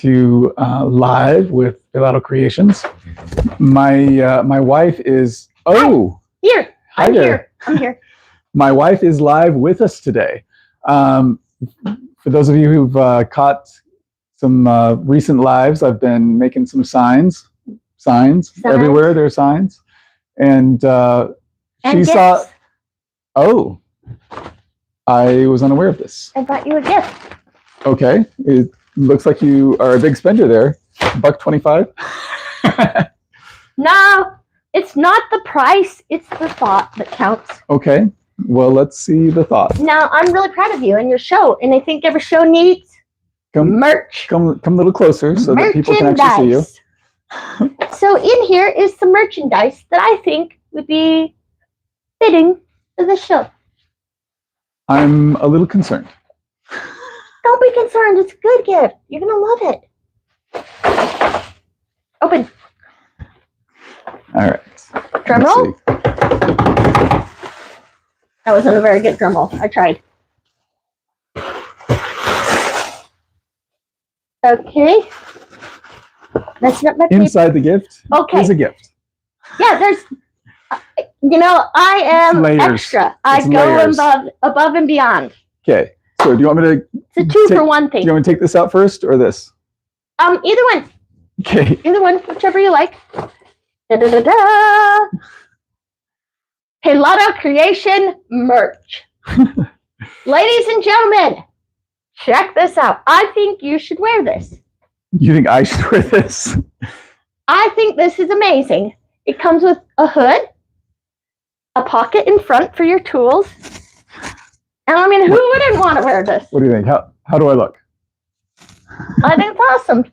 to live with Pelado Creations. My wife is here. Hi I'm there. here. I'm here. My wife is live with us today. For those of you who've caught some recent lives, I've been making some signs everywhere. There are signs, and she gifts. saw. Oh, I was unaware of this. I brought you a gift. Okay, it looks like you are a big spender there. $1.25. No, it's not the price. It's the thought that counts. Okay, well, let's see the thought. Now, I'm really proud of you and your show, and I think every show needs merch. Come a little closer so that people can actually see you. So in here is some merchandise that I think would be fitting for the show. I'm a little concerned. Don't be concerned. It's a good gift. You're going to love it. Open. All right. Drum roll. That wasn't a very good drum roll. I tried. Okay. That's not my Inside the gift is a gift. Yeah, there's, I am layers. extra. It's I go layers. above and beyond. Okay. So do you want me to? It's a two for one thing. Do you want me to take this out first or this? Either one. Okay. Either one, whichever you like. Da da da da. Pelado Creation merch. Ladies and gentlemen, check this out. I think you should wear this. You think I should wear this? I think this is amazing. It comes with a hood, a pocket in front for your tools. And I mean, who wouldn't want to wear this? What do you think? How do I look? I think it's awesome.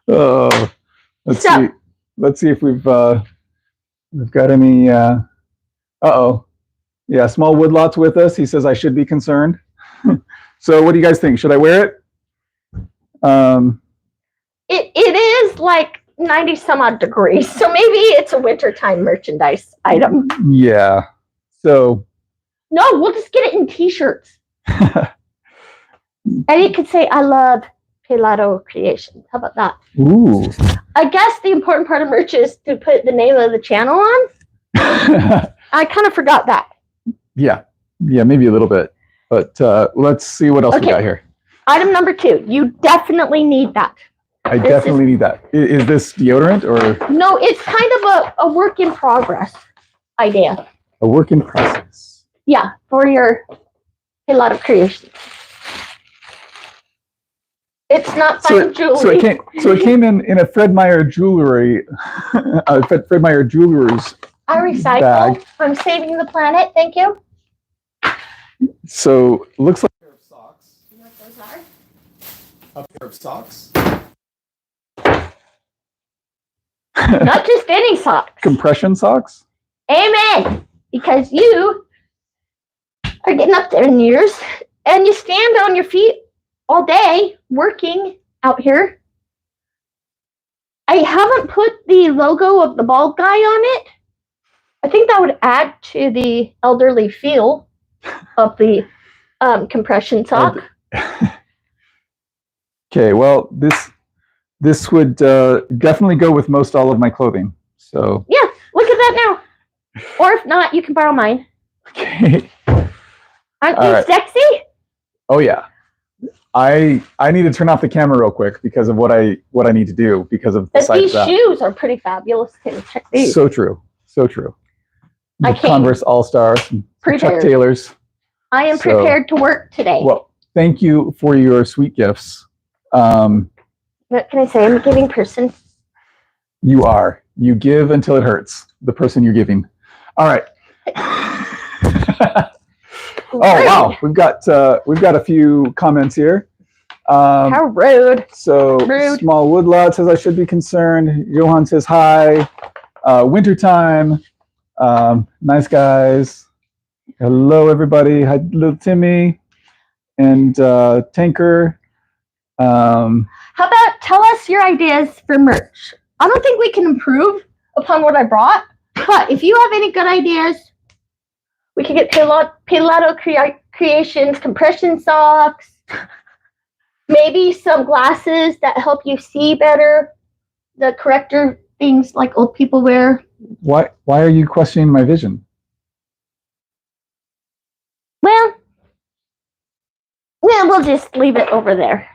Oh, let's see. Let's see if we've got any. Yeah, Small Woodlot's with us. He says I should be concerned. So, what do you guys think? Should I wear it? It is like 90 some odd degrees, so maybe it's a wintertime merchandise item. Yeah. So. No, we'll just get it in t-shirts. And it could say, I love Pelado Creations. How about that? Ooh. I guess the important part of merch is to put the name of the channel on. I kind of forgot that. Yeah, maybe a little bit. But let's see what else we got here. Item number 2. You definitely need that. I definitely need that. Is this deodorant or? No, it's kind of a work in progress idea. A work in process. Yeah, for your Pelado Creation. It's not fine jewelry. So it came in a Fred Meyer jewelry, Fred Meyer Jewelers. I recycle. Bag. I'm saving the planet. Thank you. So looks like a pair of socks. You know what those are? A pair of socks. Not just any socks. Compression socks. Amen. Because you are getting up there in years and you stand on your feet all day working out here. I haven't put the logo of the bald guy on it. I think that would add to the elderly feel of the compression sock. Okay, well, this would definitely go with most all of my clothing. So yeah, look at that now. Or if not, you can borrow mine. Okay. Aren't you sexy? Oh yeah. I need to turn off the camera real quick because of what I need to do because of the these shoes are pretty fabulous too. Check these. So true. The Converse All-Stars, Chuck Taylors. I am prepared to work today. Well, thank you for your sweet gifts. What can I say? I'm a giving person. You are. You give until it hurts. The person you're giving. All right. Oh wow, we've got a few comments here. How rude. So Small Woodlot says I should be concerned. Johan says hi. Wintertime. Nice guys. Hello everybody. Hi little Timmy and Tanker. How about tell us your ideas for merch? I don't think we can improve upon what I brought, but if you have any good ideas, we can get Pelado Creations compression socks, Maybe some glasses that help you see better. The corrector things like old people wear. Why are you questioning my vision? Well, we'll just leave it over there.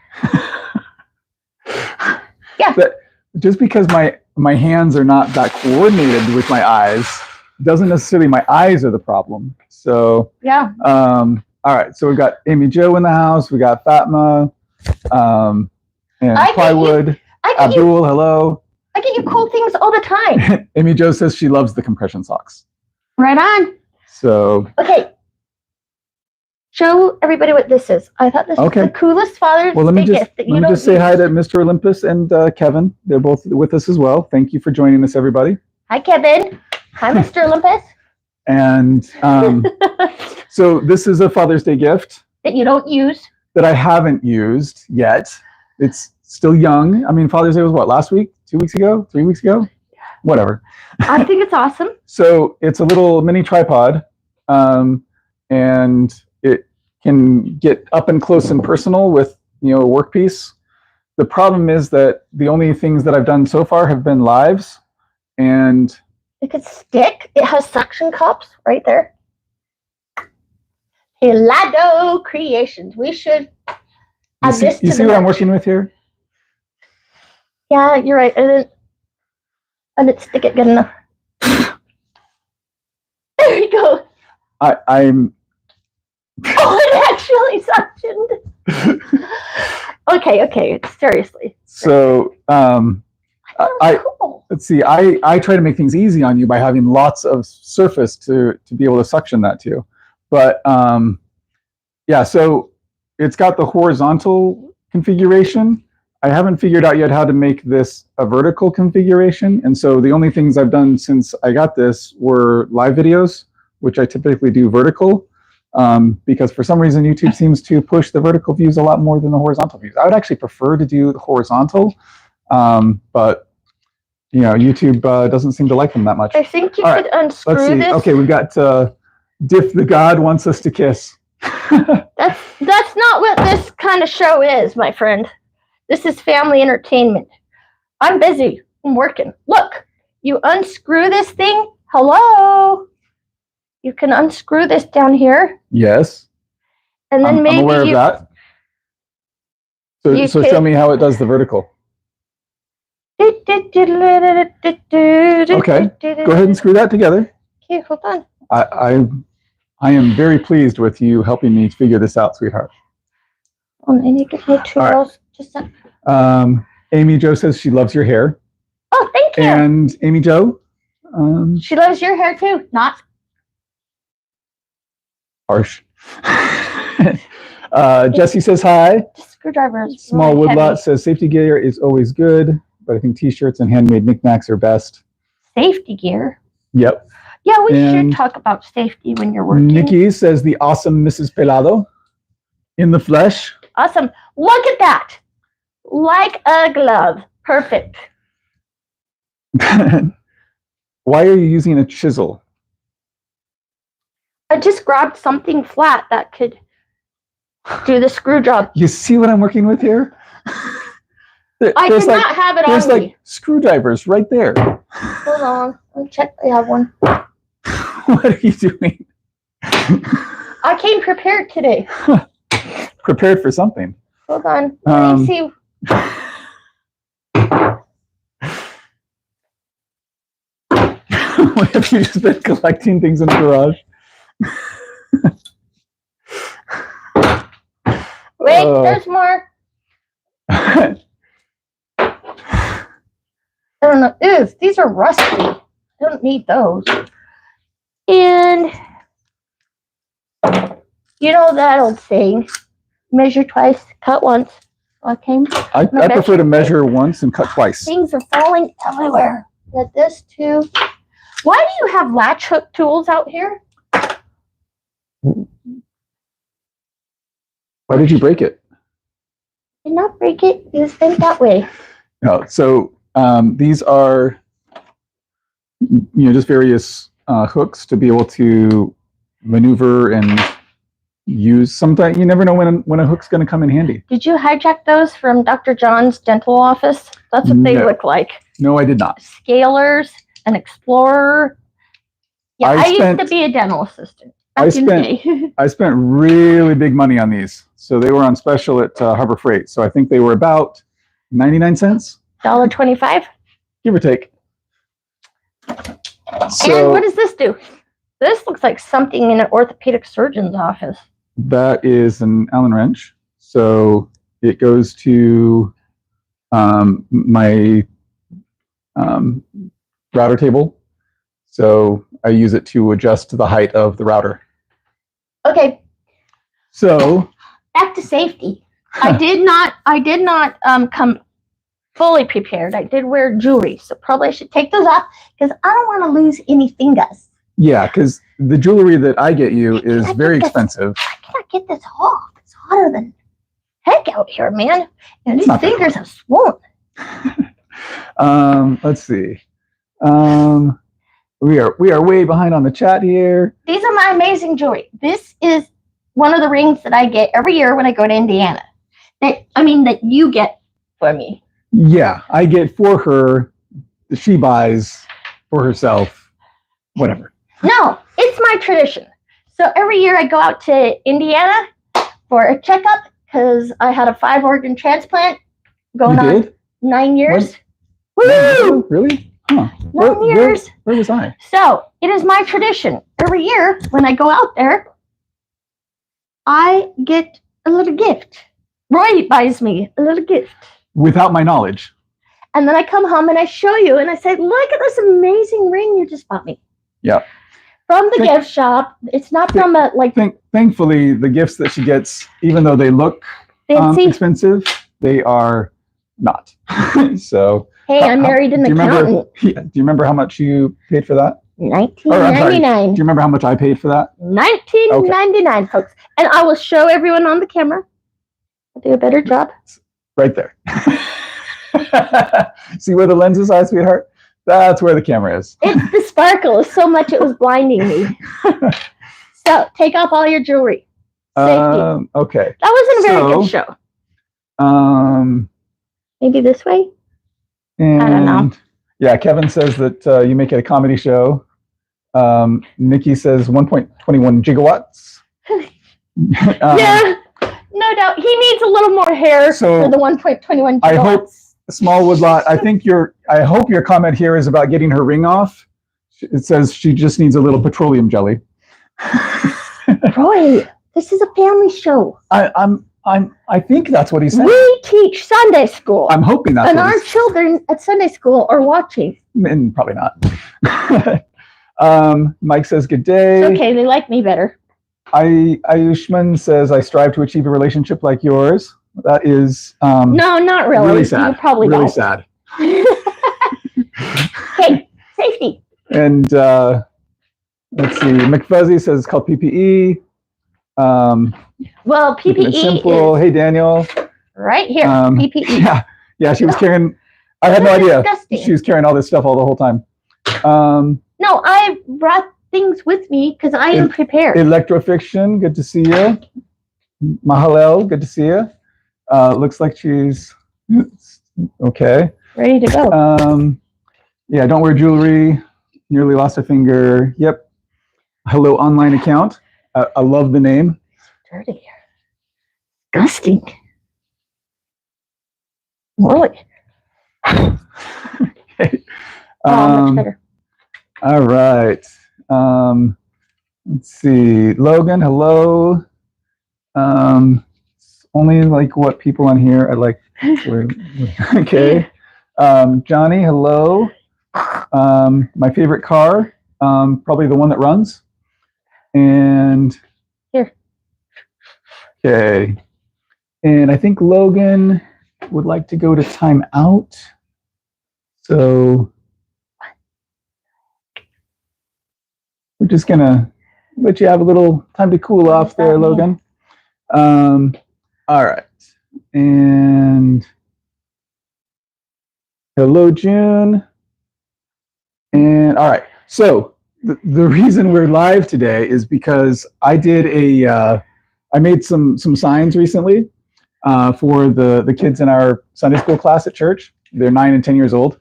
Yeah. But just because my hands are not that coordinated with my eyes doesn't necessarily my eyes are the problem. So yeah. All right. So we've got Amy Jo in the house. We got Fatma, and Plywood. Abdul, hello. I get you cool things all the time. Amy Jo says she loves the compression socks. Right on. So okay. Show everybody what this is. I thought this was the coolest Father's Day gift that you let me just say hi to Mr. Olympus and Kevin. They're both with us as well. Thank you for joining us, everybody. Hi, Kevin. Hi, Mr. Olympus. And so this is a Father's Day gift that you don't use. That I haven't used yet. It's still young. I mean, Father's Day was what, last week? 2 weeks ago? 3 weeks ago? Whatever. I think it's awesome. So it's a little mini tripod, and it can get up and close and personal with, a workpiece. The problem is that the only things that I've done so far have been lives, and it could stick. It has suction cups right there. Pelado Creations. We should add this to you see what I'm working with here? Yeah, you're right. I didn't stick it good enough. There you go. I'm. Oh, it actually suctioned. Okay. Seriously. So, cool. Let's see. I try to make things easy on you by having lots of surface to be able to suction that to. But yeah, so it's got the horizontal configuration. I haven't figured out yet how to make this a vertical configuration. And so the only things I've done since I got this were live videos, which I typically do vertical, because for some reason YouTube seems to push the vertical views a lot more than the horizontal views. I would actually prefer to do the horizontal, but YouTube doesn't seem to like them that much. I think you could unscrew this. Okay, we've got Diff the God wants us to kiss. That's not what this kind of show is, my friend. This is family entertainment. I'm busy. I'm working. Look, you unscrew this thing. Hello. You can unscrew this down here. Yes. And then maybe I'm aware of that. So show me how it does the vertical. Okay. Go ahead and screw that together. Okay, hold on. I am very pleased with you helping me figure this out, sweetheart. Oh, I need to get my tools. Amy Jo says she loves your hair. Oh, thank you. And Amy Jo? She loves your hair too, not harsh. Jesse says hi. Screwdriver is Small really Woodlot heavy. says safety gear is always good, but I think t-shirts and handmade knickknacks are best. Safety gear? Yep. Yeah, we should talk about safety when you're working. Nikki says the awesome Mrs. Pelado in the flesh. Awesome. Look at that. Like a glove. Perfect. Why are you using a chisel? I just grabbed something flat that could do the screw job. You see what I'm working with here? I did not have it on There's me. like screwdrivers right there. Hold on. I'll check. I have one. What are you doing? I came prepared today. Prepared for something. Hold on. Let me see. What have you just been collecting things in the garage? Wait, there's more. I don't know. Ew, these are rusty. I don't need those. And you know that old saying, measure twice, cut once. Okay. I prefer to measure once and cut twice. Things are falling everywhere. Get this too. Why do you have latch hook tools out here? Why did you break it? Did not break it. It was bent that way. No. So these are, just various hooks to be able to maneuver and use. Sometimes you never know when a hook's going to come in handy. Did you hijack those from Dr. John's dental office? That's what they No. look like. No, I did not. Scalers, an explorer. Yeah, I used to be a dental assistant. I spent really big money on these. So they were on special at Harbor Freight. So I think they were about 99 cents. $1.25? Give or take. So, and what does this do? This looks like something in an orthopedic surgeon's office. That is an Allen wrench. So it goes to my router table. So I use it to adjust the height of the router. Okay. So back to safety. I did not come fully prepared. I did wear jewelry, so probably I should take those off because I don't want to lose any fingers. Yeah, because the jewelry that I get you is very expensive. I cannot get this off. It's hotter than heck out here, man. And these fingers are swollen. Let's see. We are way behind on the chat here. These are my amazing jewelry. This is one of the rings that I get every year when I go to Indiana. That you get for me. Yeah, I get for her. She buys for herself. Whatever. No, it's my tradition. So every year I go out to Indiana for a checkup because I had a 5-organ transplant going on 9 years. Woo! Really? Huh. 9 years. Where was I? So it is my tradition. Every year when I go out there, I get a little gift. Roy buys me a little gift. Without my knowledge. And then I come home and I show you and I say, look at this amazing ring you just bought me. Yeah. From the gift shop. It's not from a Thankfully, the gifts that she gets, even though they look expensive, they are not. So. Hey, I'm married an accountant. Do you remember how much you paid for that? $19.99. Do you remember how much I paid for that? $19.99, folks. And I will show everyone on the camera. I'll do a better job. Right there. See where the lenses are, sweetheart? That's where the camera is. It's the sparkle so much it was blinding me. So take off all your jewelry. Safety. Okay. That wasn't a very good show. Maybe this way? And, I don't know. Yeah, Kevin says that you make it a comedy show. Nikki says 1.21 gigawatts. Yeah, no doubt. He needs a little more hair for the 1.21 gigawatts. I hope Smallwood Lot. I hope your comment here is about getting her ring off. It says she just needs a little petroleum jelly. Roy, this is a family show. I think that's what he said. We teach Sunday school. I'm hoping that's and our children at Sunday school are watching. And probably not. Mike says good day. It's okay, they like me better. Ayushman says I strive to achieve a relationship like yours. That is no, not really. Really sad. You probably really don't. Sad. Okay, safety. And let's see. McFuzzy says it's called PPE. Well, PPE simple. is hey Daniel. Right here. PPE. Yeah. She was carrying. I had no idea. Disgusting. She was carrying all this stuff all the whole time. No, I brought things with me because I am prepared. Electrofiction. Good to see you. Mahalel. Good to see you. Looks like she's okay. Ready to go. Yeah, don't wear jewelry. Nearly lost a finger. Yep. Hello online account. I love the name. Dirty. Disgusting. Really? Okay. Much better. All right. Let's see. Logan, hello. Only like what people on here I like. Okay. Johnny, hello. My favorite car, probably the one that runs. And here. Okay. And I think Logan would like to go to timeout. So we're just gonna let you have a little time to cool off there, Logan. All right. And hello, June. And all right. So the reason we're live today is because I did a I made some signs recently for the kids in our Sunday school class at church. They're 9 and 10 years old.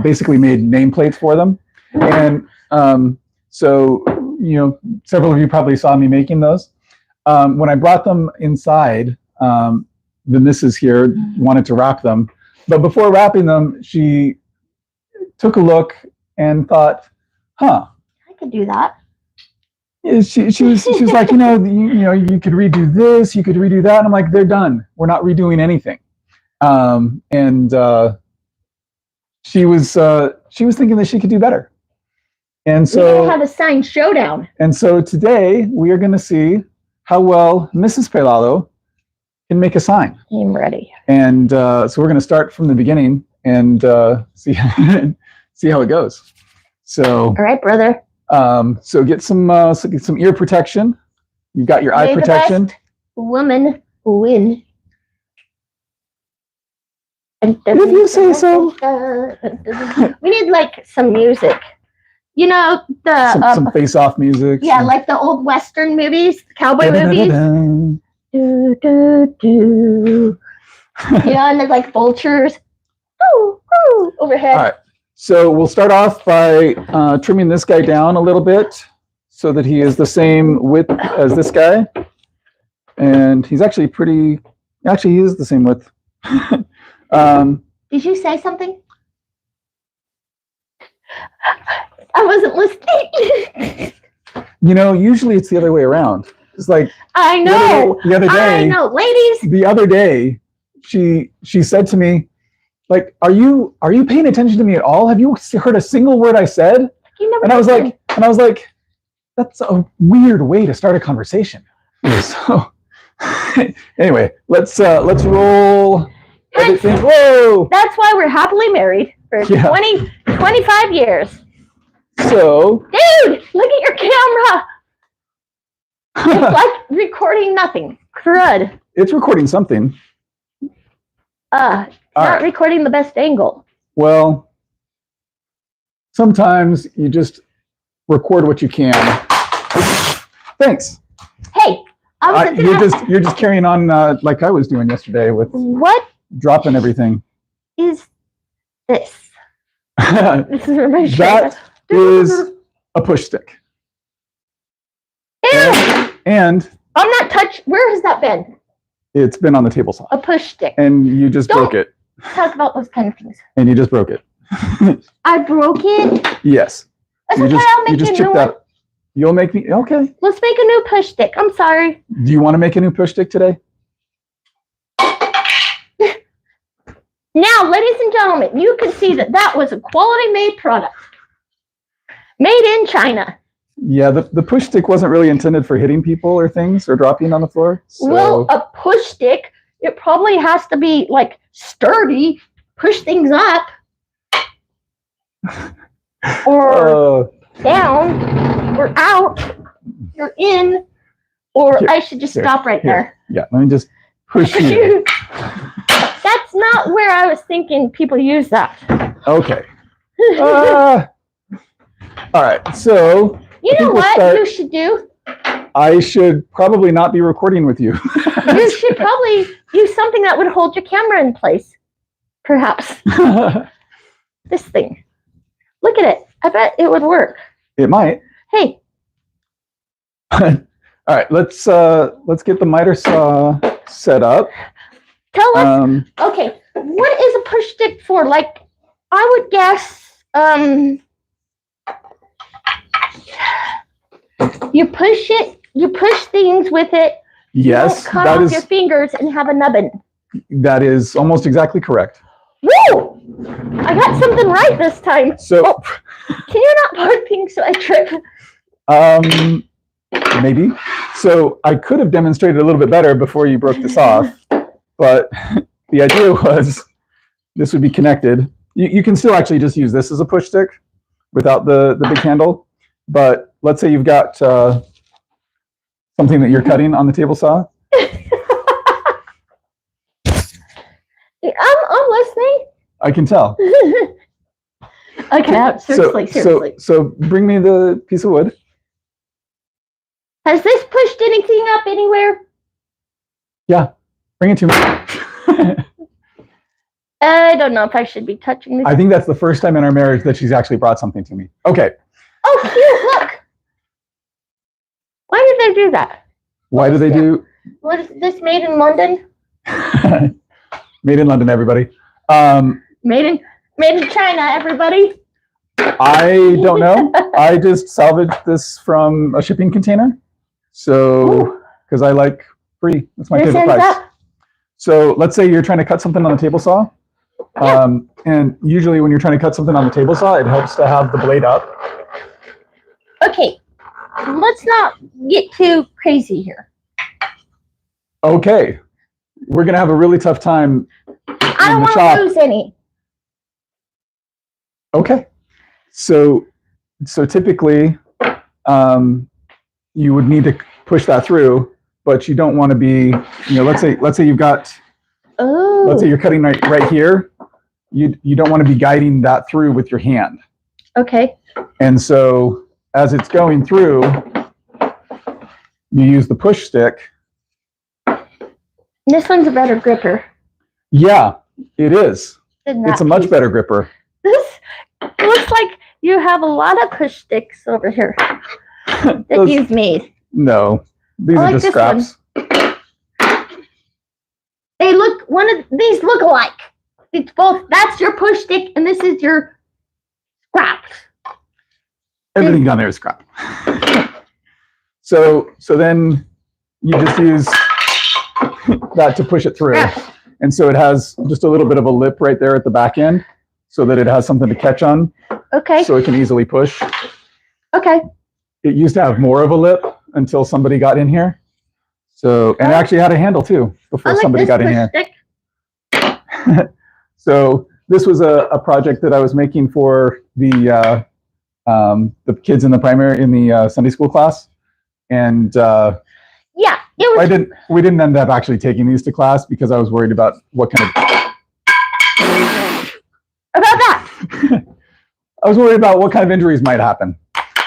Basically made nameplates for them. And so, several of you probably saw me making those. When I brought them inside, the missus here wanted to wrap them. But before wrapping them, she took a look and thought, I could do that. She was like, you could redo this, you could redo that. And I'm like, they're done. We're not redoing anything. And she was thinking that she could do better. And so we're gonna have a sign showdown. And so today we are going to see how well Mrs. Pelado can make a sign. I'm ready. And so we're going to start from the beginning and see how it goes. So all right, brother. So get some ear protection. You've got your eye protection. The best woman win. If you say so. We need like some music. Some face-off music. Yeah, like the old Western movies, cowboy movies. Do, do, do. And there's like vultures. Ooh, ooh, overhead. All right. So we'll start off by trimming this guy down a little bit so that he is the same width as this guy. And he's actually he is the same width. Did you say something? I wasn't listening. Usually it's the other way around. It's like I know. The other day. I know, ladies. The other day, she said to me, like, are you paying attention to me at all? Have you heard a single word I said? And I was like, that's a weird way to start a conversation. So anyway, let's roll everything. Whoa! That's why we're happily married for 25 years. So, dude, look at your camera. It's like recording nothing. Crud. It's recording something. Not recording the best angle. Well, sometimes you just record what you can. Thanks. Hey, you're just carrying on like I was doing yesterday with what dropping everything. Is this? This is my that is a push stick. And I'm not touched. Where has that been? It's been on the table saw. A push stick. And you just broke it. Talk about those kind of things. And you just broke it. I broke it? Yes. That's okay, I'll make a new one. You'll make me, okay. Let's make a new push stick. I'm sorry. Do you want to make a new push stick today? Now, ladies and gentlemen, you can see that was a quality made product. Made in China. Yeah, the push stick wasn't really intended for hitting people or things or dropping on the floor. So. Well, a push stick, it probably has to be like sturdy, push things up, or down, or out, or in, or I should just stop right there. Yeah, let me just push you. That's not where I was thinking people use that. Okay. All right, so. You know what you should do? I should probably not be recording with you. You should probably use something that would hold your camera in place. Perhaps. This thing. Look at it. I bet it would work. It might. Hey. All right, let's get the miter saw set up. Tell us. Okay, what is a push stick for? Like, I would guess. You push it. You push things with it. Yes, you don't cut off your fingers and have a nubbin. That is almost exactly correct. Woo! I got something right this time. So, can you not mark things so I trip? Maybe. So I could have demonstrated a little bit better before you broke this off, but the idea was this would be connected. You can still actually just use this as a push stick without the big handle. But let's say you've got something that you're cutting on the table saw. I'm listening. I can tell. Okay, seriously. So bring me the piece of wood. Has this pushed anything up anywhere? Yeah, bring it to me. I don't know if I should be touching this. I think that's the first time in our marriage that she's actually brought something to me. Okay. Oh, cute! Look. Why did they do that? Why do they do? Was this made in London? Made in London, everybody. Made in China, everybody. I don't know. I just salvaged this from a shipping container. So, because I like free. That's my favorite price. So let's say you're trying to cut something on a table saw. Yeah. And usually when you're trying to cut something on the table saw, it helps to have the blade up. Okay, let's not get too crazy here. Okay. We're going to have a really tough time I don't want to lose any. Okay. So typically, you would need to push that through, but you don't want to be, let's say you've got, let's say you're cutting right here. You don't want to be guiding that through with your hand. Okay. And so as it's going through, you use the push stick. This one's a better gripper. Yeah, it is. It's a much better gripper. This looks like you have a lot of push sticks over here that you've made. No, these are just scraps. They look, these look alike. It's both, that's your push stick and this is your scraps. Everything down there is scrap. So then you just use that to push it through. Scraps. And so it has just a little bit of a lip right there at the back end so that it has something to catch on. Okay. So it can easily push. Okay. It used to have more of a lip until somebody got in here. So, and it actually had a handle too before somebody got in here. Stick. So this was a project that I was making for the kids in the Sunday school class. And yeah, it was. We didn't end up actually taking these to class because I was worried about what kind of. About that. I was worried about what kind of injuries might happen.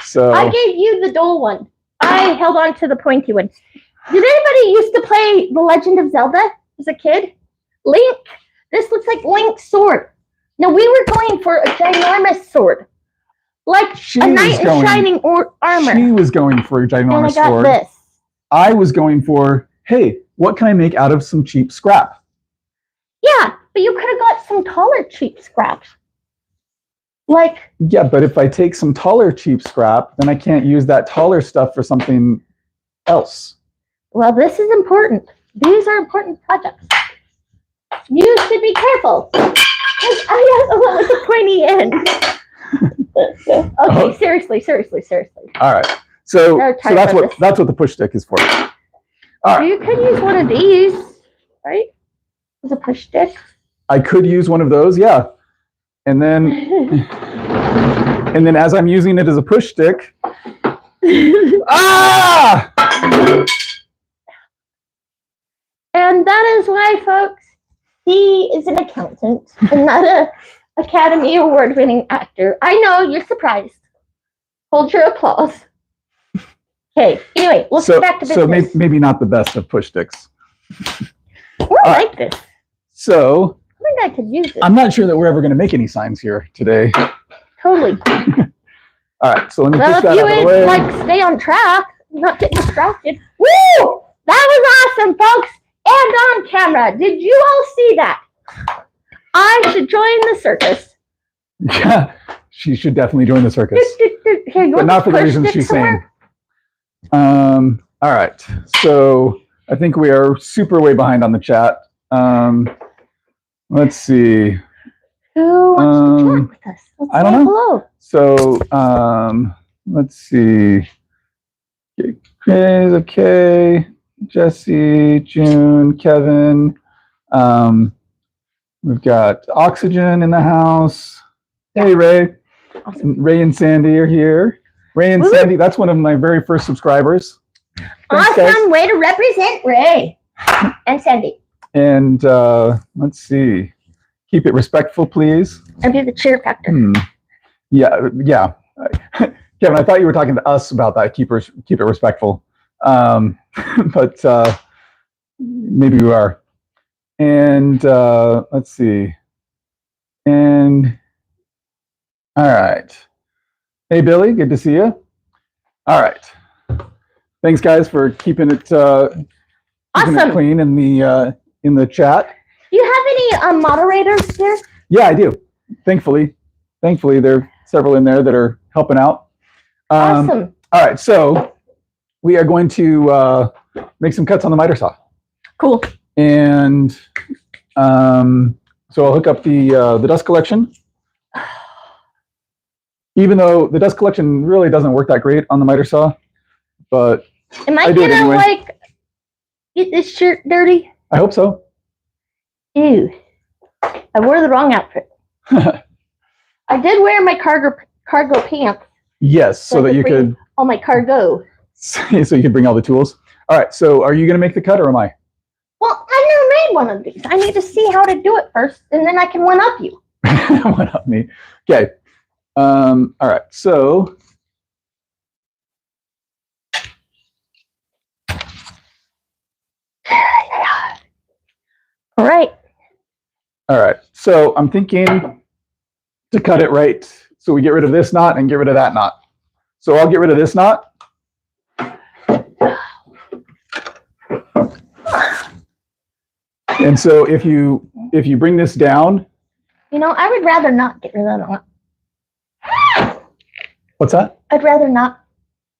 So I gave you the dull one. I held on to the pointy one. Did anybody used to play The Legend of Zelda as a kid? Link. This looks like Link's sword. Now we were going for a ginormous sword, like a knight in shining armor. She was going for a ginormous and I got sword. This. I was going for, hey, what can I make out of some cheap scrap? Yeah, but you could have got some taller cheap scraps. Yeah, but if I take some taller cheap scrap, then I can't use that taller stuff for something else. Well, this is important. These are important projects. You should be careful. I have the one with the pointy end. Okay, seriously. All right. So that's what the push stick is for. All right. You could use one of these, right? As a push stick. I could use one of those, yeah. And then as I'm using it as a push stick, ah! And that is why, folks, he is an accountant and not an Academy Award-winning actor. I know, you're surprised. Hold your applause. Okay, anyway, let's get back to business. So maybe not the best of push sticks. I like this. So I think I could use it. I'm not sure that we're ever going to make any signs here today. Totally. All right, so let me push Well, that out of the way. if you would stay on track, not get distracted. Woo! That was awesome, folks. And on camera. Did you all see that? I should join the circus. Yeah, she should definitely join the circus. Here, but not for the reasons she's saying. All right, so I think we are super way behind on the chat. Let's see. Who wants to chat with us? Let's I don't know. Hello. So let's see. Okay. Jesse, June, Kevin. We've got Oxygen in the house. Hey, Ray. Awesome. Ray and Sandy are here. Ray and Sandy, that's one of my very first subscribers. Thanks, Awesome guys. way to represent Ray and Sandy. And let's see. Keep it respectful, please. And be the cheer factor. Yeah. Kevin, I thought you were talking to us about that. Keep it respectful. But Maybe we are. And let's see. And all right. Hey, Billy, good to see you. All right. Thanks, guys, for keeping it Awesome. clean in the chat. Do you have any moderators here? Yeah, I do. Thankfully, there are several in there that are helping out. Awesome. All right, so we are going to make some cuts on the miter saw. Cool. And so I'll hook up the dust collection. Even though the dust collection really doesn't work that great on the miter saw, but am I do it gonna anyway. like get this shirt dirty? I hope so. Ew. I wore the wrong outfit. I did wear my cargo pants. Yes, so that you could all my cargo. so you could bring all the tools. All right, so are you going to make the cut or am I? Well, I've never made one of these. I need to see how to do it first, and then I can one up you. One up me. Okay. All right, so all right. All right, so I'm thinking to cut it right, so we get rid of this knot and get rid of that knot. So I'll get rid of this knot. And so if you bring this down, you know, I would rather not get rid of a knot. What's that? I'd rather not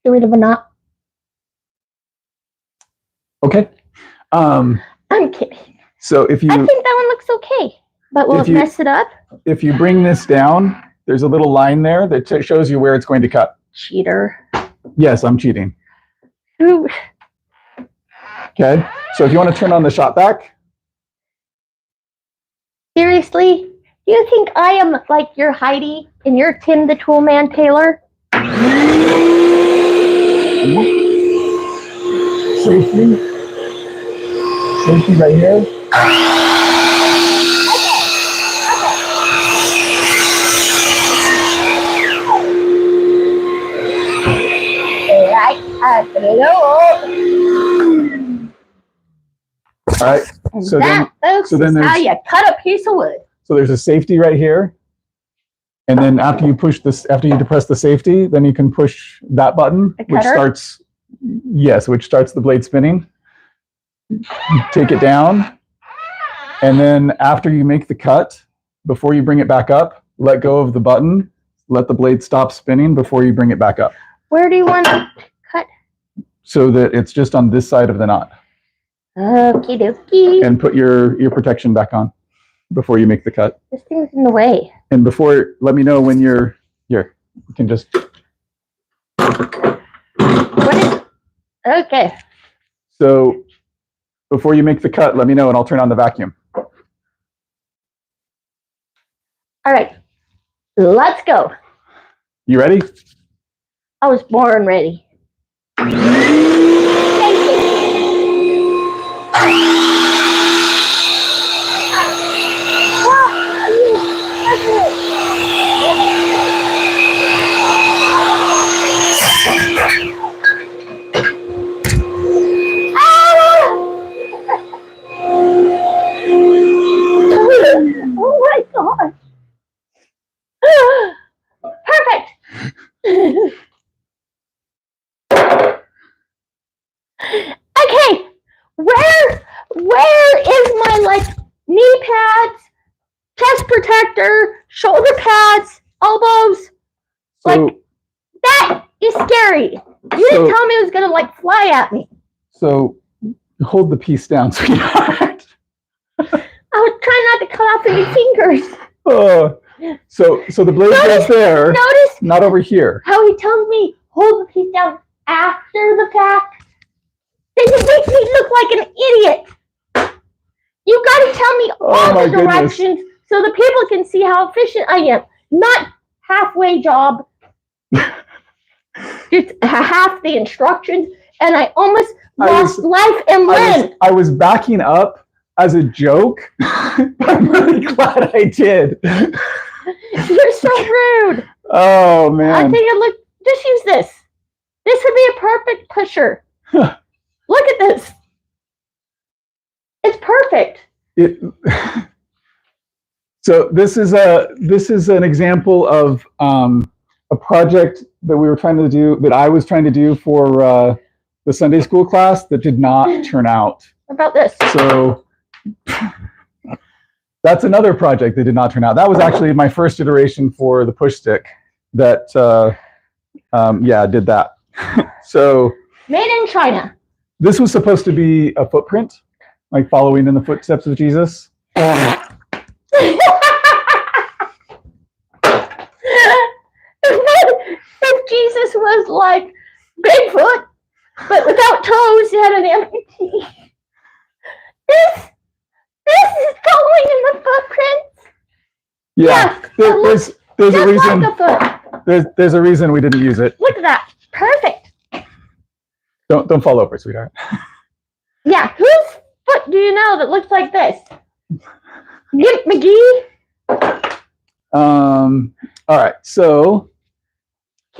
get rid of a knot. Okay. I'm kidding. So if you, I think that one looks okay, but will it mess it up? If you bring this down, there's a little line there that shows you where it's going to cut. Cheater. Yes, I'm cheating. Ooh. Okay. So if you want to turn on the shot back. Seriously? Do you think I am like your Heidi and you're Tim the Toolman Taylor? Safety. Safety right here. All right. So that, folks, is how you cut a piece of wood. So there's a safety right here. And then after you depress the safety, then you can push that button, which starts the blade spinning. Take it down. And then after you make the cut, before you bring it back up, let go of the button, let the blade stop spinning before you bring it back up. Where do you want to cut? So that it's just on this side of the knot. Okie dokie. And put your protection back on before you make the cut. This thing's in the way. And before, let me know when you're here. You can just. Okay. So before you make the cut, let me know and I'll turn on the vacuum. All right. Let's go. You ready? I was born ready. Oh my God. Perfect. Okay, where is my like knee pads, chest protector, shoulder pads, elbows? Like that is scary. You didn't tell me it was gonna like fly at me. So hold the piece down, sweetheart. I was trying not to cut off any fingers. Oh, so the blade goes there. Notice not over here. How he tells me hold the piece down after the fact. Then it makes me look like an idiot. You gotta tell me all the directions so the people can see how efficient I am. Not halfway job. Just half the instructions, and I almost lost life and limb. I was backing up as a joke, but I'm really glad I did. You're so rude. Oh man. I think just use this. This would be a perfect pusher. Look at this. It's perfect. So this is an example of a project that we were trying to do, that I was trying to do for the Sunday school class that did not turn out. What about this? So that's another project that did not turn out. That was actually my first iteration for the push stick that, yeah, did that. So made in China. This was supposed to be a footprint, like following in the footsteps of Jesus. If Jesus was like Bigfoot, but without toes, he had an amputee. This is following in the footprints. Yeah, there's a reason. Like a foot. There's a reason we didn't use it. Look at that, perfect. Don't fall over, sweetheart. Yeah, whose foot do you know that looks like this? Gimp McGee. All right, so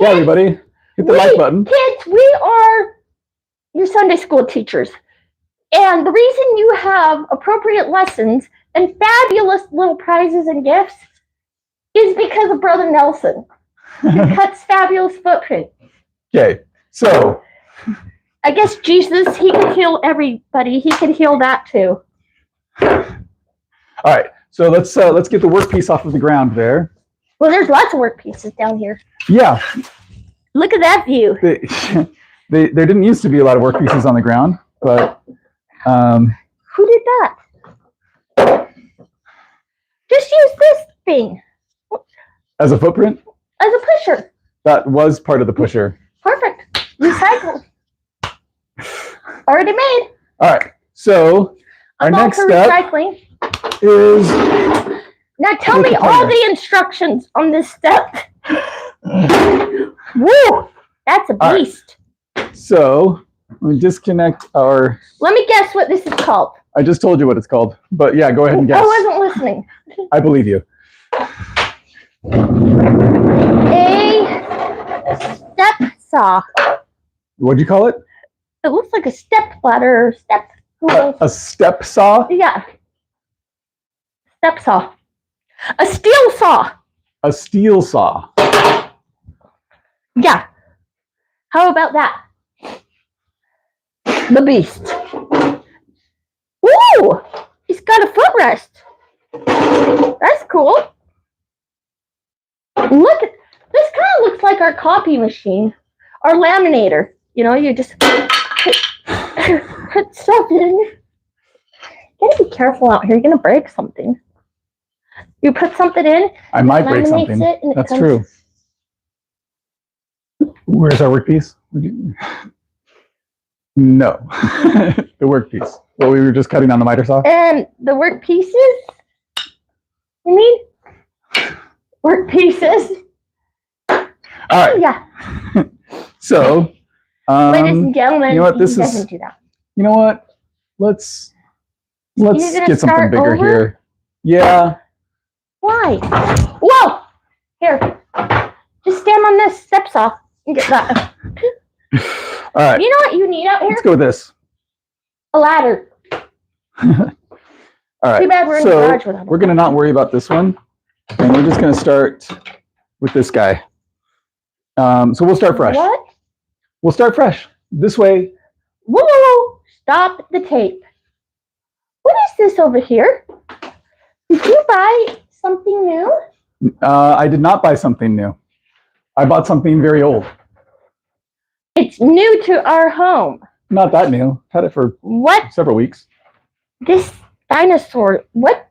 yeah, everybody, hit the like button. Kids, we are your Sunday school teachers. And the reason you have appropriate lessons and fabulous little prizes and gifts is because of Brother Nelson, who cuts fabulous footprint. Okay, so I guess Jesus, he can heal everybody. He can heal that too. All right, so let's get the workpiece off of the ground there. Well, there's lots of work pieces down here. Yeah. Look at that view. There didn't used to be a lot of work pieces on the ground, but who did that? Just use this thing. As a footprint? As a pusher. That was part of the pusher. Perfect. Recycled. Already made. All right. So our next step recycling is. Now tell me all the instructions on this step. Woo! That's a beast. Right. So we disconnect our. Let me guess what this is called. I just told you what it's called, but yeah, go ahead and guess. I wasn't listening. I believe you. A step saw. What'd you call it? It looks like a step ladder or step. A step saw? Yeah. Step saw. A steel saw. A steel saw. Yeah. How about that? The beast. Ooh! He's got a footrest. That's cool. Look, this kind of looks like our copy machine. Our laminator. You know, you just put stuff in. You gotta be careful out here. You're gonna break something. You put something in. I might break something. That's true. Where's our workpiece? No. The workpiece. Well, we were just cutting on the miter saw. And the work pieces? You mean? Work pieces? All right. Yeah. So, ladies and gentlemen, you know what? This doesn't do that. You know what? Let's get something bigger here. Yeah. Why? Whoa! Here. Just stand on this step saw and get that. All right. You know what you need out here? Let's go with this. A ladder. All right. Too bad we're in the garage without we're going to not worry about this one. And we're just going to start with this guy. So we'll start fresh. What? We'll start fresh. This way. Whoa, whoa, whoa. Stop the tape. What is this over here? Did you buy something new? I did not buy something new. I bought something very old. It's new to our home. Not that new. Had it for several weeks. This dinosaur. What?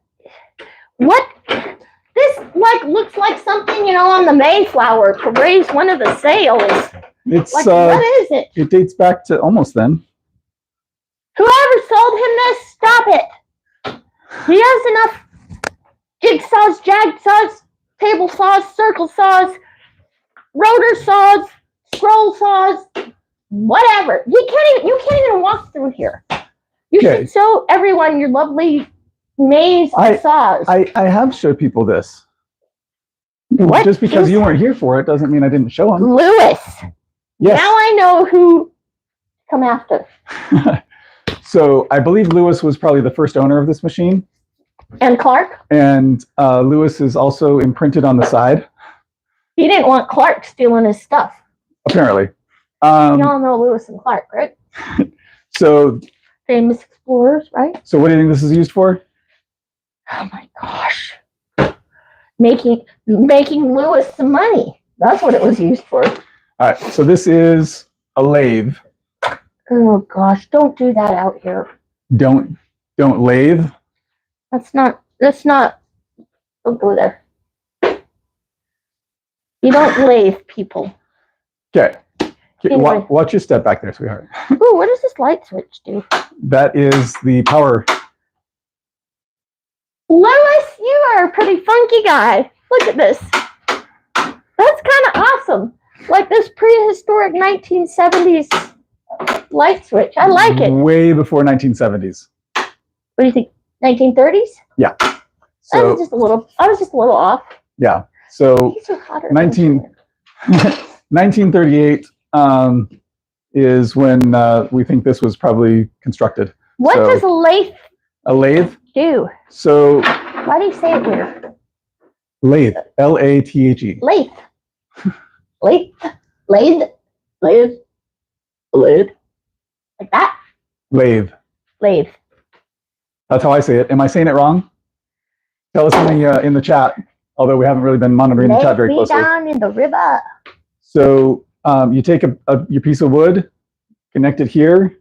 This looks like something, you know, on the Mayflower to raise one of the sails. It's like, what is it? It dates back to almost then. Whoever sold him this, stop it. He has enough jigsaws, jagged saws, table saws, circle saws, rotor saws, scroll saws, whatever. You can't even walk through here. You should show everyone your lovely maze of saws. I have showed people this. What? Just because you weren't here for it doesn't mean I didn't show them. Lewis. Yes. Now I know who to come after. So I believe Lewis was probably the first owner of this machine. And Clark? And Lewis is also imprinted on the side. He didn't want Clark stealing his stuff. Apparently. You all know Lewis and Clark, right? So famous explorers, right? So what do you think this is used for? Oh my gosh. Making Lewis some money. That's what it was used for. All right. So this is a lathe. Oh gosh, don't do that out here. Don't lathe. That's not don't go there. You don't lathe people. Okay. Anyway. Watch your step back there, sweetheart. Ooh, what does this light switch do? That is the power. Lewis, you are a pretty funky guy. Look at this. That's kind of awesome. Like this prehistoric 1970s light switch. I like it. Way before 1970s. What do you think? 1930s? Yeah. I So was just a little off. yeah. So He's so hotter 1938 is when we think this was probably constructed. What So, does a lathe? do? So Why do you say it weird? lathe, L-A-T-H-E. Lathe. Lathe. Lathe. Lathe. Lathe. Like that? Lathe. Lathe. That's how I say it. Am I saying it wrong? Tell us in the chat. Although we haven't really been monitoring the chat very Lay me closely. down in the river. So you take your piece of wood, connect it here,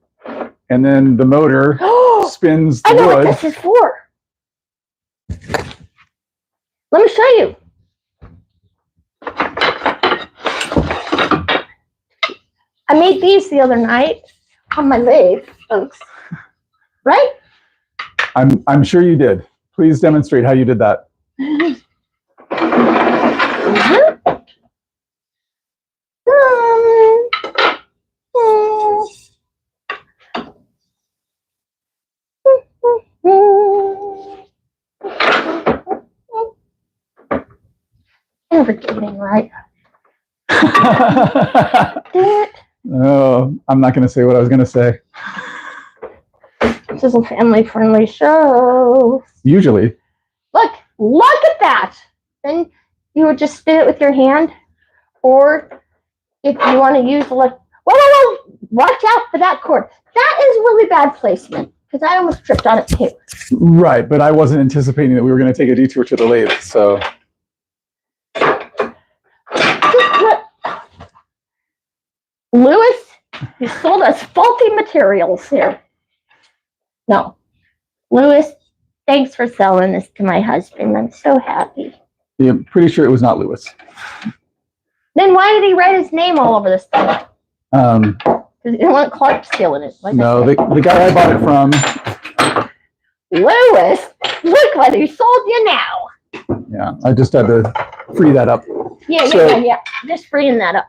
and then the motor spins the I know wood. what this is for. Let me show you. I made these the other night on my lathe, folks. Right? I'm sure you did. Please demonstrate how you did that. Never getting right. Oh, I'm not going to say what I was going to say. This is a family-friendly show. Usually. Look at that. Then you would just spin it with your hand, or if you want to use whoa, watch out for that cord. That is really bad placement because I almost tripped on it too. Right, but I wasn't anticipating that we were going to take a detour to the lathe, so. Lewis, you sold us faulty materials here. No. Lewis, thanks for selling this to my husband. I'm so happy. Yeah, I'm pretty sure it was not Lewis. Then why did he write his name all over this thing? Because he didn't want Clark stealing it. No, the guy I bought it from. Lewis, look what he sold you now. Yeah, I just had to free that up. Yeah. Just freeing that up.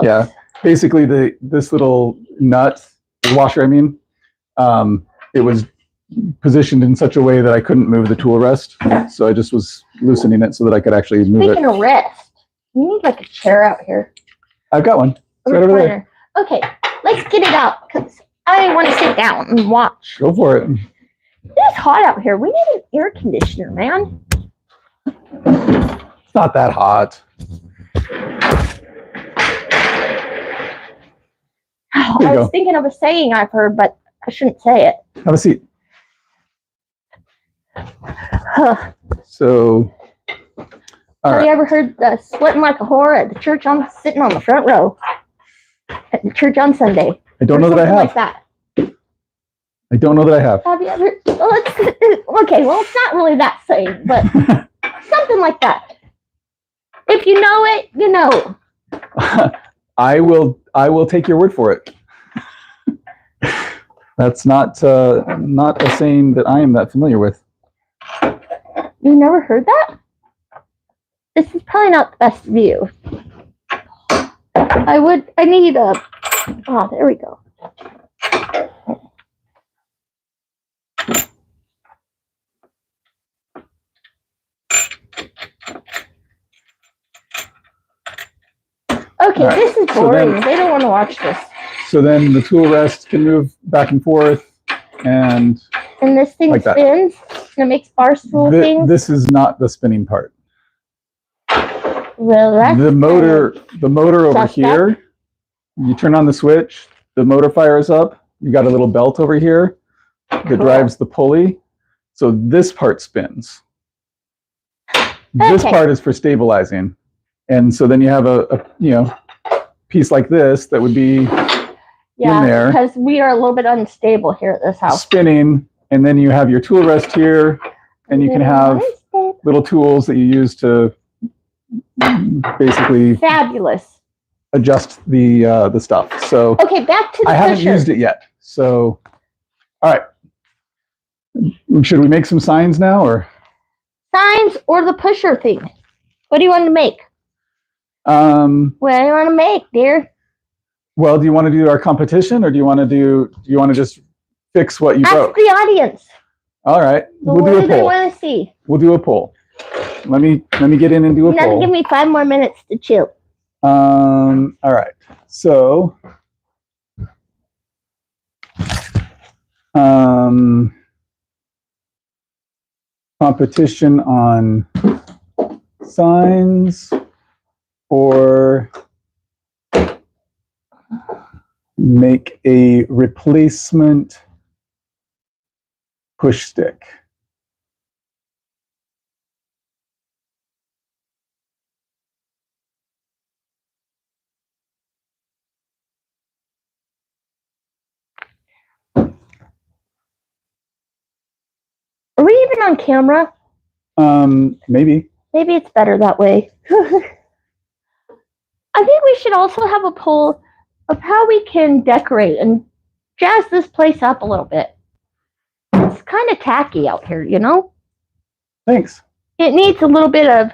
Yeah, basically this little nut washer, it was positioned in such a way that I couldn't move the tool rest, so I just was loosening it so that I could actually move Speaking of rest, you need like a chair out here. I've got one. It's right over there. Okay, let's get it out because I want to sit down and watch. Go for it. It's hot out here. We need an air conditioner, man. It's not that hot. I was thinking of a saying I've heard, but I shouldn't say it. Have a seat. So, Have you ever heard sweating like a whore at the church? I'm sitting on the front row at the church on Sunday. I don't know that I have. Like that. I don't know that I have. Have you ever? Okay, well, it's not really that saying, but something like that. If you know it, you know. I will take your word for it. That's not a saying that I am that familiar with. You never heard that? This is probably not the best view. I need a, oh, there we go. Okay, right. This is boring. They don't want to watch this. So then the tool rest can move back and forth, and this thing like that. spins, and it makes barstool things. This is not the spinning part. Well, that's The motor over suspect. here, you turn on the switch, the motor fires up. You got a little belt over here that drives the pulley. So this part spins. This part is for stabilizing. And so then you have a piece like this that would be in there. Because we are a little bit unstable here at this house. Spinning, and then you have your tool rest here, and you can have little tools that you use to basically fabulous adjust the stuff. So okay, back to the I haven't used it yet. So all right. Should we make some signs now, or signs, or the pusher thing? What do you want to make? What do you want to make, dear? Well, do you want to do our competition, or do you want to just fix what you Ask broke? the audience. All right, Well, we'll do a what do they poll. want to see? We'll do a poll. Let me get in and do a Now poll. give me 5 more minutes to chill. All right. So, competition on signs or make a replacement push stick. Are we even on camera? Maybe. Maybe it's better that way. I think we should also have a poll of how we can decorate and jazz this place up a little bit. It's kind of tacky out here, you know? Thanks. It needs a little bit of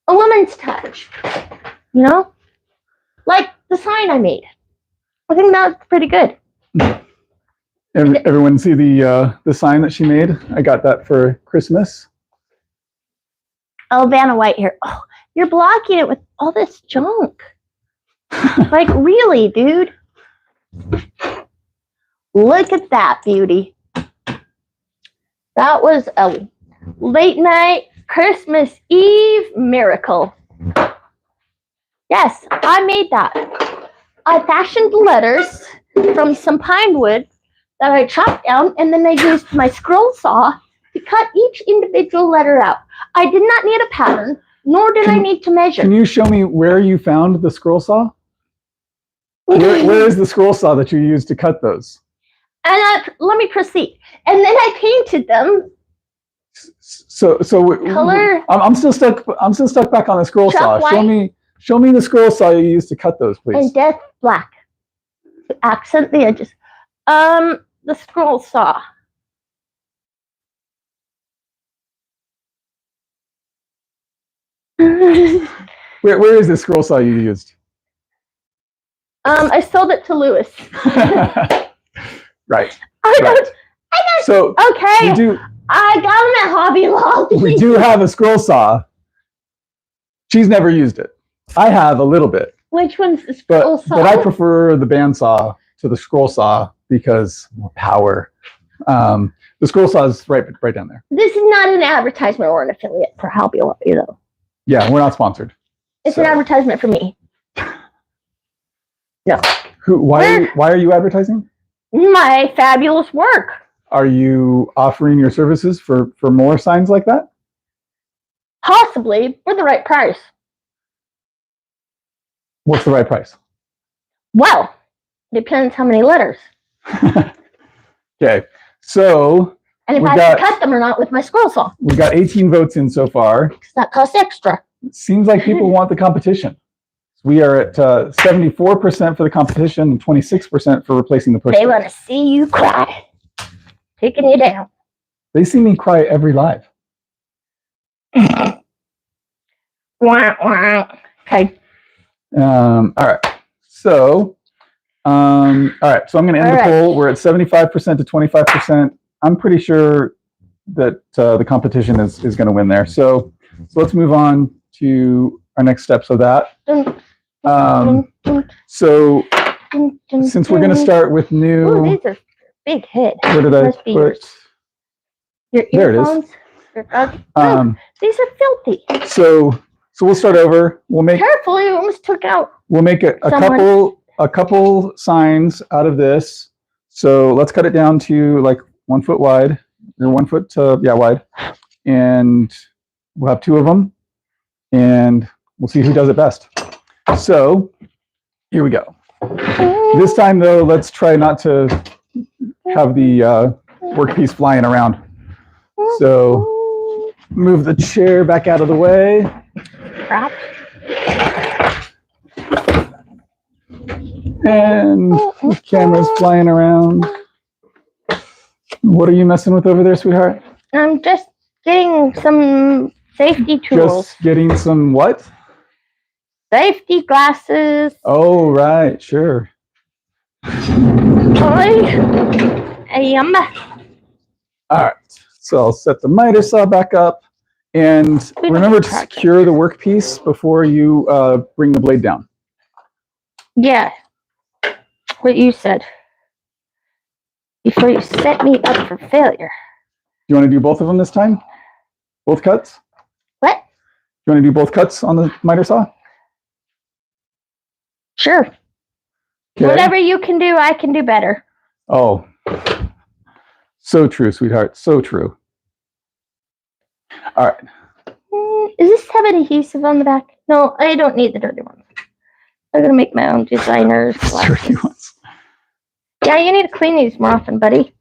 a woman's touch, you know? Like the sign I made. I think that's pretty good. Everyone see the sign that she made? I got that for Christmas. Oh, Vanna White here. Oh, you're blocking it with all this junk. Like, really, dude? Look at that beauty. That was a late night Christmas Eve miracle. Yes, I made that. I fashioned letters from some pine wood that I chopped down, and then I used my scroll saw to cut each individual letter out. I did not need a pattern, nor did I need to measure. Can you show me where you found the scroll saw? Where is the scroll saw that you used to cut those? And let me proceed. And then I painted them. So Color. I'm still stuck back on the scroll saw. White. Show me the scroll saw you used to cut those, please. And death black. To accent the edges. The scroll saw. Where is the scroll saw you used? I sold it to Lewis. Right. I Right. So okay. I got him at Hobby Lobby. we do have a scroll saw. She's never used it. I have a little bit. Which one's the scroll saw? But I prefer the bandsaw to the scroll saw because more power. The scroll saw is right down there. This is not an advertisement or an affiliate for Hobby Lobby, though. Yeah, we're not sponsored. It's an advertisement for me. No. Why are you advertising? My fabulous work. Are you offering your services for more signs like that? Possibly for the right price. What's the right price? Well, depends how many letters. Okay, so and if I can cut them or not with my scroll saw. We got 18 votes in so far. Because that costs extra. It seems like people want the competition. We are at 74% for the competition and 26% for replacing the push. They want to see you cry. Taking you down. They see me cry every live. Wah, wah. Okay. All right. So, all right. So I'm going to end the poll. We're at 75% to 25%. I'm pretty sure that the competition is going to win there. So let's move on to our next steps of that. So since we're going to start with new, Ooh, these are big hit. where did I Must be put? your There it is. earphones. Your these are filthy. So we'll start over. We'll make Careful, you almost took out. We'll make a couple signs out of this. So let's cut it down to like 1 foot wide, or 1 foot wide, and we'll have 2 of them, and we'll see who does it best. So here we go. This time though, let's try not to have the workpiece flying around. So move the chair back out of the way. Crap. And the camera's flying around. What are you messing with over there, sweetheart? I'm just getting some safety tools. Just getting some what? Safety glasses. Oh, right, sure. All right, so I'll set the miter saw back up. And remember to secure the workpiece before you bring the blade down. Yeah, what you said. Before you set me up for failure. You want to do both of them this time? Both cuts? What? You want to do both cuts on the miter saw? Sure. Okay. Whatever you can do, I can do better. Oh, so true, sweetheart. So true. All right. Does this have adhesive on the back? No, I don't need the dirty ones. I'm going to make my own designer's dirty ones. Yeah, you need to clean these more often, buddy.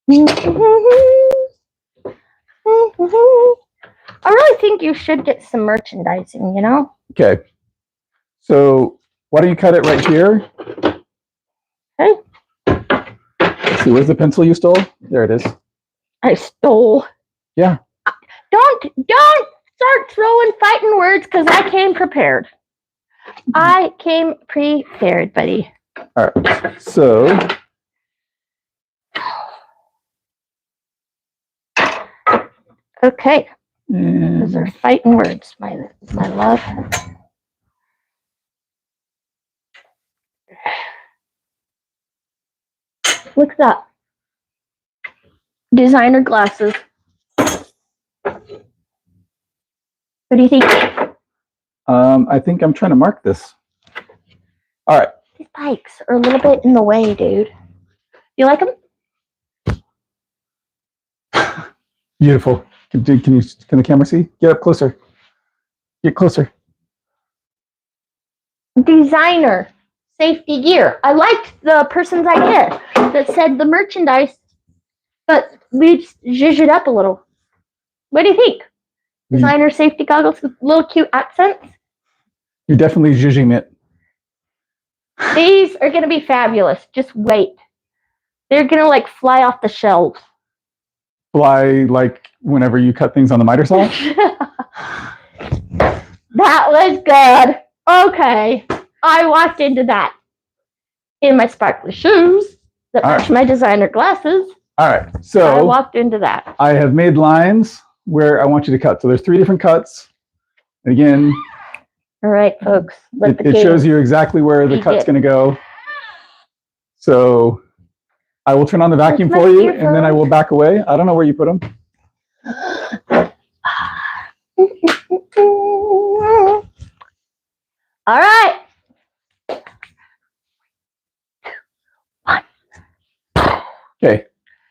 I really think you should get some merchandising, you know? Okay. So why don't you cut it right here? Okay. Let's see, where's the pencil you stole? There it is. I stole. Yeah. Don't start throwing fighting words because I came prepared. I came prepared, buddy. All right. So okay. Those are fighting words, my love. What's up? Designer glasses. What do you think? I think I'm trying to mark this. All right. These bikes are a little bit in the way, dude. You like them? Beautiful. Can the camera see? Get up closer. Get closer. Designer safety gear. I liked the person's idea that said the merchandise, but we zhuzh it up a little. What do you think? Designer safety goggles with little cute accents. You're definitely zhuzhing it. These are going to be fabulous. Just wait. They're going to like fly off the shelves. Fly like whenever you cut things on the miter saw? That was good. Okay. I walked into that in my sparkly shoes that match my designer glasses. All right. So I walked into that. I have made lines where I want you to cut. So there's 3 different cuts. Again, all right, folks. It shows you exactly where the cut's going to go. So I will turn on the vacuum for you, and then I will back away. I don't know where you put them. All right. Okay.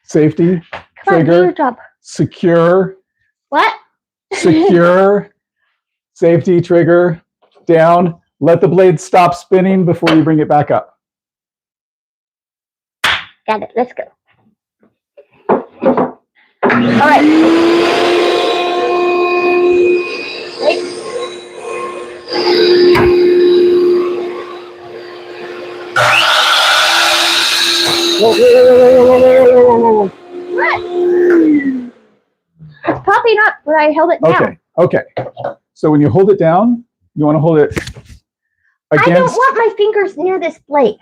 Safety, Come trigger, on, do your job. secure. What? Secure, safety, trigger, down. Let the blade stop spinning before you bring it back up. Got it. Let's go. All right. Wait. Whoa. What? It's popping up where I held it down. Okay. So when you hold it down, you want to hold it against. I don't want my fingers near this blade.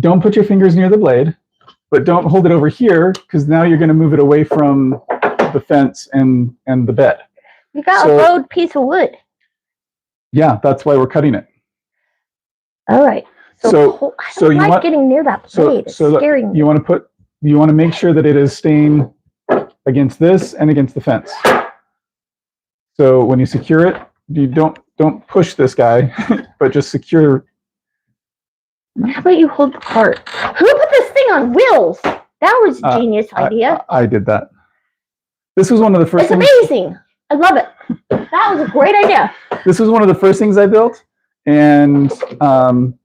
Don't put your fingers near the blade, but don't hold it over here because now you're going to move it away from the fence and the bed. You got a rolled piece of wood. Yeah, that's why we're cutting it. All right. So I don't you like want getting near that blade. It's scaring me. you want to make sure that it is staying against this and against the fence. So when you secure it, you don't push this guy, but just secure. How about you hold the cart? Who put this thing on wheels? That was a genius idea. I did that. This was one of the first things. It's amazing. I love it. That was a great idea. This was one of the first things I built, and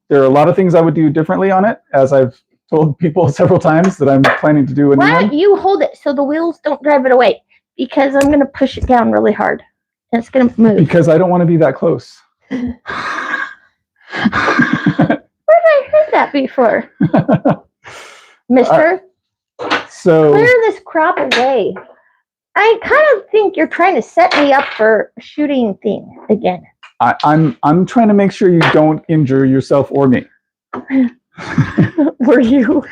there are a lot of things I would do differently on it, as I've told people several times that I'm planning to do a new one. Why don't you hold it so the wheels don't drive it away? Because I'm going to push it down really hard. And it's going to move. Because I don't want to be that close. Where have I heard that before? Mister? So clear this crap away. I kind of think you're trying to set me up for a shooting thing again. I'm trying to make sure you don't injure yourself or me. Were you?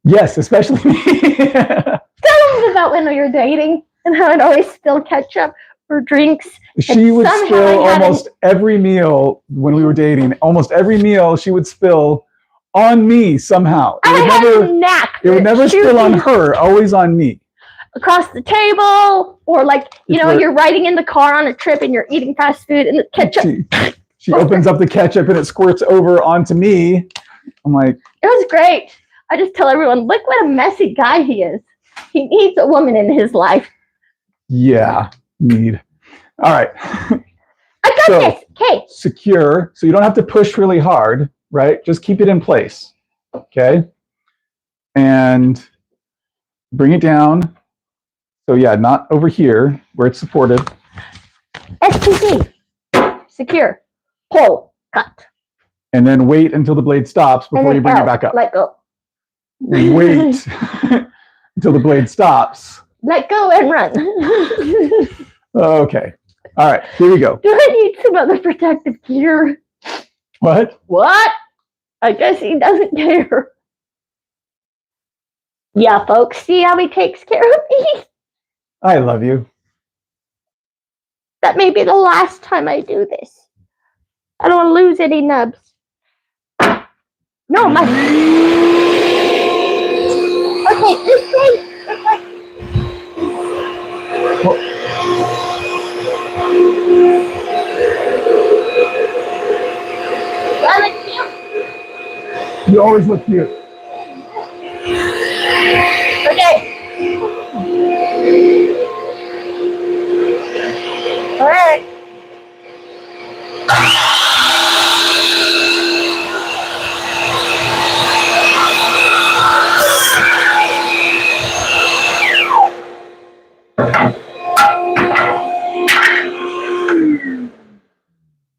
Yes, especially me. Tell us about when we were dating and how I'd always spill ketchup for drinks. She would spill almost every meal when we were dating. Almost every meal she would spill on me somehow. It would never spill on her, always on me. Across the table, or like, you're riding in the car on a trip and you're eating fast food and the ketchup. She opens up the ketchup and it squirts over onto me. I'm like, it was great. I just tell everyone, look what a messy guy he is. He needs a woman in his life. Yeah, need. All right. I got this. Okay. Secure. So you don't have to push really hard, right? Just keep it in place. Okay. And bring it down. So yeah, not over here where it's supported. STC. Secure. Pull. Cut. And then wait until the blade stops before you bring it back up. Let go. Wait until the blade stops. Let go and run. Okay. All right, here we go. Do I need some other protective gear? What? What? I guess he doesn't care. Yeah, folks, see how he takes care of me? I love you. That may be the last time I do this. I don't want to lose any nubs. No, my... Okay, this way. You always look cute. Okay. All right.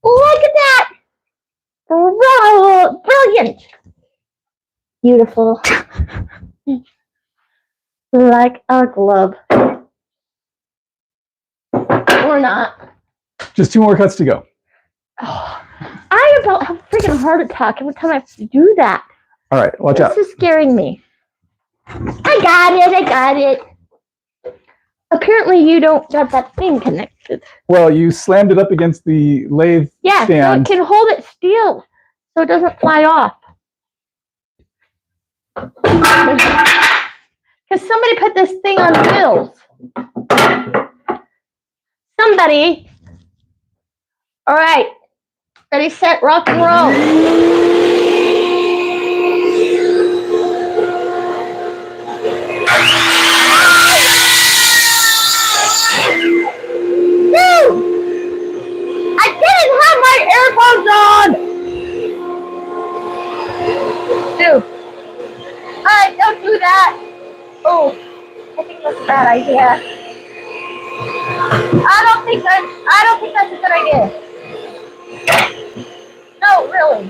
Look at that. Brilliant. Beautiful. Like a glove. Or not. Just 2 more cuts to go. Oh, I about have a freaking heart attack every time I have to do that. All right, watch out. This is scaring me. I got it. Apparently you don't have that thing connected. Well, you slammed it up against the lathe stand. Yeah, so it can hold it still so it doesn't fly off. Because somebody put this thing on wheels. Somebody. All right. Ready, set, rock and roll. Dude. Alright, don't do that. Oh, I think that's a bad idea. I don't think that's a good idea. No, really.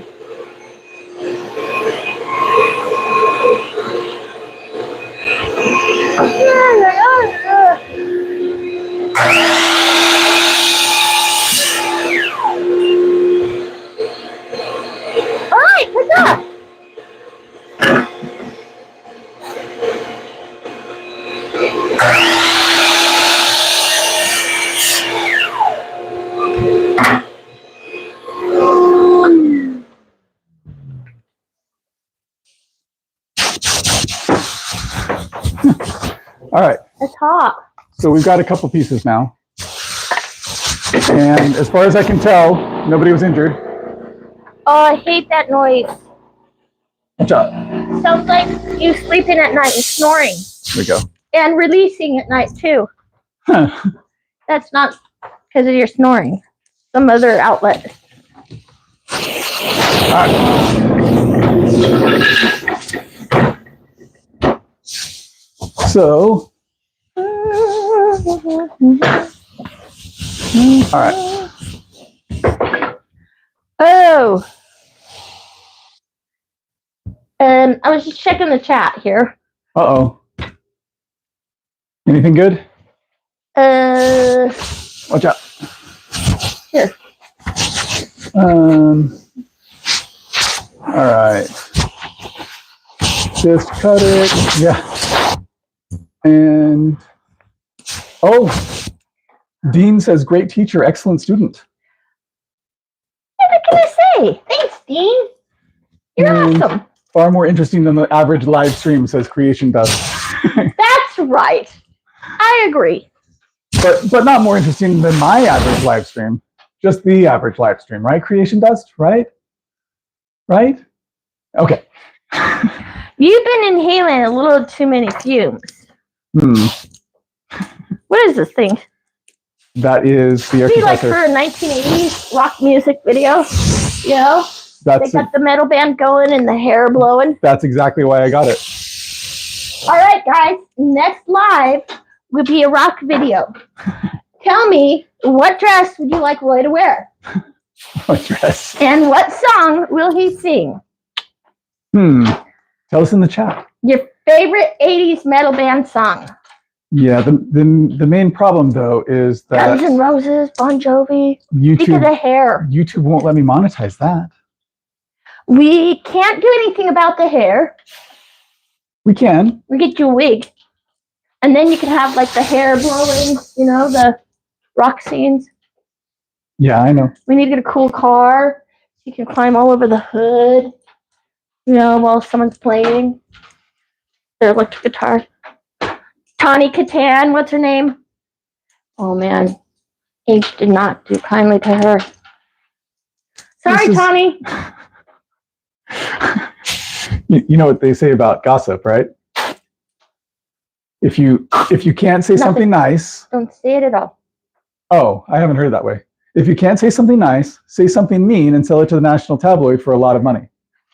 Alright, good job. All right. It's hot. So we've got a couple pieces now. And as far as I can tell, nobody was injured. Oh, I hate that noise. Watch out. Sounds like you sleeping at night and snoring. There we go. And releasing at night, too. Huh. That's not because of your snoring. Some other outlet. All right. So, all right. Oh. I was just checking the chat here. Uh-oh. Anything good? Watch out. Here. All right. Just cut it. Yeah. And, oh, Dean says, great teacher, excellent student. What can I say? Thanks, Dean. You're awesome. Far more interesting than the average live stream, says Creation Dust. That's right. I agree. But not more interesting than my average live stream. Just the average live stream, right? Creation Dust, right? Right? Okay. You've been inhaling a little too many fumes. What is this thing? That is the air Be like compressor. for a 1980s rock music video, you know? They got the metal band going and the hair blowing. That's exactly why I got it. All right, guys. Next live will be a rock video. Tell me, what dress would you like Roy to wear? What dress? And what song will he sing? Tell us in the chat. Your favorite 80s metal band song. Yeah, the main problem though is that Guns N' Roses, Bon Jovi. Think of the hair. YouTube won't let me monetize that. We can't do anything about the hair. We can. We get you a wig. And then you can have like the hair blowing, you know, the rock scenes. Yeah, I know. We need to get a cool car. You can climb all over the hood, you know, while someone's playing their electric guitar. Tawny Katan, what's her name? Oh man, H did not do kindly to her. Sorry, Tawny. You know what they say about gossip, right? If you can't say something nice, don't say it at all. Oh, I haven't heard it that way. If you can't say something nice, say something mean and sell it to the national tabloid for a lot of money.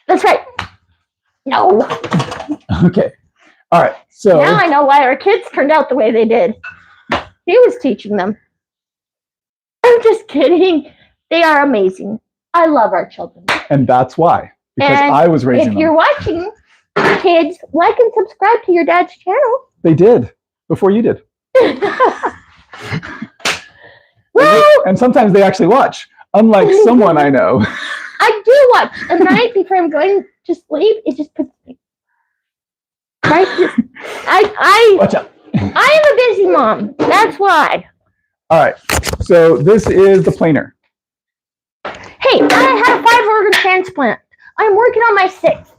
That's right. No. Okay. All right. So now I know why our kids turned out the way they did. He was teaching them. I'm just kidding. They are amazing. I love our children. And that's why. Because and I was raising them. If you're watching, kids, like and subscribe to your dad's channel. They did. Before you did. Well, and sometimes they actually watch. Unlike someone I know. I do watch. At night before I'm going to sleep, it just puts me. Right? Watch out. I am a busy mom. That's why. All right. So this is the planer. Hey, I had a 5-organ transplant. I'm working on my 6th.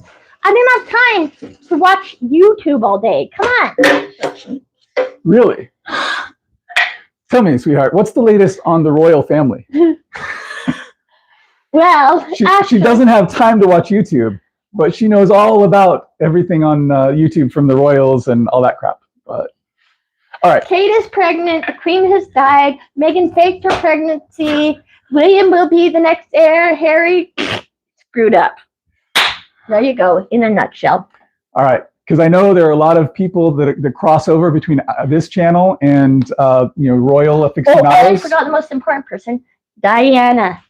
I didn't have time to watch YouTube all day. Come on. Really? Tell me, sweetheart, what's the latest on the royal family? Well, she doesn't have time to watch YouTube, but she knows all about everything on YouTube from the royals and all that crap. But all right. Kate is pregnant. The queen has died. Meghan faked her pregnancy. William will be the next heir. Harry screwed up. There you go, in a nutshell. All right, because I know there are a lot of people that cross over between this channel and royal aficionados. Oh, I forgot the most important person, Diana.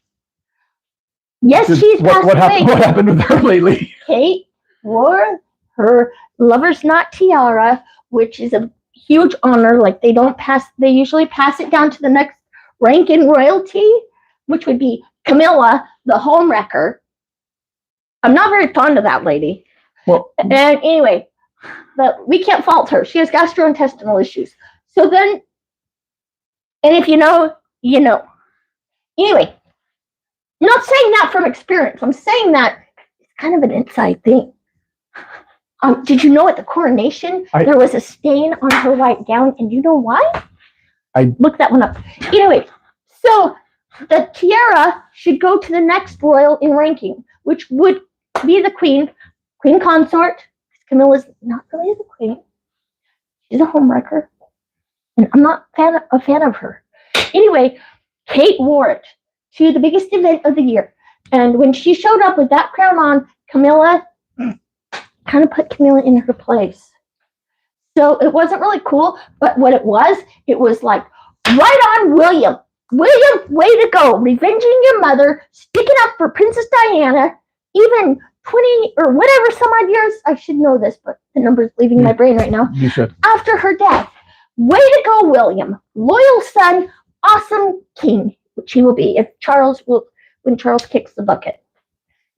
Yes, she's passed what away. What happened with her lately? Kate wore her lover's knot tiara, which is a huge honor. Like they usually pass it down to the next rank in royalty, which would be Camilla, the homewrecker. I'm not very fond of that lady. Well, and anyway, but we can't fault her. She has gastrointestinal issues. So then, and if you know, you know. Anyway, I'm not saying that from experience. I'm saying that it's kind of an inside thing. Did you know at the coronation there was a stain on her white gown, and you know why? I looked that one up. Anyway, so the tiara should go to the next royal in ranking, which would be the queen consort. Camilla's not really the queen. She's a homewrecker, and I'm not a fan of her. Anyway, Kate wore it to the biggest event of the year, and when she showed up with that crown on, Camilla kind of put Camilla in her place. So it wasn't really cool, but what it was like, right on, William. William, way to go, revenging your mother, sticking up for Princess Diana, even 20 or whatever some odd years. I should know this, but the number's leaving my brain right now. You should. After her death. Way to go, William. Loyal son, awesome king, which he will be when Charles kicks the bucket.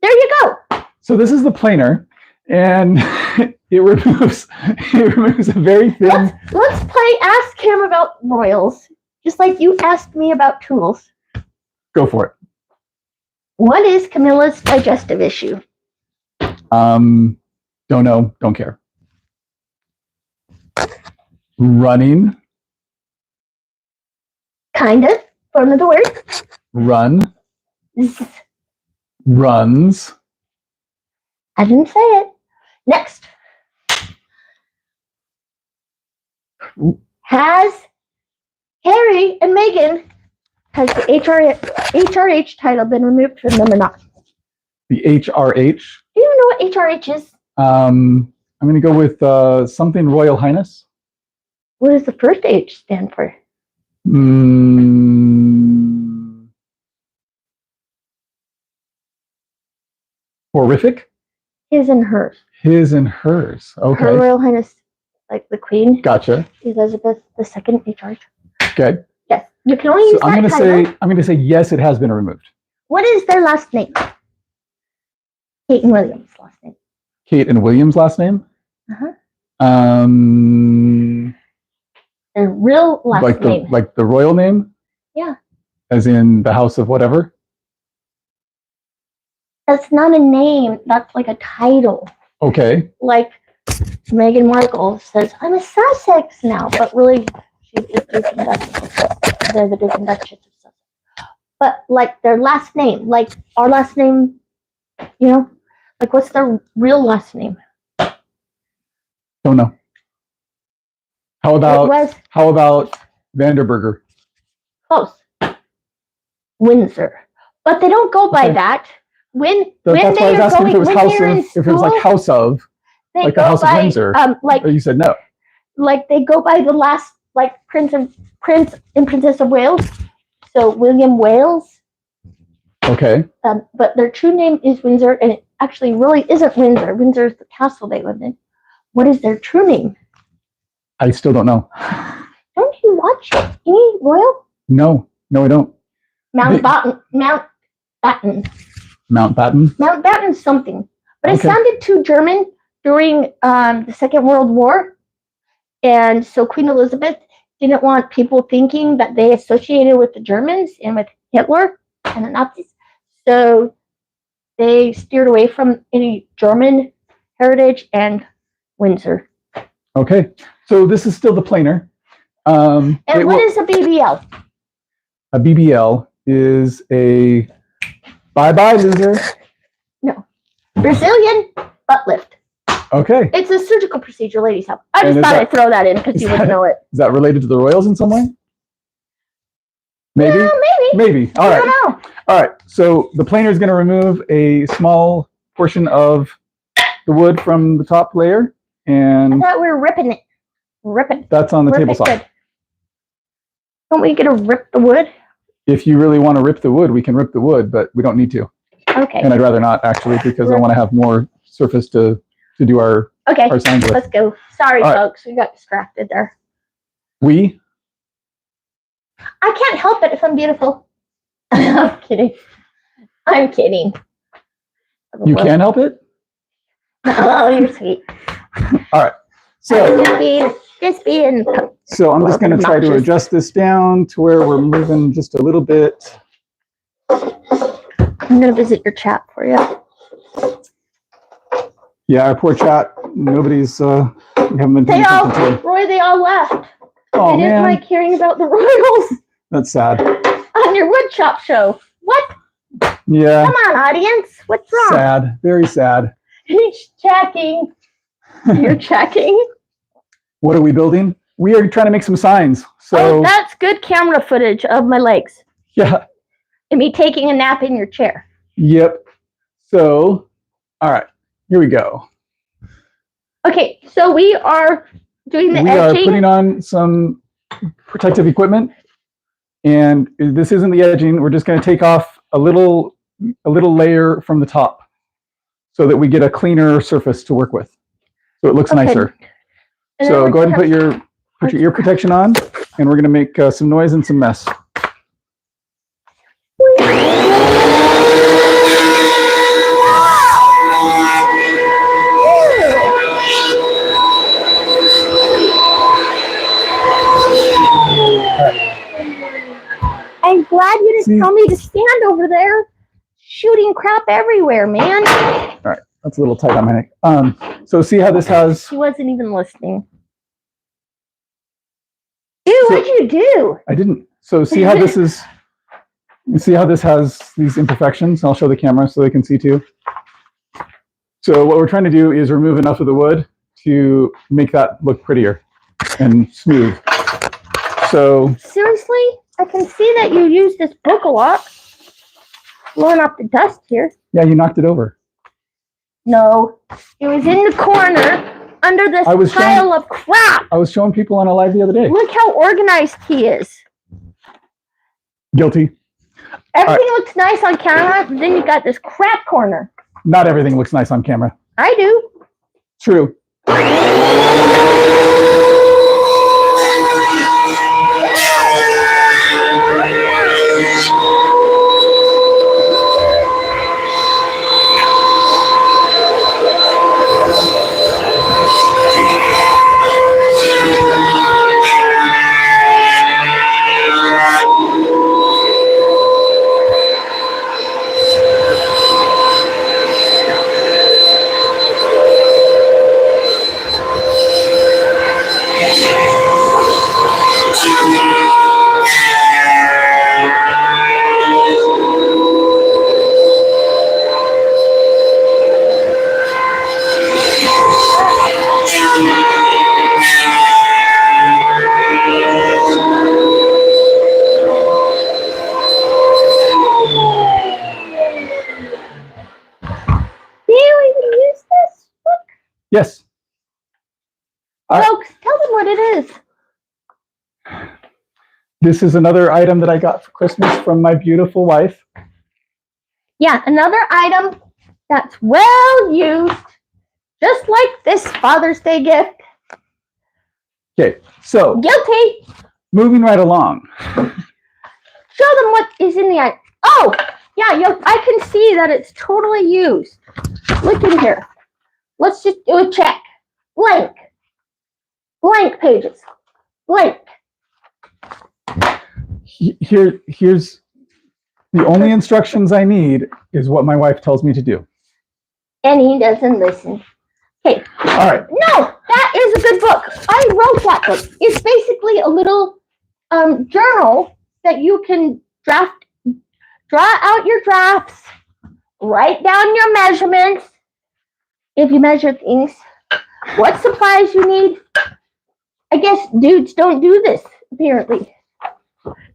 There you go. So this is the planer, and it removes a very thin. Let's ask him about royals, just like you asked me about tools. Go for it. What is Camilla's digestive issue? Don't know. Don't care. Running. Kind of. Form of the word. Run. Z. Runs. I didn't say it. Next. Has Harry and Meghan, has the HRH title been removed from them or not? The HRH. Do you know what HRH is? I'm going to go with something Royal Highness. What does the first H stand for? Horrific. His and hers. His and hers. Okay. Her Royal Highness, like the Queen. Gotcha. Elizabeth II, HRH. Okay. Yes, you can only use so that title. I'm going to say yes, it has been removed. What is their last name? Kate and William's last name. Kate and William's last name? Uh-huh. Their real last name. Like the royal name? Yeah. As in the house of whatever? That's not a name. That's like a title. Okay. Like Meghan Markle says, I'm a Sussex now, but really she's the Duke and Duchess. They're the Duke and Duchess of Sussex. But like their last name, like our last name, you know, like what's their real last name? Don't know. How about Vanderburger? Close. Windsor. But they don't go by that. When that's why I was asking if it was if it was like house of, like the House of Windsor. Like or you said no. Like they go by the last, like Prince and Princess of Wales. So William Wales. Okay. But their true name is Windsor, and it actually really isn't Windsor. Windsor is the castle they live in. What is their true name? I still don't know. Don't you watch any royal? No, I don't. Mountbatten. Mountbatten's something. But it sounded too German during the Second World War. And so Queen Elizabeth didn't want people thinking that they associated with the Germans and with Hitler and the Nazis. So they steered away from any German heritage and Windsor. Okay. So this is still the planer. And what is a BBL? A BBL is a bye-bye loser. No. Brazilian butt lift. Okay. It's a surgical procedure ladies have. I just thought I'd throw that in because you wouldn't know it. Is that related to the royals in some way? Maybe? Maybe. All right. I don't know. All right. So the planer is going to remove a small portion of the wood from the top layer. And I thought we were ripping it. That's on the table saw. Don't we get to rip the wood? If you really want to rip the wood, we can rip the wood, but we don't need to. Okay. And I'd rather not actually, because I want to have more surface to do our signs with. Let's go. Sorry, folks, we got distracted there. I can't help it if I'm beautiful. I'm kidding. You can help it? Oh, you're sweet. All right. So just being. So I'm just going to try to adjust this down to where we're moving just a little bit. I'm going to visit your chat for you. Yeah, our poor chat nobody's, we haven't been paying attention to. Roy, they all left. Oh, I didn't man. like hearing about the Royals That's sad. on your woodshop show. What? Yeah. Come on, audience. What's wrong? Sad. Very sad. He's checking. You're checking? What are we building? We are trying to make some signs. So, Oh, that's good camera footage of my legs yeah. and me taking a nap in your chair. Yep. So, all right. Here we go. Okay, so we are doing the We edging. are putting on some protective equipment. And this isn't the edging. We're just going to take off a little layer from the top so that we get a cleaner surface to work with. So it looks nicer. And So then go ahead and put your ear protection on, and we're going to make some noise and some mess. I'm glad you didn't tell me to stand over there shooting crap everywhere, man. All right, that's a little tight on my neck. So see how this has... She wasn't even listening. Ew, So- what'd you do? I didn't. So see how this is... You see how this has these imperfections? I'll show the camera so they can see too. So what we're trying to do is remove enough of the wood to make that look prettier and smooth. So Seriously? I can see that you use this book a lot. Blowing up the dust here. yeah, you knocked it over. No, it was in the corner under this pile of crap. I was showing people on a live the other day. Look how organized he is. Guilty. Everything looks nice on camera, but then you got this crap corner. Not everything looks nice on camera. I do. True. Yes. Folks, tell them what it is. This is another item that I got for Christmas from my beautiful wife. Yeah, another item that's well used, just like this Father's Day gift. Okay, so Guilty. moving right along. Show them what is in the item. Oh, yeah, I can see that it's totally used. Look in here. Let's just do a check. Blank. Blank pages. Blank. Here's the only instructions I need is what my wife tells me to do. And he doesn't listen. Okay. All right. No, that is a good book. I wrote that book. It's basically a little journal that you can draw out your drafts, write down your measurements, if you measure things, what supplies you need. I guess dudes don't do this, apparently.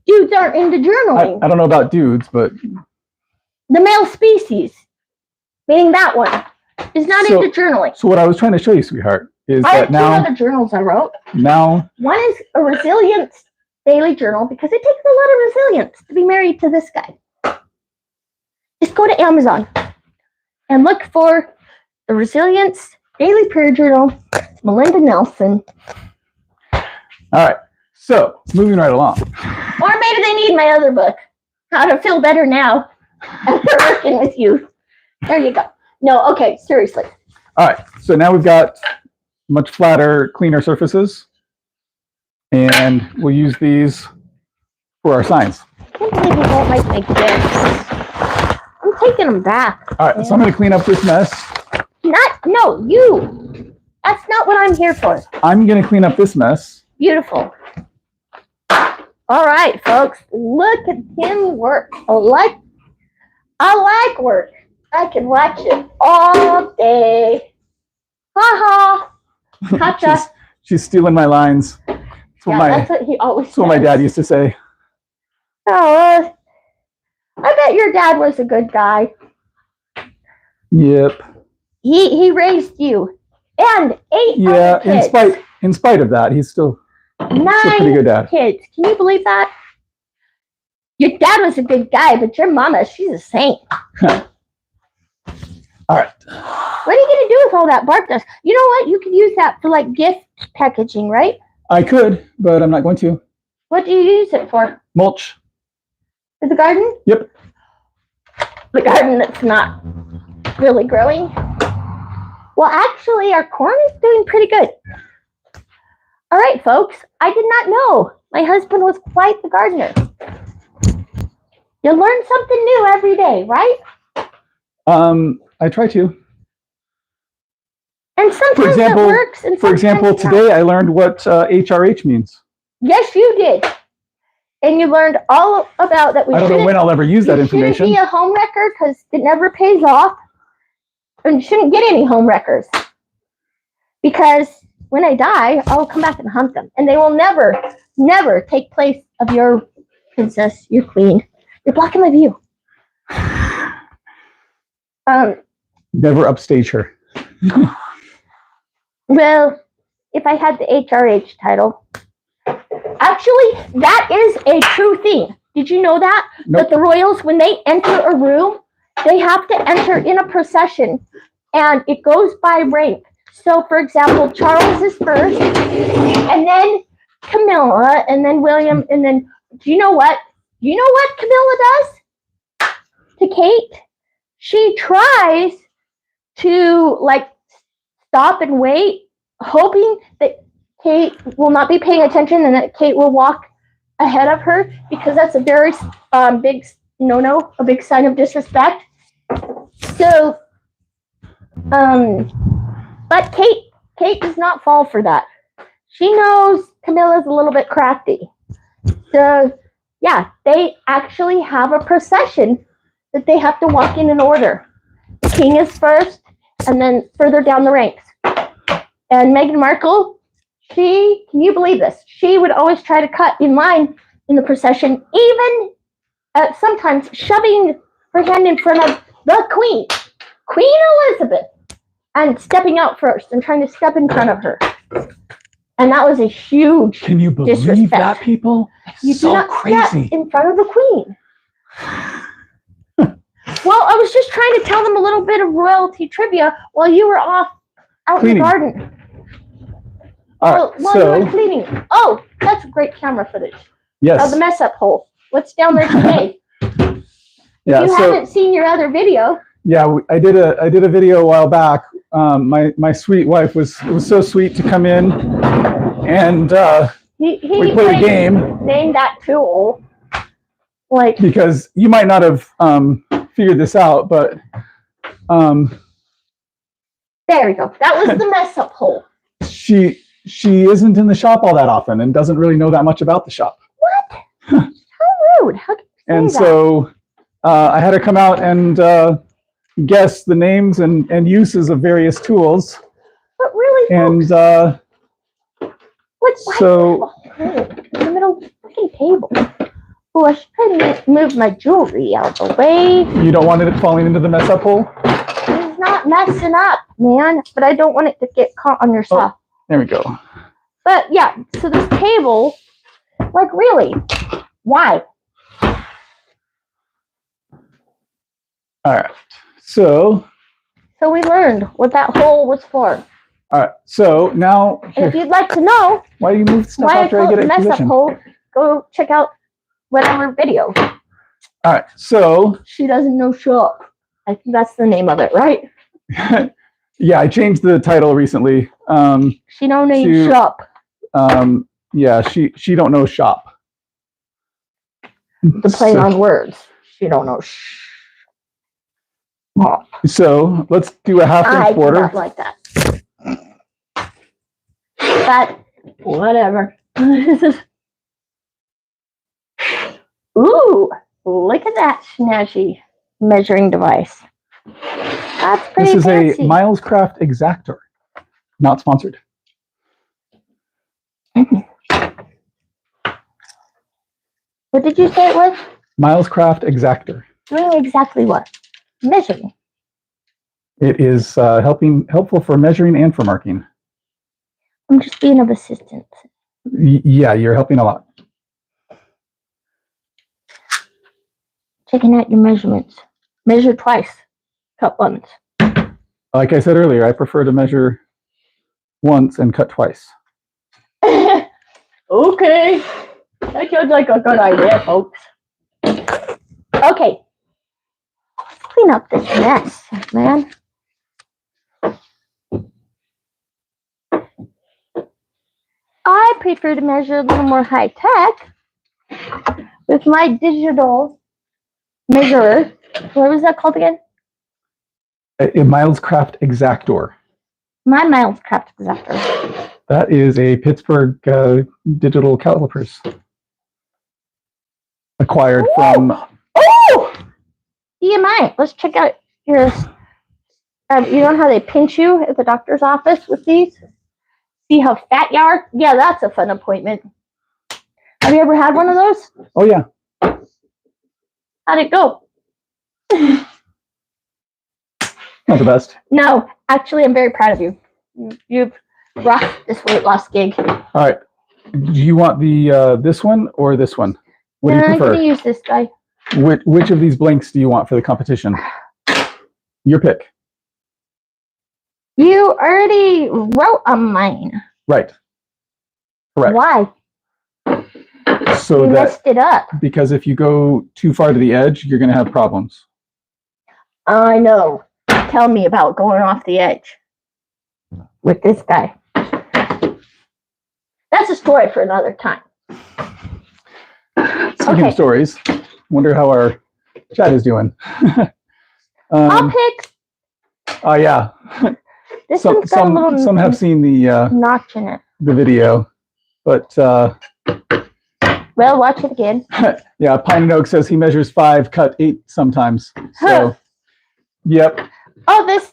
Dudes aren't into journaling. I don't know about dudes, but... The male species, meaning that one, is not into journaling. So what I was trying to show you, sweetheart, is I have that now... two other journals I wrote. Now... One is a resilience daily journal because it takes a lot of resilience to be married to this guy. Just go to Amazon and look for the Resilience Daily Prayer Journal, Melinda Nelson. All right, so moving right along. Or maybe they need my other book, How to Feel Better Now After Working with You. There you go. No, okay, seriously. All right, so now we've got much flatter, cleaner surfaces. And we'll use these for our signs. I can't believe you won't like my gifts. I'm taking them back. All right, so I'm going to clean up this mess. No, you. That's not what I'm here for. I'm going to clean up this mess. Beautiful. All right, folks. Look at him work. I like work. I can watch it all day. Ha ha. Gotcha. She's stealing my lines. That's what he always says. That's what my dad used to say. Oh, I bet your dad was a good guy. Yep. He raised you and 8 other kids. in spite of that, he's still a 9 pretty good dad. kids. Can you believe that? Your dad was a good guy, but your mama, she's a saint. All right. What are you going to do with all that bark dust? You know what? You could use that for like gift packaging, right? I could, but I'm not going to. What do you use it for? Mulch. For the garden? Yep. The garden that's not really growing? Well, actually, our corn is doing pretty good. All right, folks. I did not know my husband was quite the gardener. You learn something new every day, right? I try to. And sometimes it works. And for example, today I learned what HRH means. Yes, you did. And you learned all about that. I don't know when I'll ever use that information. Shouldn't be a home wrecker because it never pays off. And you shouldn't get any home wreckers. Because when I die, I'll come back and hunt them. And they will never, never take place of your princess, your queen. You're blocking my view. Never upstage her. Well, if I had the HRH title. Actually, that is a true thing. Did you know that? Nope. That the royals, when they enter a room, they have to enter in a procession. And it goes by rank. So, for example, Charles is first. And then Camilla. And then William. And then, do you know what? You know what Camilla does to Kate? She tries to stop and wait, hoping that Kate will not be paying attention and that Kate will walk ahead of her, because that's a very big no-no, a big sign of disrespect. So, but Kate does not fall for that. She knows Camilla's a little bit crafty. So, yeah, they actually have a procession that they have to walk in order. The king is first, and then further down the ranks. And Meghan Markle, can you believe this? She would always try to cut in line in the procession, even sometimes shoving her hand in front of the Queen, Queen Elizabeth, and stepping out first and trying to step in front of her. And that was a huge Can you believe disrespect. That, people? You so do not crazy. step in front of the Queen. Well, I was just trying to tell them a little bit of royalty trivia while you were off out Cleaning. in the garden. All right, While you were cleaning. Oh, that's great camera footage. Yes. Of the mess up hole. What's down there today? Yeah. If you haven't seen your other video. Yeah, I did a video a while back. My sweet wife was so sweet to come in, and we played a game. Name that tool. Because you might not have figured this out, but there we go. That was the mess up hole. She isn't in the shop all that often and doesn't really know that much about the shop. What? How rude. How can you say and that? So I had her come out and guess the names and uses of various tools. But really, and what's so in the middle of the freaking table? Oh, I should probably move my jewelry out of the way. You don't want it falling into the mess up hole? It's not messing up, man. But I don't want it to get caught on your stuff. Oh, there we go. But yeah, so this table, really, why? All right. So we learned what that hole was for. All right. So now, and if you'd like to know why do you move stuff why after I I call get it it the in mess up position? hole, go check out whatever video. All right. So She Doesn't Know Shop. I think that's the name of it, right? yeah, I changed the title recently. She Don't Know Shop. Yeah, she don't know shop. The play on words. She don't know. So let's do a half I inch do border. not like that. But whatever. Ooh, look at that snazzy measuring device. That's pretty This is fancy. a Milescraft Exactor. Not sponsored. What did you say it was? Milescraft Exactor. Doing exactly what? Measuring. It is helpful for measuring and for marking. I'm just being of assistance. Yeah, you're helping a lot. Checking out your measurements. Measure twice. Cut once. Like I said earlier, I prefer to measure once and cut twice. Okay. That sounds like a good idea, folks. Okay. Let's clean up this mess, man. I prefer to measure a little more high tech with my digital measurer. What was that called again? A Milescraft Exactor. My Milescraft Exactor. That is a Pittsburgh digital calipers. Acquired from... Oh! EMI. Let's check out your... you know how they pinch you at the doctor's office with these? See how fat you are? Yeah, that's a fun appointment. Have you ever had one of those? Oh, yeah. How'd it go? Not the best. No, actually, I'm very proud of you. You've rocked this weight loss gig. All right. Do you want the this one or this one? What do you I'm prefer? going to use this guy. Which of these blanks do you want for the competition? Your pick. You already wrote on mine. Right. Correct. Why? So you that messed it up. because if you go too far to the edge, you're going to have problems. I know. Tell me about going off the edge with this guy. That's a story for another time. Speaking of stories, wonder how our chat is doing. I'll pick. Oh yeah. This one's got a little some have seen the notch in it. the video, but well, watch it again. yeah, Pine and Oak says he measures 5, cut 8 sometimes. So, yep. Oh, this.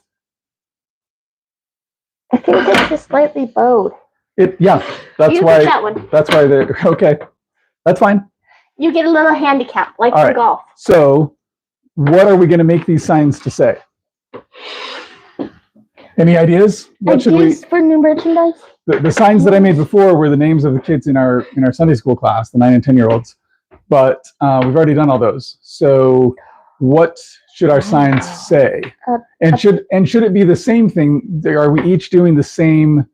I think this is slightly bowed. Yeah, that's you why. get that one. That's why they're okay. That's fine. You get a little handicap, like All in right. golf. So, what are we going to make these signs to say? Any ideas? What should we? For new merchandise? The signs that I made before were the names of the kids in our Sunday school class, the 9 and 10-year-olds. But we've already done all those. So, what should our signs say? And should it be the same thing? Are we each doing the same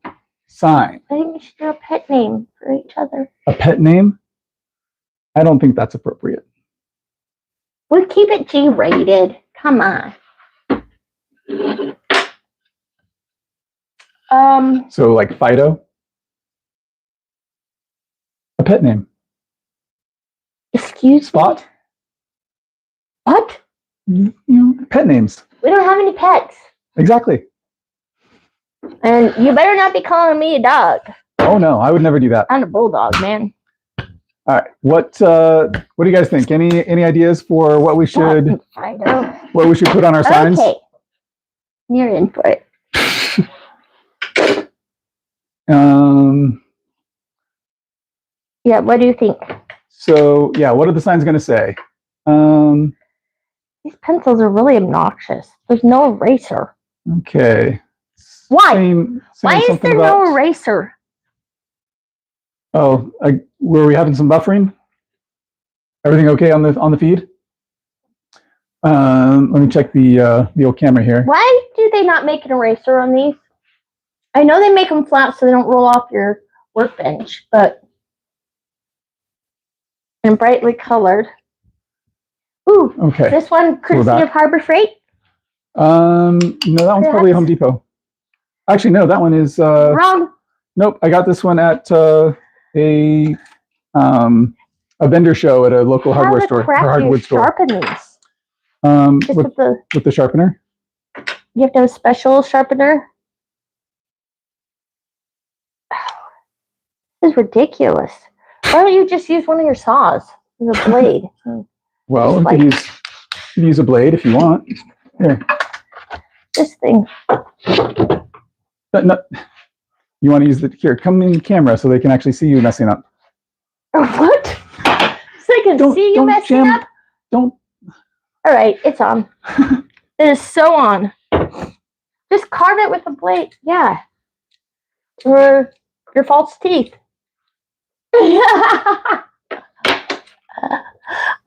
sign? I think we should do a pet name for each other. A pet name? I don't think that's appropriate. We'll keep it G-rated. Come on. So like Fido? A pet name. Excuse Spot? me? What? You know, pet names. We don't have any pets. Exactly. And you better not be calling me a dog. Oh no, I would never do that. I'm a bulldog, man. All right. What do you guys think? Any ideas for what we should put on our signs? Okay. You're in for it. Yeah, what do you think? So yeah, what are the signs going to say? These pencils are really obnoxious. There's no eraser. Okay. Why? Why is there no eraser? Oh, were we having some buffering? Everything okay on the feed? Let me check the old camera here. Why do they not make an eraser on these? I know they make them flat so they don't roll off your workbench, but and brightly colored. Ooh, okay. This one, courtesy of Harbor Freight. No, that one's probably Home Depot. Actually, no, that one is wrong. Nope, I got this one at a vendor show at a local hardware store or hardwood store. Sharpen these. With the sharpener. You have to have a special sharpener. This is ridiculous. Why don't you just use one of your saws with a blade? Well, you Like- could use a blade if you want. Here. This thing. No, you want to use the here? Come in the camera so they can actually see you messing up. What? So they can see you messing jam, up? Don't. All right, it's on. It is so on. Just carve it with a blade. Yeah. Or your false teeth.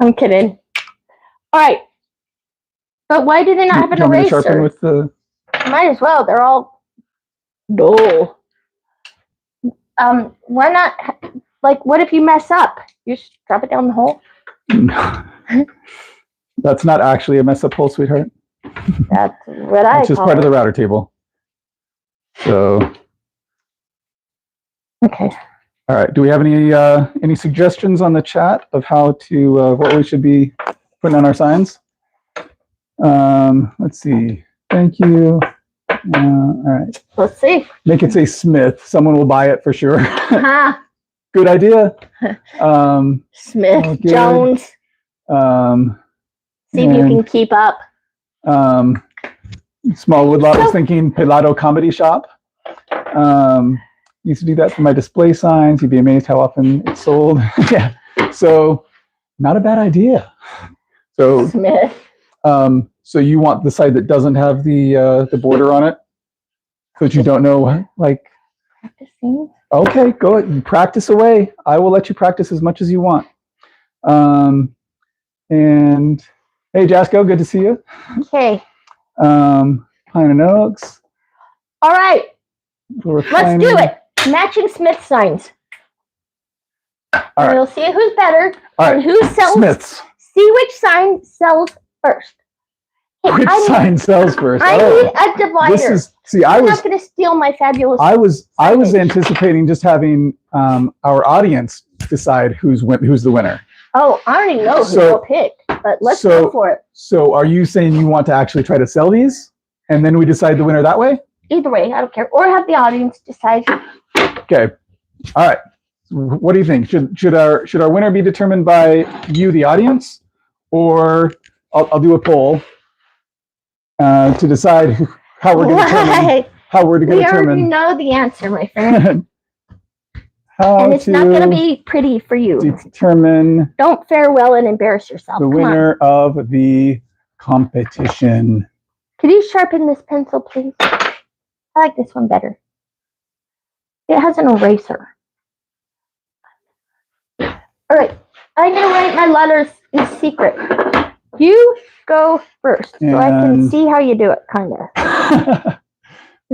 I'm kidding. All right. But why do they not have an Do you want me to sharpen eraser? with the? Might as well. They're all dull. Why not? Like, what if you mess up? You just drop it down the hole. No. That's not actually a mess up hole, sweetheart. That's what I It's just call part of it. the router table. So, Okay. all right. Do we have any suggestions on the chat of how to what we should be putting on our signs? Let's see. Thank you. All right. Let's see. Make it say Smith. Someone will buy it for sure. Ha. Good idea. Smith, Oh, good. Jones. See if you and- can keep up. Small Woodlot was thinking Pelado Comedy Shop. Used to do that for my display signs. You'd be amazed how often it's sold. Yeah. So not a bad idea. So Smith. so you want the side that doesn't have the border on it? Because you don't know, like, Practicing. okay, go ahead. Practice away. I will let you practice as much as you want. And hey, Jasco, good to see you. Okay. Pine and Oaks. All right. Let's Let's do it. Matching Smith signs. All And right. we'll see who's better All and right. who sells. Smiths. See which sign sells first. Hey, Which sign sells first? I Oh, need a divider. this is. See, I'm not going to steal my fabulous. I was signage. anticipating just having our audience decide who's the winner. Oh, I already know who So- they'll pick, but let's so- go for it. So, are you saying you want to actually try to sell these, and then we decide the winner that way? Either way, I don't care. Or have the audience decide. Okay. All right. What do you think? Should our winner be determined by you, the audience, or I'll do a poll to decide how we're going to determine Right. how we're going to We already determine know the answer, my friend. how And it's to not going to be pretty for you. determine Don't fare well and embarrass yourself. the Come on. winner of the competition. Could you sharpen this pencil, please? I like this one better. It has an eraser. All right. I'm going to write my letters in secret. You go first so I can And- see how you do it, kind of.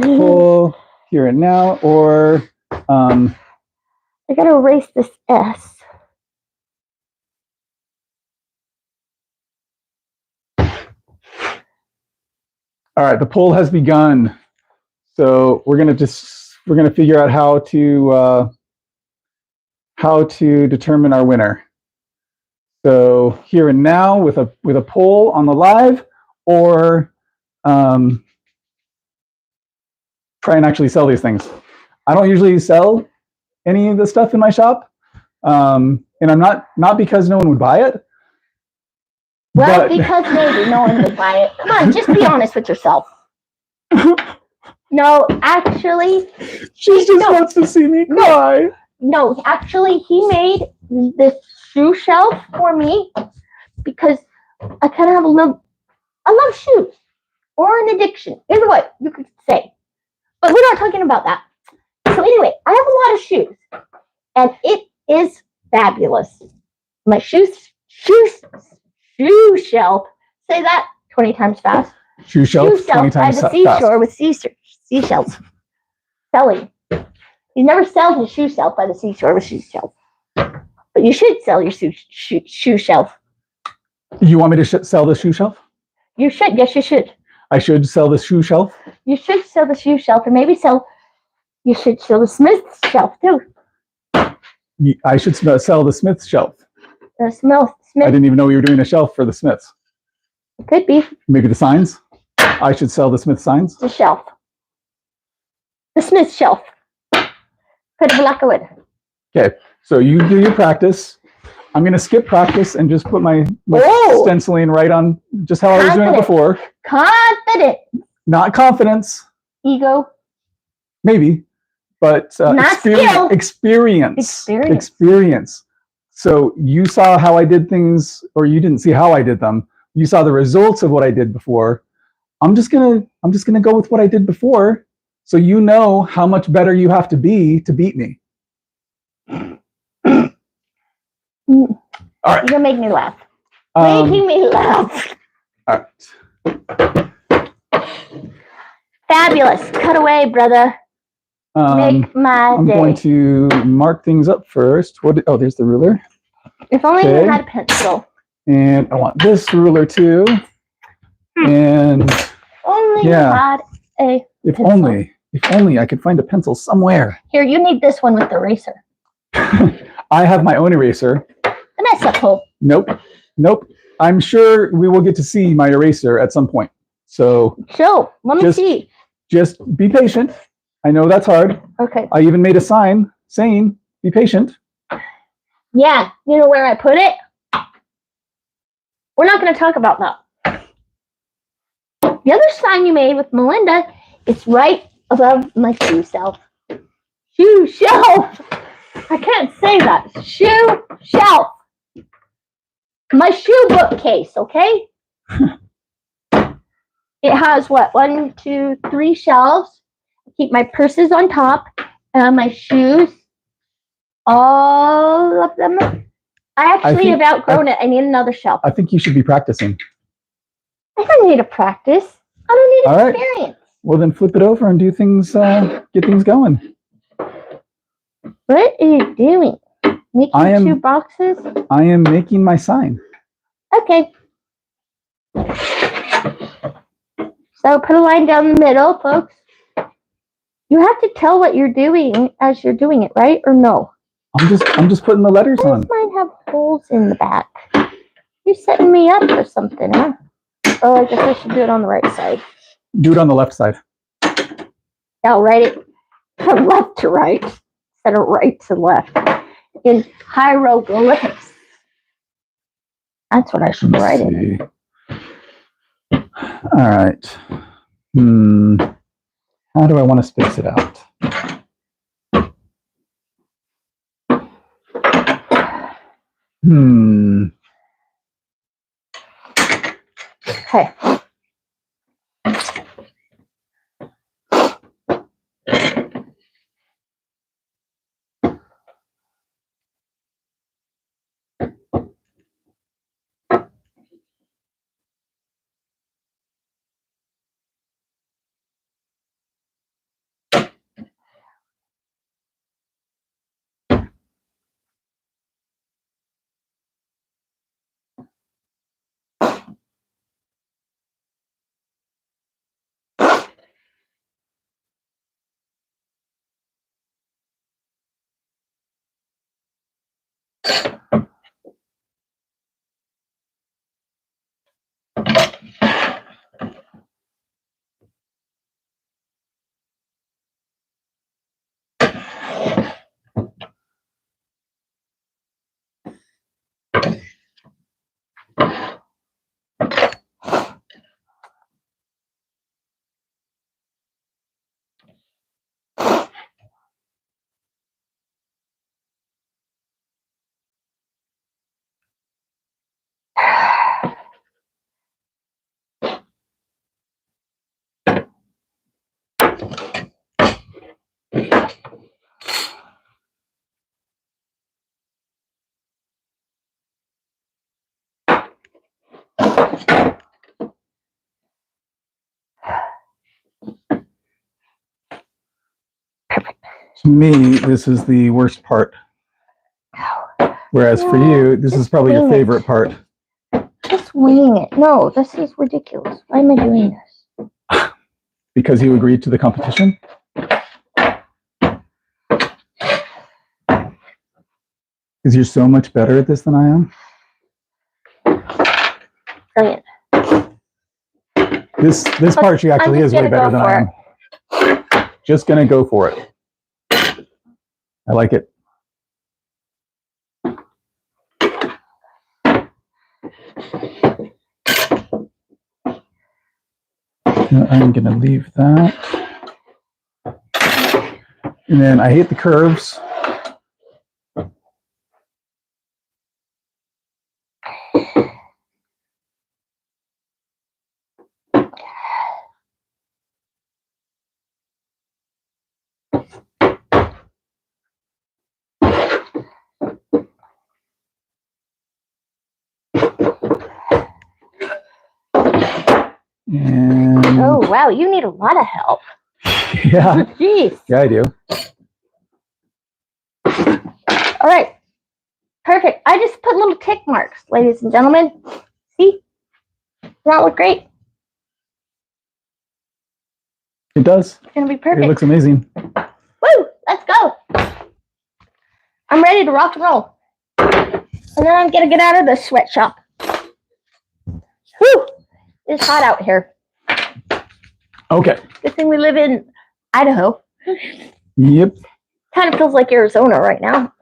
Pull here and now, or I got to erase this S. all right. The poll has begun, so we're gonna figure out how to determine our winner. So here and now with a poll on the live, or try and actually sell these things. I don't usually sell any of the stuff in my shop, and I'm not because no one would buy it. Well, but- because maybe no one would buy it. Come on, just be honest with yourself. No, actually, She just No. wants to see me cry. no, actually, he made this shoe shelf for me because I kind of have I love shoes or an addiction. Either way, you could say. But we're not talking about that. So anyway, I have a lot of shoes and it is fabulous. My shoe shelf, say that 20 times fast. Shoe shelf, Shoe 20 shelf by times the fast. seashore with seashells. Selling. You never sell his shoe shelf by the seashore with seashells. But you should sell your shoe shelf. You want me to sell the shoe shelf? You should. Yes, you should. I should sell the shoe shelf? You should sell the shoe shelf, and maybe you should sell the Smith shelf too. I should sell the Smith shelf. The I Smith didn't even know we were doing a shelf for the Smiths. could be Maybe the signs? I should sell the Smith signs? the shelf. The Smith shelf. Could black wood. Okay, so you do your practice. I'm going to skip practice and just put my Oh. stenciling right on just how I was doing it before. Confident. Not confidence, Ego. maybe, but Not skill. Experience. So you saw how I did things, or you didn't see how I did them. You saw the results of what I did before. I'm just gonna go with what I did before, so you know how much better you have to beat me. All right. You're gonna make me laugh. Making me laugh. All right. Fabulous. Cut away, brother. Make my I'm day. going to mark things up first. Oh, there's the ruler. If only you had a pencil. And I want this ruler too. And only you had a pencil. If only I could find a pencil somewhere. Here, you need this one with the eraser. I have my own eraser. The mess up hole. Nope. I'm sure we will get to see my eraser at some point. So let me see. Just be patient. I know that's hard. Okay. I even made a sign saying, be patient. Yeah, you know where I put it? We're not going to talk about that. The other sign you made with Melinda, it's right above my shoe shelf. Shoe shelf. I can't say that. Shoe shelf. My shoe bookcase, okay? It has what? 1, 2, 3 shelves. I keep my purses on top and my shoes. All of them. I actually have outgrown it. I need another shelf. I think you should be practicing. I don't need to practice. I don't need experience. Right. Well, then flip it over and do things, get things going. What are you doing? Making 2 boxes? I am making my sign. Okay. So put a line down the middle, folks. You have to tell what you're doing as you're doing it, right? Or no? I'm just putting the letters on. This might have holes in the back. You're setting me up for something, huh? Oh, I guess I should do it on the right side. Do it on the left side. I'll write it from left to right instead of right to left in hieroglyphics. That's what I should write it. All right. How do I want to space it out? Okay. To me, this is the worst part. Whereas for you, this is probably your favorite part. Just winging it. No, this is ridiculous. Why am I doing this? Because you agreed to the competition? Because you're so much better at this than I am? Brilliant. This part she actually is way better than I am. Just gonna go for it. I like it. I'm going to leave that. And then I hate the curves. And Oh, wow, you need a lot of help. yeah, Jeez. yeah, I do. All right. Perfect. I just put little tick marks, ladies and gentlemen. See? Does that look great? It does. It's going to be perfect. It looks amazing. Woo! Let's go. I'm ready to rock and roll. And then I'm going to get out of the sweatshop. Whew! It's hot out here. Okay. Good thing we live in Idaho. Yep. Kind of feels like Arizona right now.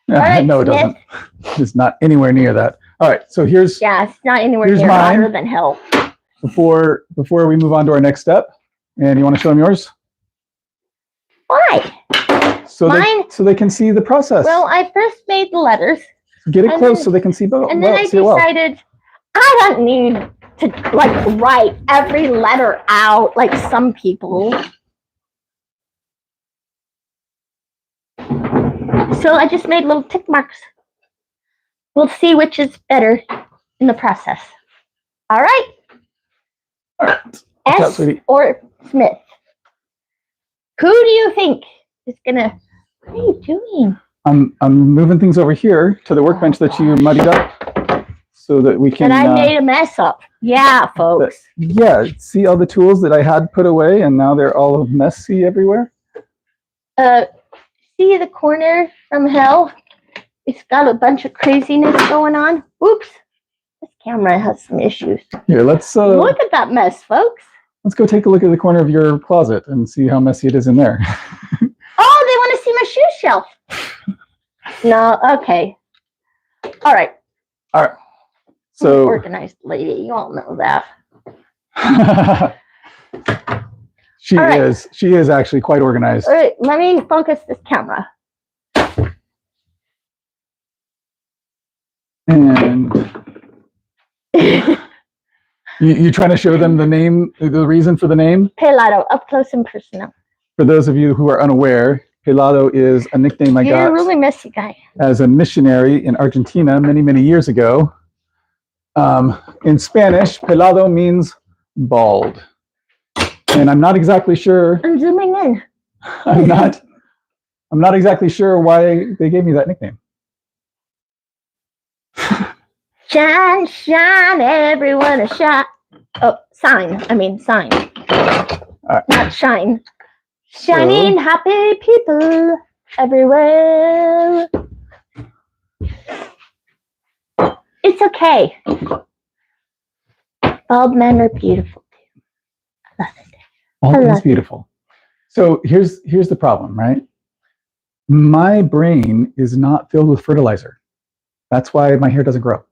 All right, No, it Smith. doesn't. It's not anywhere near that. All right. So here's Yeah, it's not anywhere Here's near mine. hotter than hell. before we move on to our next step. And you want to show them yours? Why? So Mine? they can see the process. Well, I first made the letters. Get it and close then- so they can see both. And then I decided I don't need to like write every letter out like some people. So I just made little tick marks. We'll see which is better in the process. All right. All right. Watch out, S sweetie. or Smith? Who do you think is gonna? What are you doing? I'm moving things over here to the workbench that you muddied up, so that we can. And I made a mess up. Yeah, folks. Yeah, see all the tools that I had put away, and now they're all messy everywhere. See the corner from hell? It's got a bunch of craziness going on. Oops. This camera has some issues. Here, let's Look at that mess, folks. let's go take a look at the corner of your closet and see how messy it is in there. Oh, they want to see my shoe shelf. No, okay. All right. All right. I'm an So organized lady. You all know that. she All right. she is actually quite organized. All right, let me focus this camera. And you trying to show them the name, the reason for the name? Pelado, up close and personal. For those of you who are unaware, Pelado is a nickname I You're got a really messy guy. as a missionary in Argentina many, many years ago. In Spanish, pelado means bald. And I'm not exactly sure. I'm zooming in. I'm not exactly sure why they gave me that nickname. Shine, shine, everyone a shine. Oh, sign. I mean, sign. right. Not shine. Shining, happy people everywhere. It's okay. Bald men are beautiful too. I love it. All I is love it. beautiful. So here's the problem, right? My brain is not filled with fertilizer. That's why my hair doesn't grow.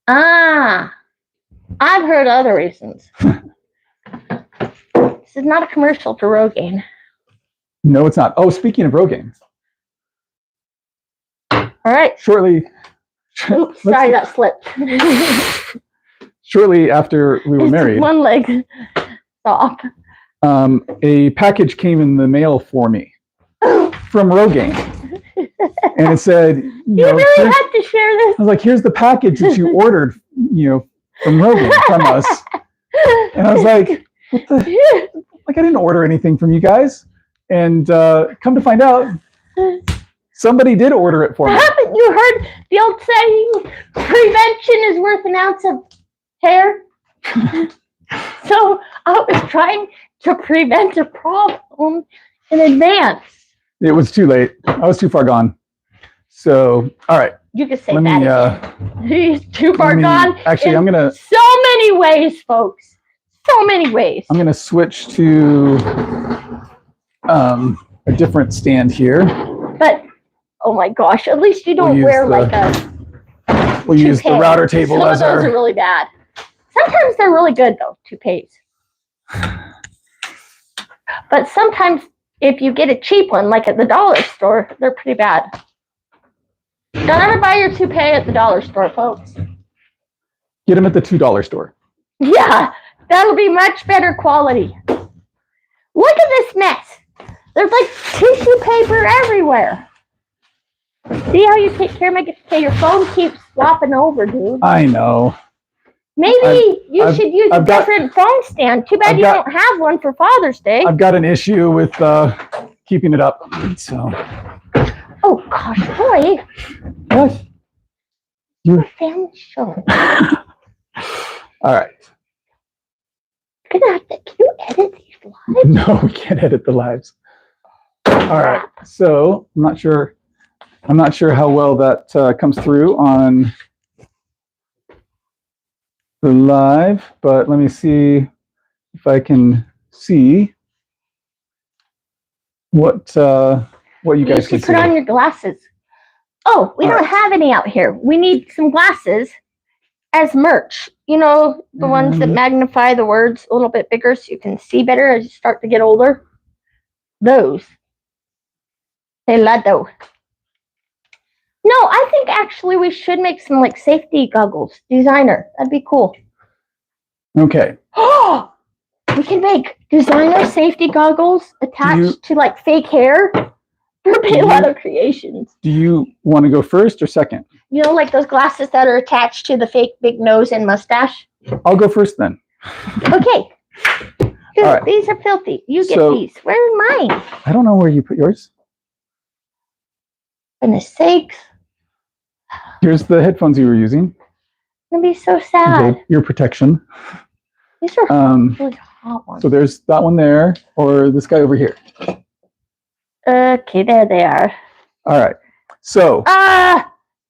Ah, I've heard other reasons. This is not a commercial for Rogaine. No, it's not. Oh, speaking of Rogaine, All right. shortly. Oops, sorry, that slipped. Shortly after we were It's married, one leg off. a package came in the mail for me from Rogaine, and it said, You really here's- had to share this. I was like, "Here's the package that you ordered, from Rogaine from us." And I was like, "What the? Like, I didn't order anything from you guys." And come to find out, somebody did order it for me. Haven't you heard the old saying, prevention is worth an ounce of hair? So I was trying to prevent a problem in advance. It was too late. I was too far gone. So, all right. You could say Let me. that. He's too far gone. Actually, in I'm gonna so many ways, folks. So many ways. I'm gonna switch to a different stand here. But oh my gosh, at least you don't We'll use wear the- like a We'll use the toupee. router table Some as of those our. are really bad. Sometimes they're really good though, toupees. But sometimes if you get a cheap one, like at the dollar store, they're pretty bad. Don't ever buy your toupee at the dollar store, folks. Get them at the $2 store. Yeah, that'll be much better quality. Look at this mess. There's like tissue paper everywhere. See how you take care of my okay, your phone keeps flopping over, dude. I know. Maybe you should use a different phone stand. Too bad you don't have one for Father's Day. I've got an issue with keeping it up. So. Oh gosh, boy. What? You're a family show. All right. Can you edit these lives? No, we can't edit the lives. All right. So I'm not sure how well that comes through on the live, but let me see if I can see what you guys can should see. put on your glasses. Oh, we don't have any out here. We need some glasses as merch. You know, the ones that magnify the words a little bit bigger so you can see better as you start to get older. Those. Pelado. No, I think actually we should make some like safety goggles. Designer. That'd be cool. Okay. Oh, we can make designer safety goggles attached to like fake hair for Pelado Creations. Do you want to go first or second? You know, like those glasses that are attached to the fake big nose and mustache? I'll go first then. Okay. Right. These are filthy. You get these. Where are mine? I don't know where you put yours. Goodness sakes. Here's the headphones you were using. It'd be so sad. Okay, ear protection. These are really hot ones. So there's that one there, or this guy over here. Okay, there they are. All right. So.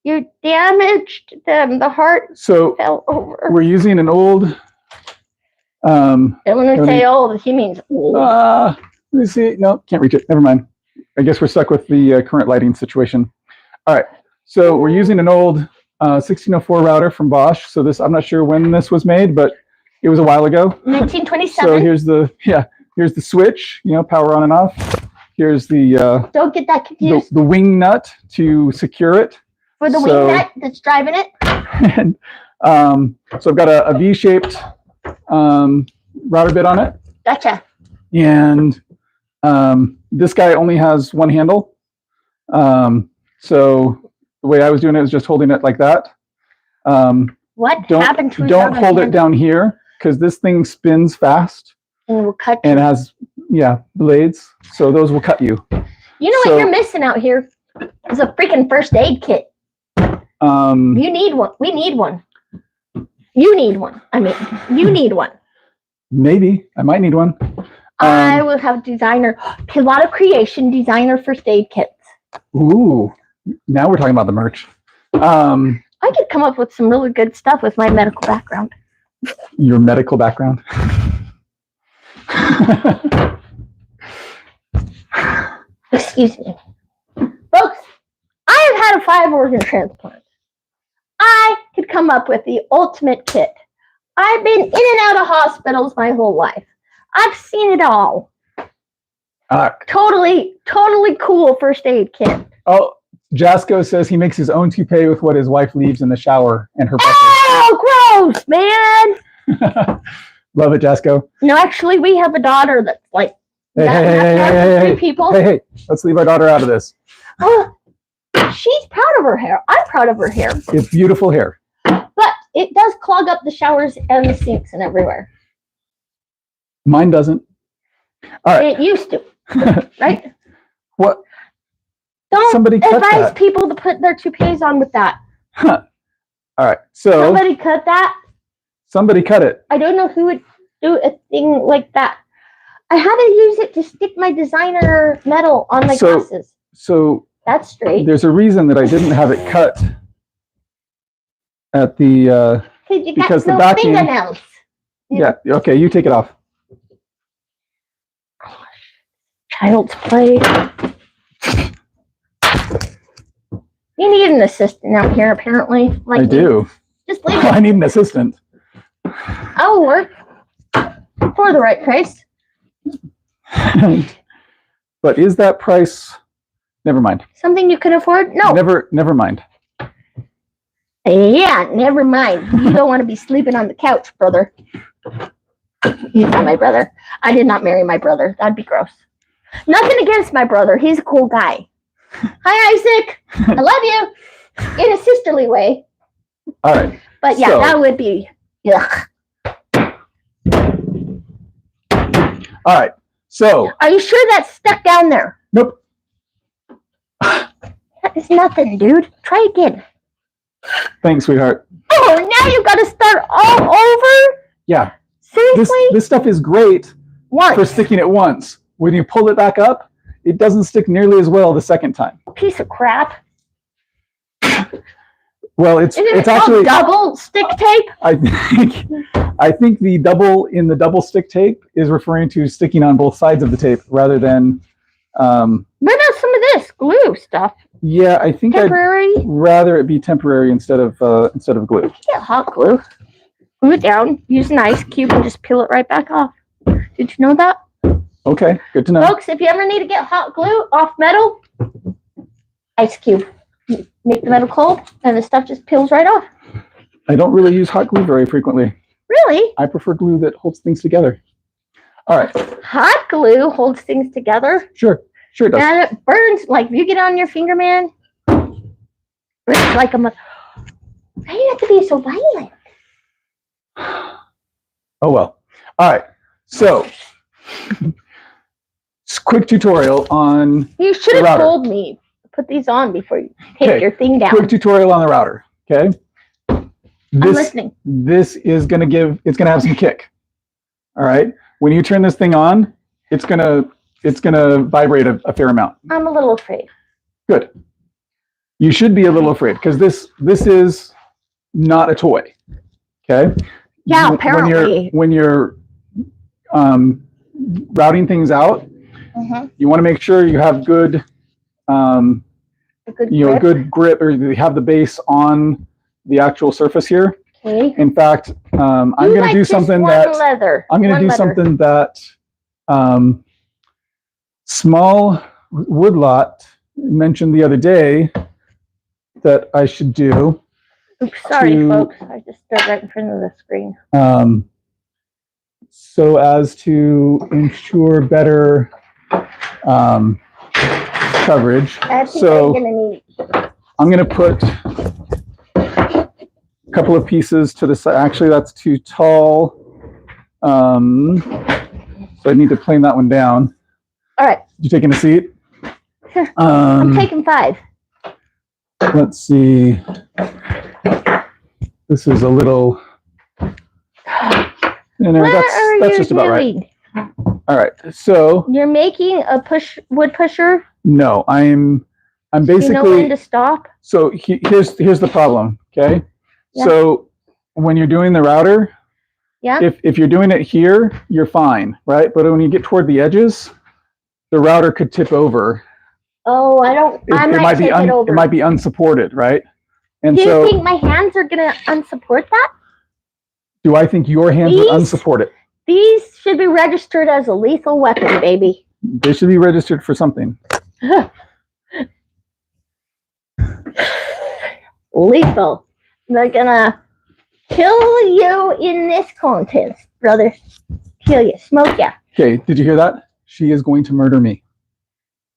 You damaged them. The heart fell over. We're using an old. And when we say old, he means old. Let me see. No, can't reach it. Never mind. I guess we're stuck with the current lighting situation. All right. So we're using an old 1604 router from Bosch. So this, I'm not sure when this was made, but it was a while ago. 1927. So here's the switch. You know, power on and off. Here's the. Don't get that confused. The wing nut to secure it. For the wing nut that's driving it. And so I've got a V-shaped router bit on it. Gotcha. And this guy only has one handle. So the way I was doing it was just holding it like that. What happened to Don't hold it down here because this thing spins fast. And it will cut you. And it has, blades. So those will cut you. You know what you're missing out here? Is a freaking first aid kit. You need one. We need one. You need one. I mean, you need one. Maybe. I might need one. I will have Pelado Creation designer first aid kits. Ooh. Now we're talking about the merch. I could come up with some really good stuff with my medical background. Your medical background? Excuse me. Folks, I have had a 5-organ transplant. I could come up with the ultimate kit. I've been in and out of hospitals my whole life. I've seen it all. Totally cool first aid kit. Oh, Jasco says he makes his own toupee with what his wife leaves in the shower and her bucket. Oh, gross, man. Love it, Jasco. No, actually, we have a daughter that's like, Hey, people. Hey, let's leave our daughter out of this. She's proud of her hair. I'm proud of her hair. It's beautiful hair. But it does clog up the showers and the sinks and everywhere. Mine doesn't. All right. It used to, right? What? Don't Somebody cut advise that. people to put their toupees on with that. All right. So somebody cut that. Somebody cut it. I don't know who would do a thing like that. I had to use it to stick my designer metal on my glasses. So that's straight. There's a reason that I didn't have it cut at the because the backing. Fingernails. Yeah. Okay. You take it off. Gosh, child's play. You need an assistant out here, apparently. Like I do. Just leave it. I need an assistant. I'll work for the right price. But is that price? Never mind. Something you can afford? No. Never mind. Yeah, never mind. You don't want to be sleeping on the couch, brother. He's not my brother. I did not marry my brother. That'd be gross. Nothing against my brother. He's a cool guy. Hi, Isaac. I love you in a sisterly way. All right. But yeah, So, that would be yuck. All right. So. Are you sure that's stuck down there? Nope. That is nothing, dude. Try again. Thanks, sweetheart. Oh, now you've got to start all over? Yeah. Seriously? This stuff is great Once. for sticking it once. When you pull it back up, it doesn't stick nearly as well the second time. Piece of crap. Well, it's Isn't it actually double stick tape? I think the double stick tape is referring to sticking on both sides of the tape rather than. What about some of this glue stuff? Yeah, I think Temporary? I'd rather it be temporary instead of glue. Get hot glue. Glue it down. Use an ice cube and just peel it right back off. Did you know that? Okay, good to know. Folks, if you ever need to get hot glue off metal, ice cube. Make the metal cold and the stuff just peels right off. I don't really use hot glue very frequently. Really? I prefer glue that holds things together. All right. Hot glue holds things together. Sure it does. And it burns. Like if you get on your finger, man, it's like why do you have to be so violent? Oh well. All right. So, quick tutorial on. You should have told me to put these on before you take your thing down. Quick tutorial on the router. Okay. I'm listening. This is gonna have some kick. All right. When you turn this thing on, it's gonna vibrate a fair amount. I'm a little afraid. Good. You should be a little afraid because this is not a toy. Okay. Yeah, apparently. When you're routing things out, you want to make sure you have good, good grip, or you have the base on the actual surface here. Okay. In fact, I'm going to do something that Small Woodlot mentioned the other day that I should do. Oops, sorry, folks. I just stood right in front of the screen. So as to ensure better coverage. So I'm going to put a couple of pieces to the side. Actually, that's too tall. So I need to plane that one down. All right. You taking a seat? Sure. I'm taking 5. Let's see. This is a little. That's just about right. All right. So you're making a wood pusher? No, I'm basically. You know when to stop? So here's the problem. Okay. Yeah. So when you're doing the router, if you're doing it here, you're fine, right? But when you get toward the edges, the router could tip over. Oh, I don't. I might take it over. It might be unsupported, right? And do you think my hands are gonna unsupport that? Do I think your hands would unsupport it? These should be registered as a lethal weapon, baby. They should be registered for something. Lethal. They're gonna kill you in this contest, brother. Kill you, smoke you. Okay, did you hear that? She is going to murder me.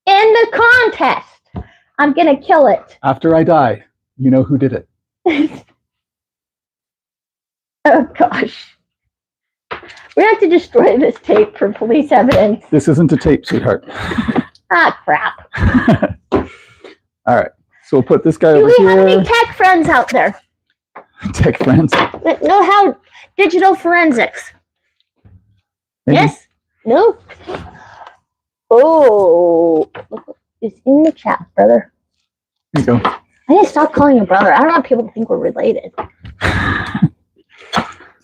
In the contest, I'm gonna kill it. After I die, you know who did it. Oh gosh. We have to destroy this tape for police evidence. This isn't a tape, sweetheart. Ah, crap. All right. So we'll put this guy over here. Do we have any tech friends out there? Tech friends? Know how digital forensics? Maybe. Yes? No? Oh. It's in the chat, brother. There you go. I need to stop calling you brother. I don't want people to think we're related.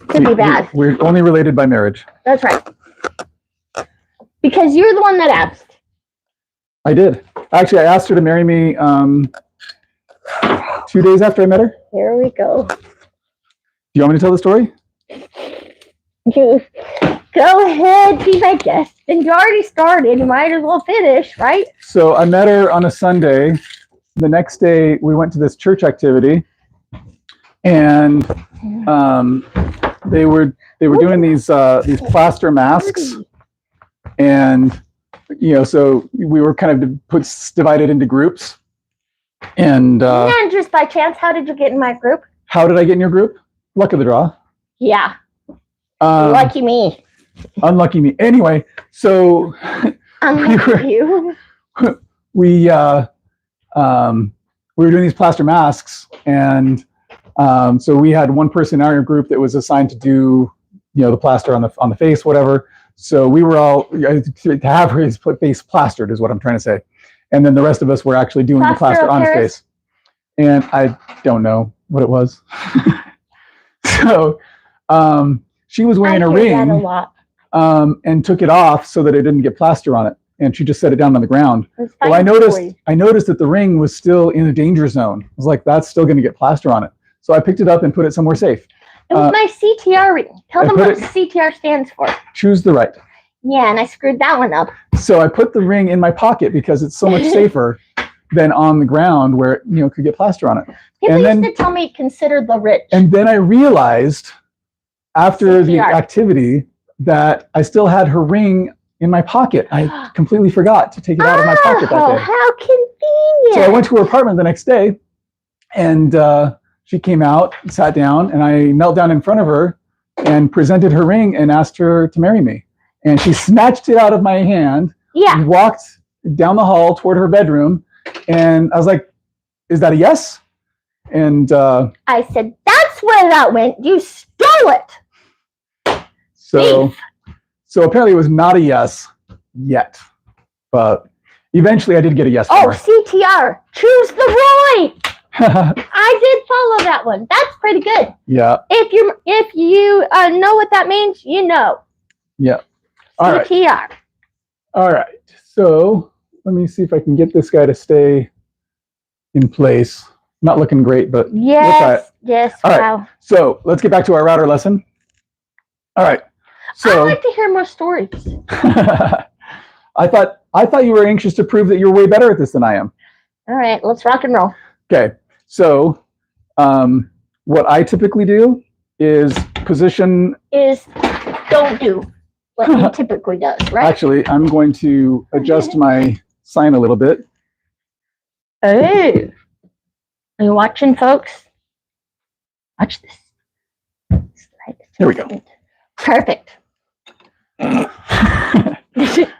Could be bad. We're only related by marriage. That's right. Because you're the one that asked. I did. Actually, I asked her to marry me 2 days after I met her. Here we go. Do you want me to tell the story? You go ahead, be my guest. And you already started. You might as well finish, right? So I met her on a Sunday. The next day, we went to this church activity, and they were doing these plaster masks, and so we were kind of divided into groups. And just by chance, how did you get in my group? How did I get in your group? Luck of the draw. Yeah. Lucky me. Unlucky me. Anyway, so Unlucky you. we were doing these plaster masks, and so we had one person in our group that was assigned to do the plaster on the face, whatever. So we were all to have his face plastered is what I'm trying to say, and then the rest of us were actually doing the plaster on his face. And I don't know what it was. So she was wearing a ring and took it off so that it didn't get plaster on it. And she just set it down on the ground. Well, I noticed that the ring was still in a danger zone. I was like, that's still going to get plaster on it. So I picked it up and put it somewhere safe. It was my CTR ring. Tell them what CTR stands for. Choose the right. Yeah, and I screwed that one up. So I put the ring in my pocket because it's so much safer than on the ground where it could get plaster on it. People used to tell me consider the rich. And then I realized after the activity that I still had her ring in my pocket. I completely forgot to take it out of my pocket that day. How convenient. So I went to her apartment the next day, and she came out, sat down, and I knelt down in front of her and presented her ring and asked her to marry me. And she snatched it out of my hand, walked down the hall toward her bedroom, and I was like, is that a yes? And I said, that's where that went. You stole it. So apparently it was not a yes yet, but eventually I did get a yes. Oh, CTR, choose the right. I did follow that one. That's pretty good. Yeah. If you know what that means, you know. Yeah. All CTR. Right. All right. So let me see if I can get this guy to stay in place. Not looking great, but yes, yes. All right. Wow. So let's get back to our router lesson. All right. So I'd like to hear more stories. I thought you were anxious to prove that you're way better at this than I am. All right, let's rock and roll. Okay. So what I typically do is don't do what he typically does, right? Actually, I'm going to adjust my sign a little bit. Hey. Are you watching, folks? Watch this. Here we go. Perfect. All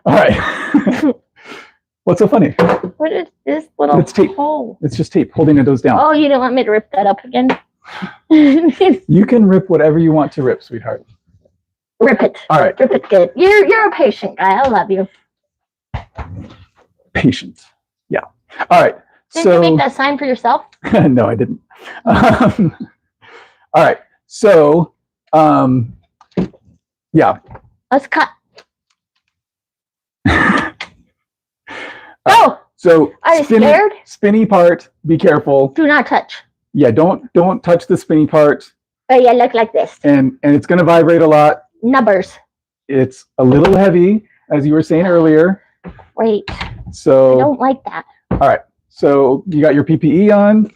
right. What's so funny? What is this little It's tape. hole? It's just tape holding those down. Oh, you don't want me to rip that up again? You can rip whatever you want to rip, sweetheart. Rip it. All right. Rip it good. You're a patient guy. I love you. Patient. Yeah. All right. Did you make that sign for yourself? No, I didn't. All right. So, yeah. Let's cut. So are you scared? Spinny part, be careful. Do not touch. Yeah, don't touch the spinny part. Oh yeah, look like this. And it's gonna vibrate a lot. Numbers. It's a little heavy, as you were saying earlier. Wait. So I don't like that. All right. So you got your PPE on.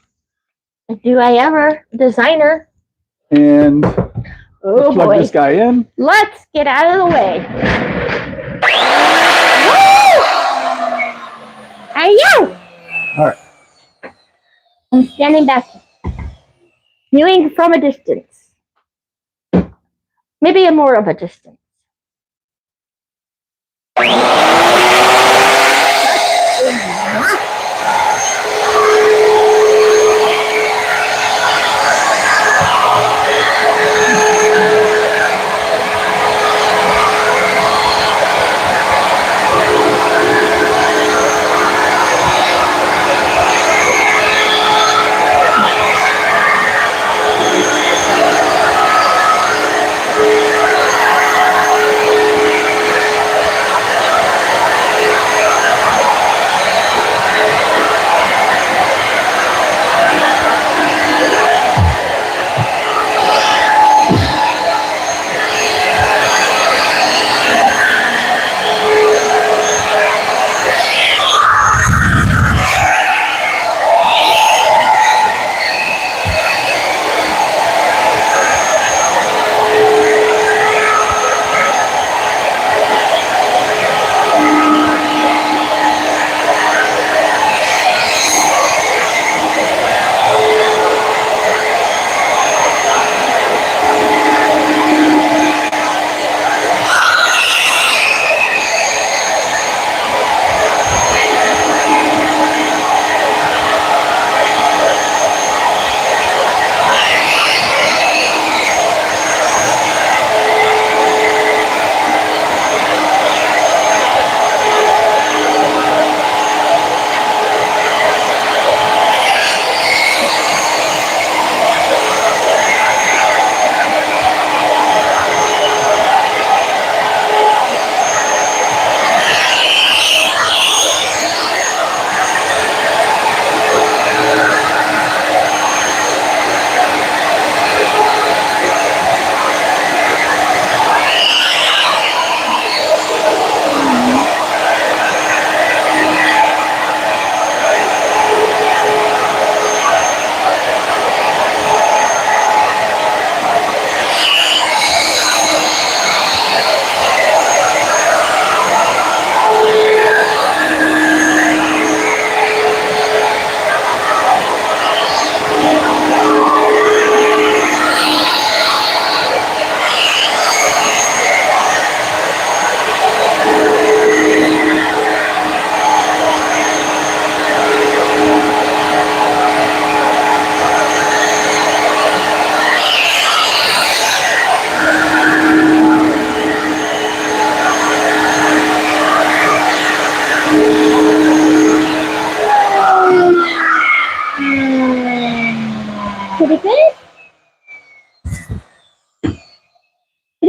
Do I ever? Designer. And plug this guy in. Let's get out of the way. Are you? All right. I'm standing back, viewing from a distance. Maybe more of a distance.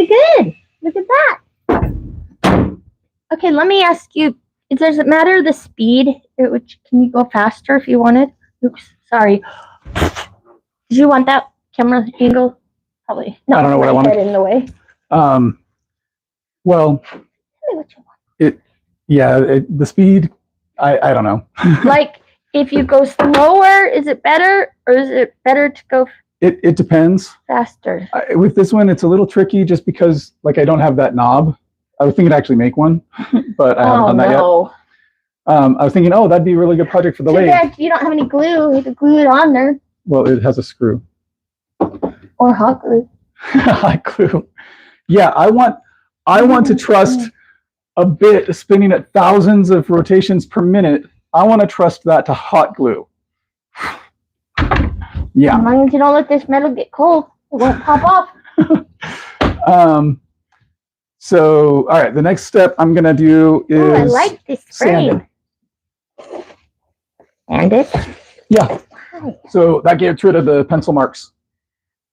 pretty good. Look at that. Okay, let me ask you, does it matter the speed? Can you go faster if you wanted? Oops, sorry. Did you want that camera angle? Probably. No, I don't know what I wanted. in the way. Well, Tell me what you want. the speed, I don't know. Like, if you go slower, is it better? Or is it better to go It depends. faster? With this one, it's a little tricky just because, like, I don't have that knob. I was thinking to actually make one, but I haven't done that yet. I was thinking, that'd be a really good project for the lathe. Too bad you don't have any glue. You could glue it on there. Well, it has a screw. Or hot glue. Hot glue. Yeah, I want to trust a bit spinning at thousands of rotations per minute. I want to trust that to hot glue. Yeah. As long as you don't let this metal get cold, it won't pop off. So, all right, the next step I'm going to do is... Oh, I like this frame. Sand it? Yeah. So that gets rid of the pencil marks.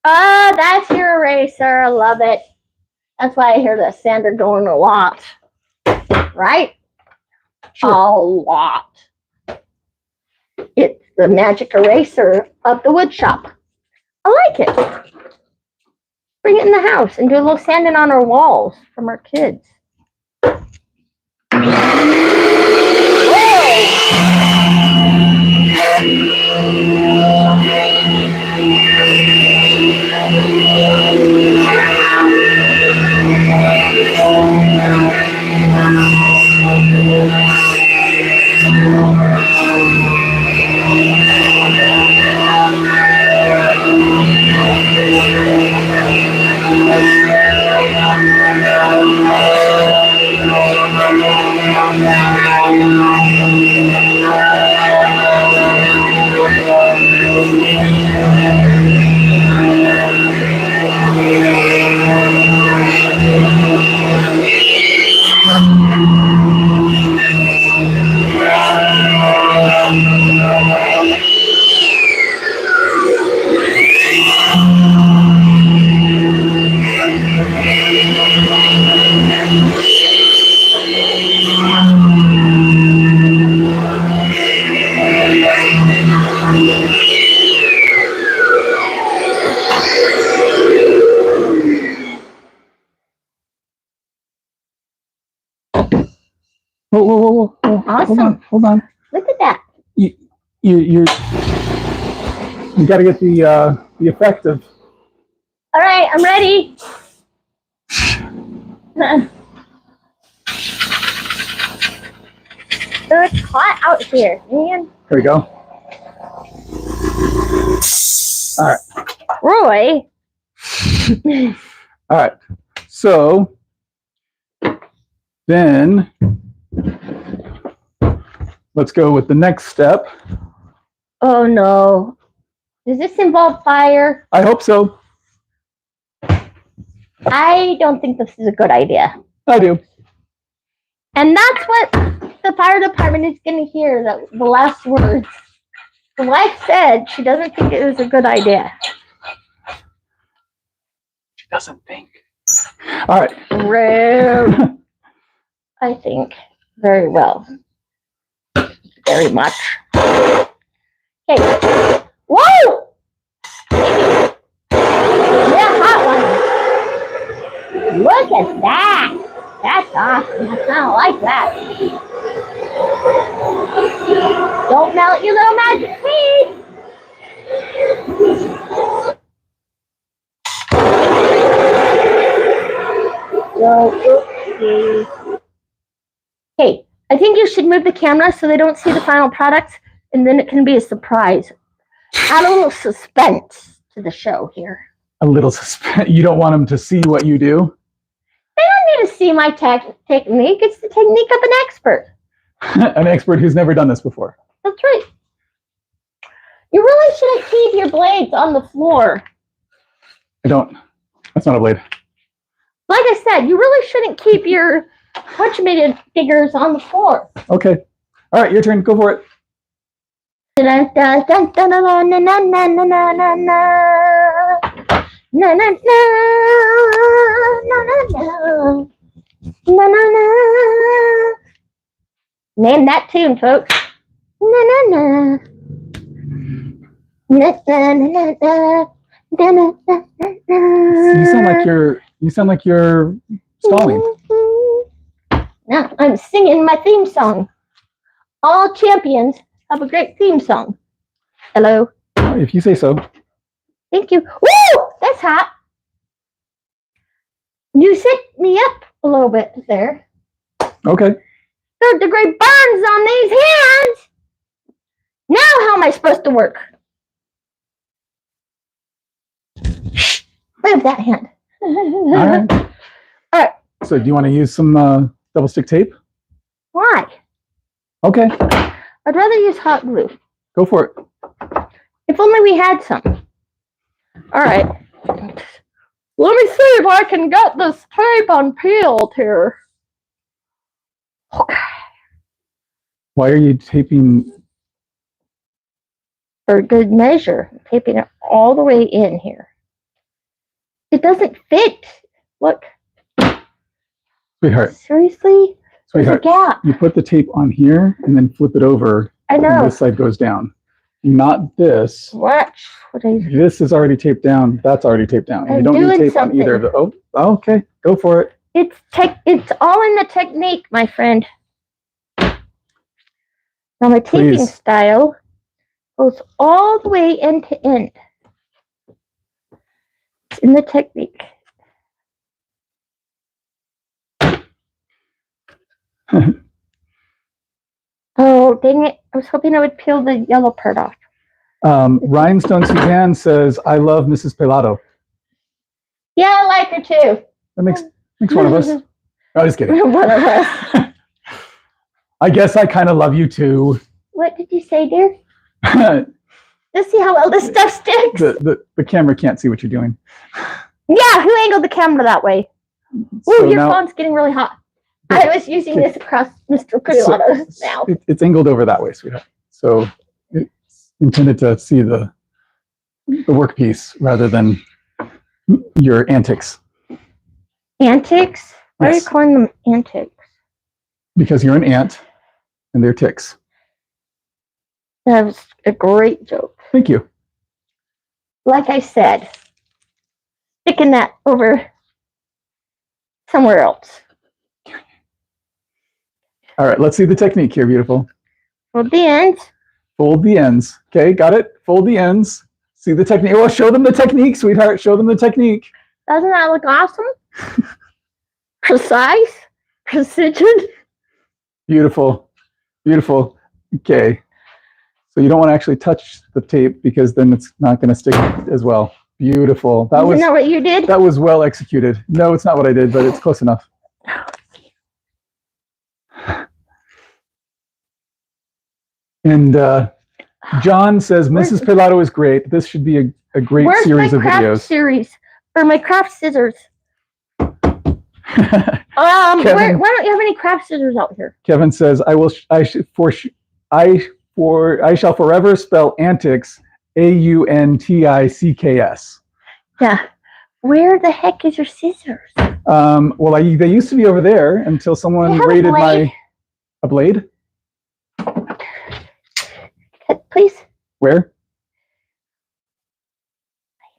Oh, that's your eraser. I love it. That's why I hear the sander going a lot. Right? Sure. A lot. It's the magic eraser of the wood shop. I like it. Bring it in the house and do a little sanding on our walls from our kids. Whoa. Awesome. Hold on. Look at that. You got to get the effect of... All right, I'm ready. It's hot out here, man. There we go. All right. Roy. All right. So then let's go with the next step. Oh no. Does this involve fire? I hope so. I don't think this is a good idea. I do. And that's what the fire department is going to hear, the last words. The wife said she doesn't think it was a good idea. She doesn't think. All right. Rude. I think very well. Very much. Okay. Whoa! Yeah, hot one. Look at that. That's awesome. I kind of like that. Don't melt your little magic seed. Okay, I think you should move the camera so they don't see the final product, and then it can be a surprise. Add a little suspense to the show here. A little suspense. You don't want them to see what you do? They don't need to see my technique. It's the technique of an expert. An expert who's never done this before. That's right. You really shouldn't keep your blades on the floor. I don't. That's not a blade. Like I said, you really shouldn't keep your diggers on the floor. Okay. All right, your turn. Go for it. Dun, dun, dun, dun, dun, dun, dun, dun, dun, dun, dun, dun. Na, na, na, na. Na na na. Name that tune, folks. Na na na. Na na na na. Na na na na. You sound like you're stalling. Now I'm singing my theme song. All champions have a great theme song. Hello. If you say so. Thank you. Woo! That's hot. You set me up a little bit there. Okay. Third-degree burns on these hands. Now how am I supposed to work? Move that hand. All right. All right. So do you want to use some double stick tape? Why? Okay. I'd rather use hot glue. Go for it. If only we had some. All right. Let me see if I can get this tape unpeeled here. Okay. Why are you taping? For good measure. I'm taping it all the way in here. It doesn't fit. Look. Sweetheart. Seriously? There's a Sweetheart. gap. You put the tape on here and then flip it over. I know. And this side goes down. Not this. Watch. This is already taped down. That's already taped down. You don't need tape on either of the. Oh, okay. Go for it. It's all in the technique, my friend. Now my taping style goes all the way end to end. It's in the technique. Oh, dang it. I was hoping I would peel the yellow part off. Rhinestone Suzanne says, I love Mrs. Pelado. Yeah, I like her too. That makes one of us. No, just kidding. One of us. I guess I kind of love you too. What did you say, dear? Let's see how well this stuff sticks. The camera can't see what you're doing. Yeah, who angled the camera that way? So Ooh, your phone's getting really hot. I was using this across Mr. Pelado's now. It's angled over that way, sweetheart. So it's intended to see the workpiece rather than your antics. Antics? Why are you calling them antics? Because you're an ant and they're ticks. That was a great joke. Thank you. Like I said, sticking that over somewhere else. All right, let's see the technique here, beautiful. Fold the ends. Fold the ends. Okay, got it? Fold the ends. See the technique. Well, show them the technique, sweetheart. Show them the technique. Doesn't that look awesome? Precise. Precision. Beautiful. Beautiful. Okay. So you don't want to actually touch the tape because then it's not going to stick as well. Beautiful. Isn't that what you did? That was well executed. No, it's not what I did, but it's close enough. And John says, Mrs. Pelado is great. This should be a great series of videos. Where's my craft series? Or my craft scissors? Kevin, why don't you have any craft scissors out here? Kevin says, I shall forever spell antics AUNTICKS. Yeah. Where the heck is your scissors? Well, they used to be over there until someone raided a blade. Please. Where?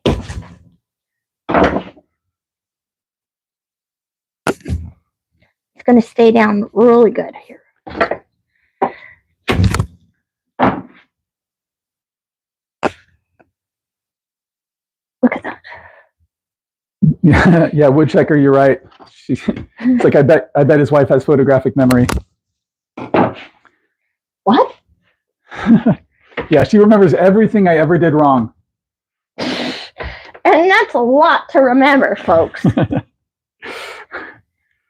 It's going to stay down really good here. Look at that. Yeah, Woodchecker, you're right. It's like I bet his wife has photographic memory. What? Yeah, she remembers everything I ever did wrong. And that's a lot to remember, folks.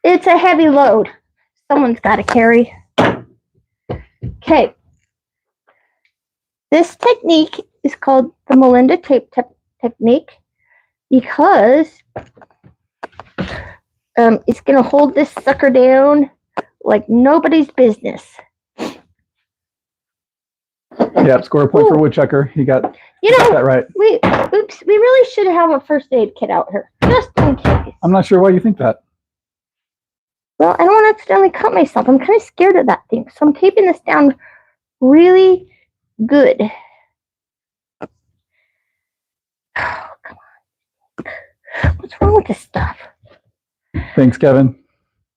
It's a heavy load. Someone's got to carry. Okay. This technique is called the Melinda tape technique because it's going to hold this sucker down like nobody's business. Yeah, score a point for Woodchucker. He got You Got know, that right. we really should have a first aid kit out here, just in case. I'm not sure why you think that. Well, I don't want to accidentally cut myself. I'm kind of scared of that thing, so I'm taping this down really good. Oh, come on. What's wrong with this stuff? Thanks, Kevin.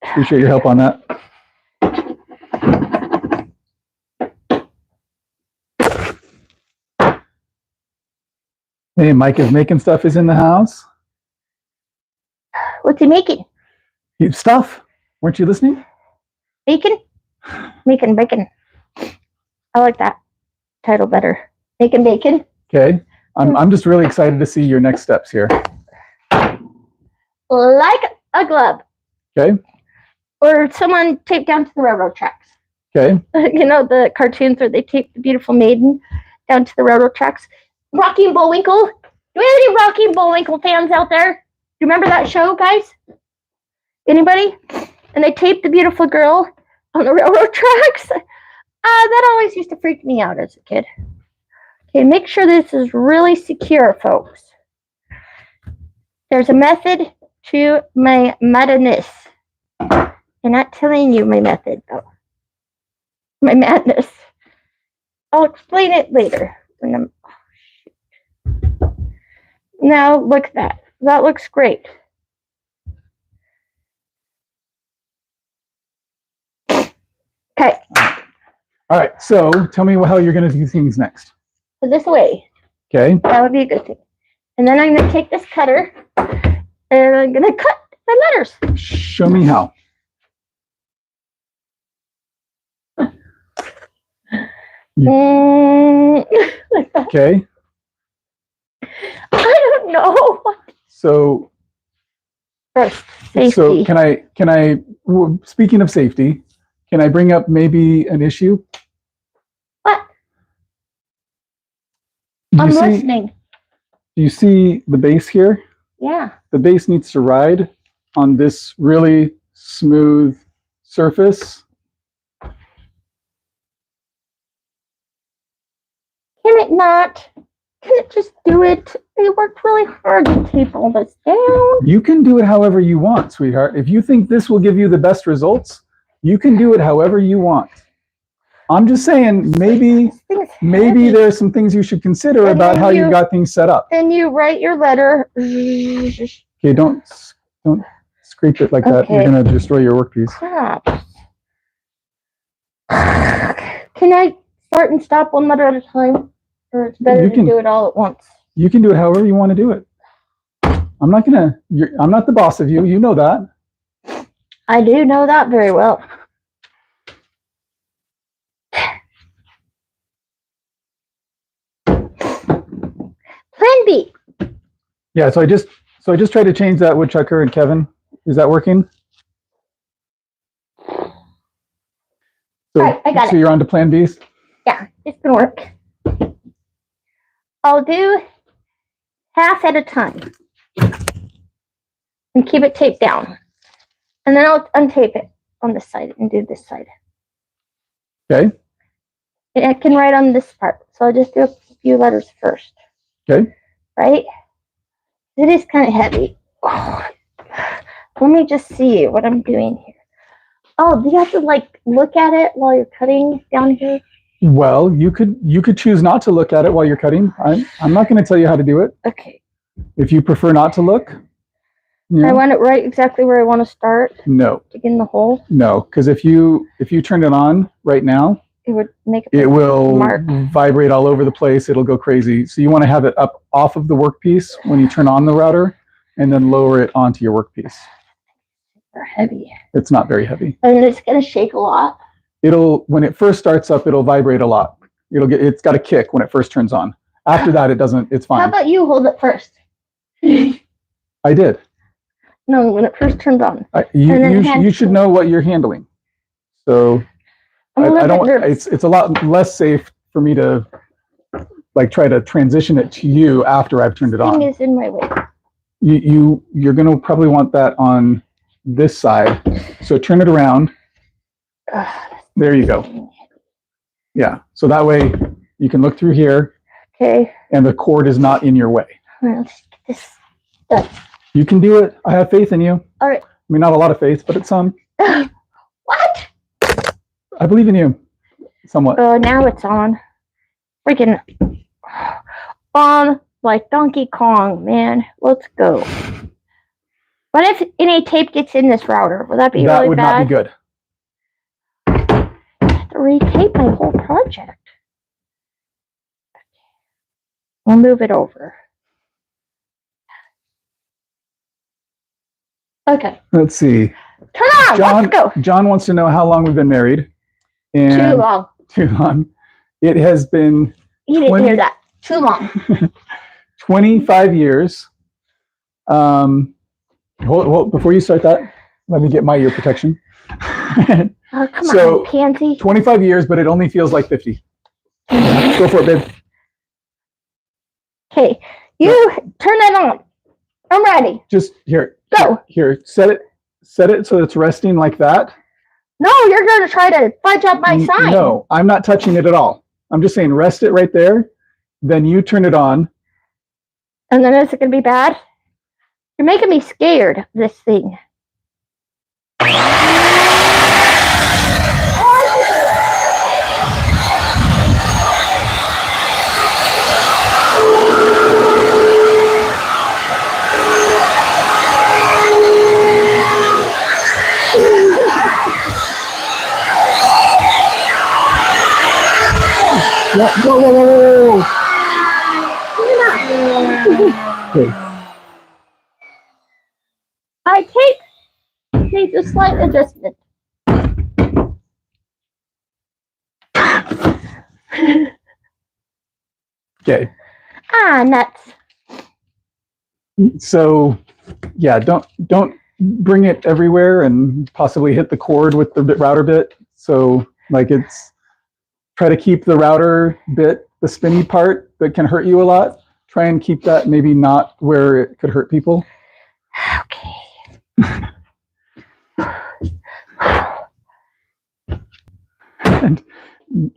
Appreciate your help on that. Hey, Mike is making stuff is in the house. What's he making? Stuff. Weren't you listening? Bacon? Making bacon. I like that title better. Making bacon. Okay. I'm just really excited to see your next steps here. Like a glove. Okay. Or someone taped down to the railroad tracks. Okay. You know, the cartoons where they tape the beautiful maiden down to the railroad tracks. Rocky and Bullwinkle. Do we have any Rocky and Bullwinkle fans out there? Do you remember that show, guys? Anybody? And they taped the beautiful girl on the railroad tracks. That always used to freak me out as a kid. Okay, make sure this is really secure, folks. There's a method to my madness. I'm not telling you my method, though. My madness. I'll explain it later. Now, look at that. That looks great. Okay. All right. So tell me how you're going to do things next. Put this away. Okay. That would be a good thing. And then I'm going to take this cutter and I'm going to cut the letters. Show me how. Okay. I don't know. So First, safety. So can I, speaking of safety, can I bring up maybe an issue? What? Do I'm you see, listening. do you see the base here? Yeah. The base needs to ride on this really smooth surface. Can it not? Can it just do it? They worked really hard to tape all this down. You can do it however you want, sweetheart. If you think this will give you the best results, you can do it however you want. I'm just saying, maybe there's some things you should consider about how you got things set up. Then you write your letter. Okay, don't scrape it like that. You're Okay. gonna destroy your workpiece. Crap. Can I start and stop one letter at a time? Or it's better to do it all at once? You can do it however you want to do it. I'm not the boss of you. You know that. I do know that very well. Plan B. Yeah, so I just tried to change that woodchucker and Kevin. Is that working? So, Right, I got so it. you're on to plan B? Yeah, it's gonna work. I'll do half at a time and keep it taped down. And then I'll untape it on this side and do this side. Okay. And I can write on this part. So I'll just do a few letters first. Okay. Right? It is kind of heavy. Oh, let me just see what I'm doing here. Oh, do you have to like look at it while you're cutting down here? Well, you could choose not to look at it while you're cutting. I'm not going to tell you how to do it. Okay. If you prefer not to look. I want it right exactly where I want to start. No. To get in the hole. No, because if you turn it on right now, It would make it will mark. vibrate all over the place. It'll go crazy. So you want to have it up off of the workpiece when you turn on the router, and then lower it onto your workpiece. They're heavy. It's not very heavy. And it's gonna shake a lot. When it first starts up, it'll vibrate a lot. It's got a kick when it first turns on. After that, it doesn't. It's How fine. about you hold it first? I did. No, when it first turns on. You should know what you're handling. So I'm a I little don't. bit nervous. It's a lot less safe for me to like try to transition it to you after I've turned it Thing on. is in my way. You're gonna probably want that on this side. So turn it around. Ugh, There you go. Yeah. So that way you can look through here Okay. and the cord is not in your way. Let's get this done. You can do it. I have faith in you. All right. I mean, not a lot of faith, but it's some. What? I believe in you. Somewhat. Oh, now it's on. Freaking on like Donkey Kong, man. Let's go. What if any tape gets in this router? Would that be That really would bad? not be good. I have to retape my whole project. We'll move it over. Okay. Let's see. Turn on. Let's go. John wants to know how long we've been married. And Too long. Too long. It has been. You didn't hear that. Too long. 25 years. Before you start that, let me get my ear protection. Oh, come So, on, pansy. 25 years, but it only feels like 50. Go for it, babe. Okay, you turn that on. I'm ready. Just here. Go. Here, set it so it's resting like that. No, you're going to try to fudge up my sign. No, I'm not touching it at all. I'm just saying rest it right there. Then you turn it on. And then is it going to be bad? You're making me scared of this thing. Whoa. Okay. My tape needs a slight adjustment. Okay. Ah, nuts. So, yeah, don't bring it everywhere and possibly hit the cord with the router bit. So, like, try to keep the router bit, the spinny part that can hurt you a lot. Try and keep that maybe not where it could hurt people. Okay.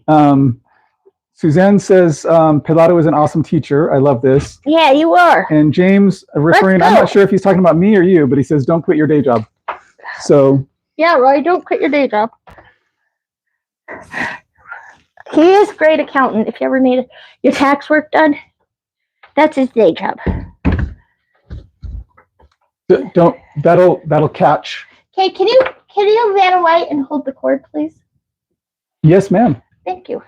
And Suzanne says, Pelado is an awesome teacher. I love this. Yeah, you are. And James, I'm not sure if he's talking about me or you, but he says, don't quit your day job. So. Yeah, Roy, don't quit your day job. He is a great accountant. If you ever need your tax work done, that's his day job. That'll catch. Okay, can you van away and hold the cord, please? Yes, ma'am. Thank you.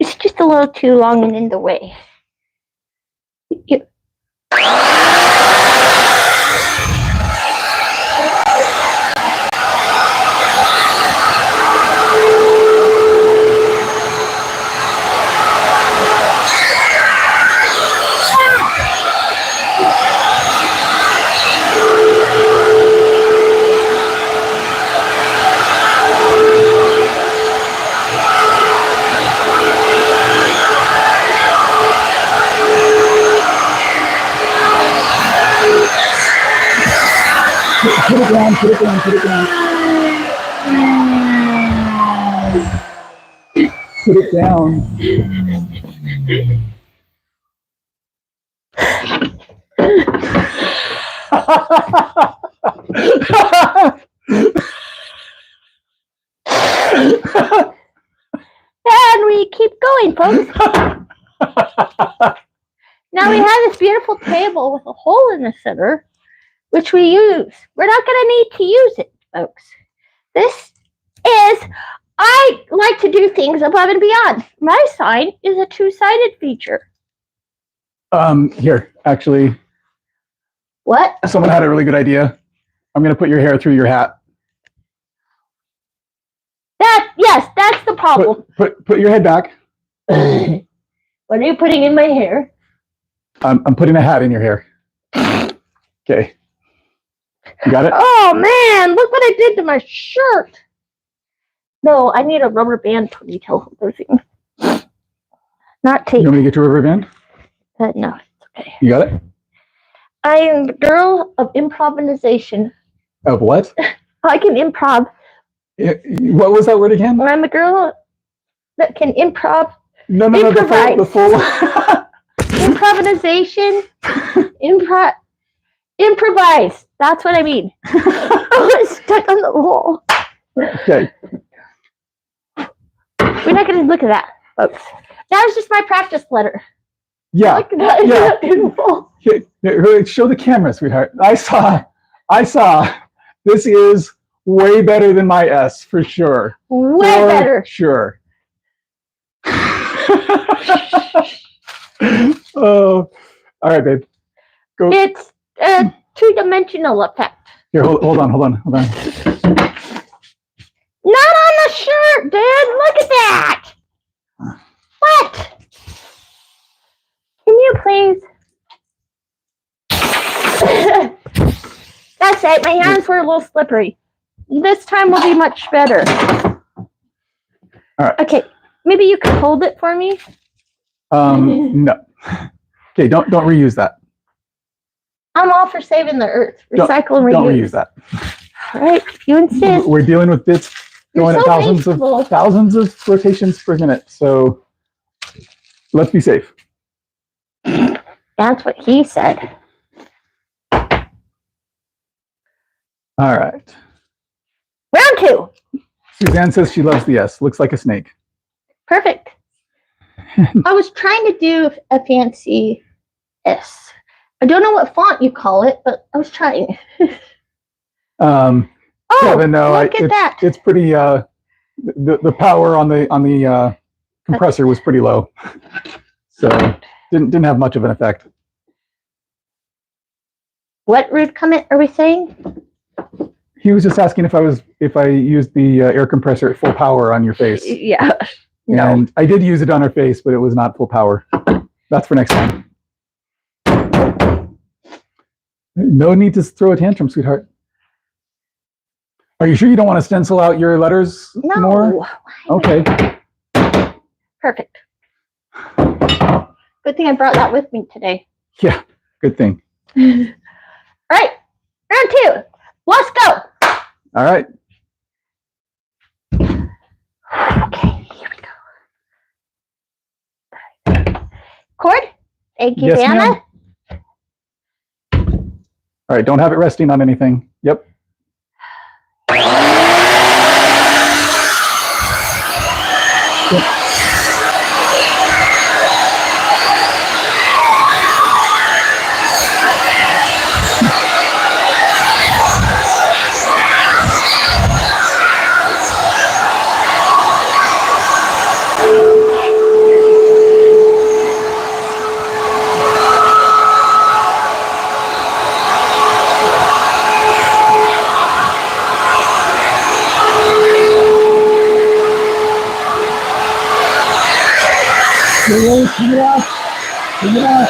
It's just a little too long and in the way. Put it down. Put it down. And we keep going, folks. Now we have this beautiful table with a hole in the center, which we use. We're not going to need to use it, folks. I like to do things above and beyond. My sign is a two-sided feature. Here, actually. What? Someone had a really good idea. I'm going to put your hair through your hat. Yes, that's the problem. Put your head back. What are you putting in my hair? I'm putting a hat in your hair. Okay. You got it? Oh, man, look what I did to my shirt. No, I need a rubber band ponytail holder thing. Not tape. You want me to get your rubber band? No, it's okay. You got it? I am the girl of improvisation. Of what? I can improv. What was that word again? I'm a girl that can improv No, the full. Improvisation. Improvise. That's what I mean. Oh, it's stuck on the wall. Okay. We're not going to look at that, folks. That was just my practice letter. Yeah. Look at that. It's not beautiful. Here, show the camera, sweetheart. I saw. This is way better than my S for sure. Way better. Sure. Oh, all right, babe. Go. It's a two-dimensional effect. Here, hold on. Not on the shirt, dude. Look at that. What? Can you please? That's it. My hands were a little slippery. This time will be much better. All right. Okay. Maybe you could hold it for me. No. Okay, don't reuse that. I'm all for saving the earth. Recycle and reuse. Don't reuse that. All right, if you insist. We're dealing with bits going You're at so thousands of rotations per minute. So let's be safe. That's what he said. All right. Round 2. Suzanne says she loves the S. Looks like a snake. Perfect. I was trying to do a fancy S. I don't know what font you call it, but I was trying. Oh, Kevin, no, look at that. It's pretty. The power on the compressor was pretty low, so didn't have much of an effect. What rude comment are we saying? He was just asking if I used the air compressor at full power on your face. Yeah. No. And I did use it on her face, but it was not full power. That's for next time. No need to throw a tantrum, sweetheart. Are you sure you don't want to stencil out your letters more? Okay. Perfect. Good thing I brought that with me today. Yeah, good thing. All right, round 2. Let's go. All right. Okay, here we go. Cord. Thank you, Yes, Anna. ma'am. All right, don't have it resting on anything. Yep. Take it off. Take it off.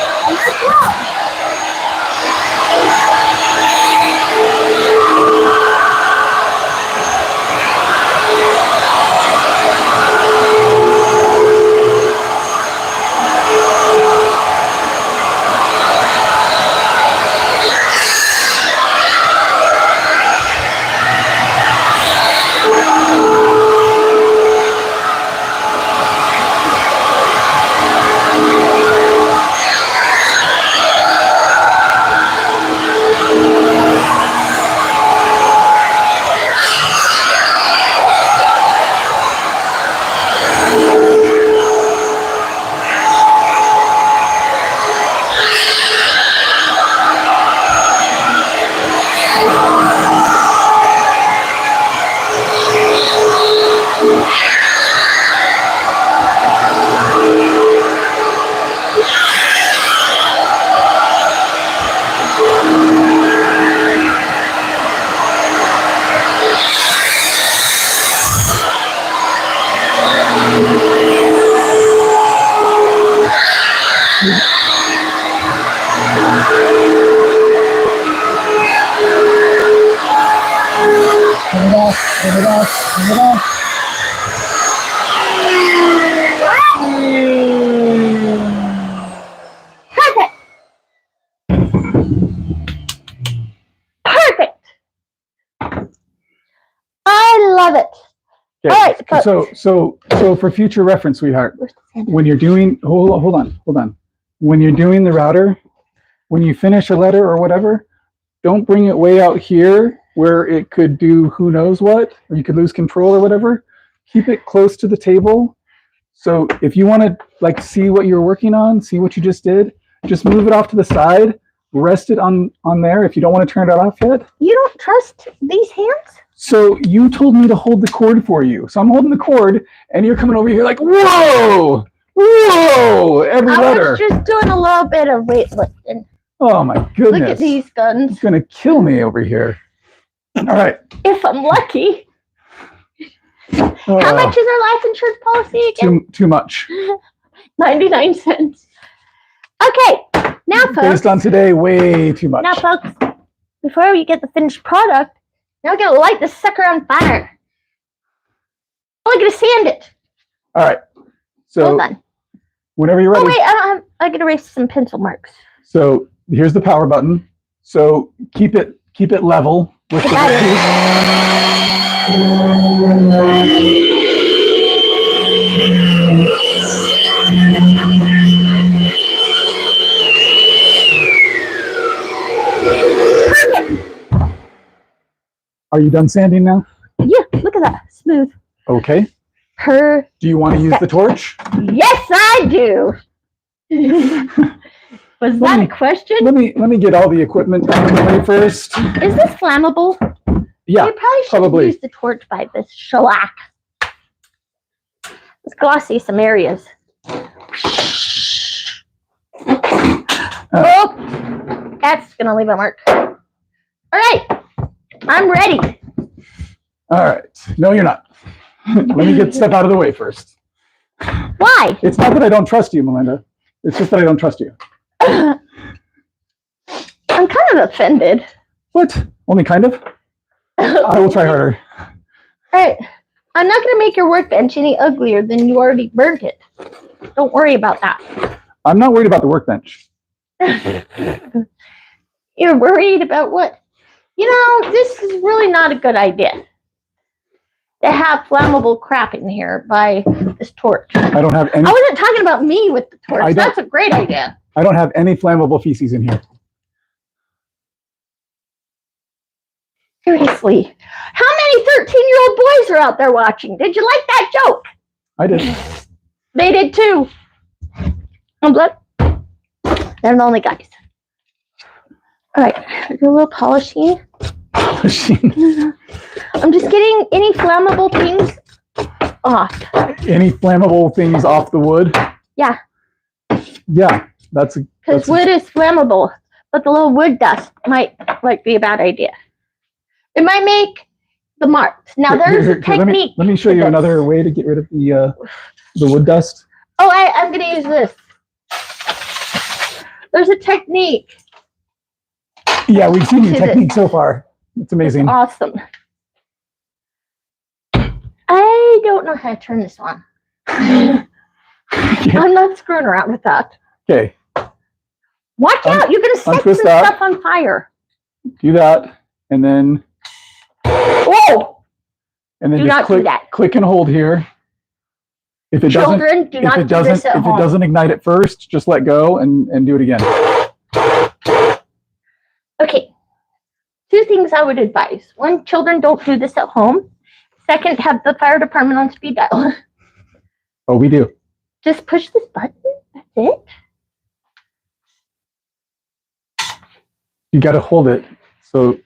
Perfect. Perfect. I love it. Okay. All right, but- So for future reference, sweetheart, Where's the sand? when you're doing, hold on. When you're doing the router, when you finish a letter or whatever, don't bring it way out here where it could do who knows what, or you could lose control or whatever. Keep it close to the table. So if you want to like see what you're working on, see what you just did, just move it off to the side, rest it on there if you don't want to turn it off yet. You don't trust these hands? So you told me to hold the cord for you. So I'm holding the cord and you're coming over here like, whoa, every letter. I was just doing a little bit of weightlifting. Oh my goodness. Look at these guns. It's going to kill me over here. All right. If I'm lucky. How much is our life insurance policy again? Too much. 99 cents. Okay, now folks. Based on today, way too much. Now folks, before we get the finished product, now we're going to light this sucker on fire. Oh, we're going to sand it. All right. So Hold on. whenever you're ready. Oh wait, I got to erase some pencil marks. So here's the power button. So keep it level with the Are you done sanding now? Yeah, look at that. Smooth. Okay. Do you want to use the torch? Yes, I do. Was that a question? Let me get all the equipment out of the way first. Is this flammable? Yeah, You probably should probably. use the torch by this shellac. Let's glossy some areas. Oh, that's gonna leave a mark. All right, I'm ready. All right. No, you're not. Let me get stuff out of the way first. Why? It's not that I don't trust you, Melinda. It's just that I don't trust you. I'm kind of offended. What? Only kind of? I will try harder. All right, I'm not gonna make your workbench any uglier than you already burnt it. Don't worry about that. I'm not worried about the workbench. You're worried about what? You know, this is really not a good idea to have flammable crap in here by this torch. I don't have any. I wasn't talking about me with the torch. That's a great idea. I don't have any flammable feces in here. Seriously. How many 13-year-old boys are out there watching? Did you like that joke? I did. They did too. I'm glad. They're the only guys. All right, do a little polishing. I'm just getting any flammable things off. Any flammable things off the wood? Yeah. Yeah, that's because wood is flammable, but the little wood dust might be a bad idea. It might make the marks. Now there's a technique. Let me show you another way to get rid of the wood dust. Oh, I'm gonna use this. There's a technique. Yeah, we've seen your technique so far. It's amazing. It's awesome. I don't know how to turn this on. I'm not screwing around with that. Okay. Watch out! You're gonna set some stuff on fire. Do that, and then. Whoa! And then do just click and hold here. If it Children, do not do this at home. If it doesn't ignite at first, just let go and do it again. Okay. 2 things I would advise. 1, children, don't do this at home. 2nd, have the fire department on speed dial. Oh, we do. Just push this button. That's it. You got to hold it. So.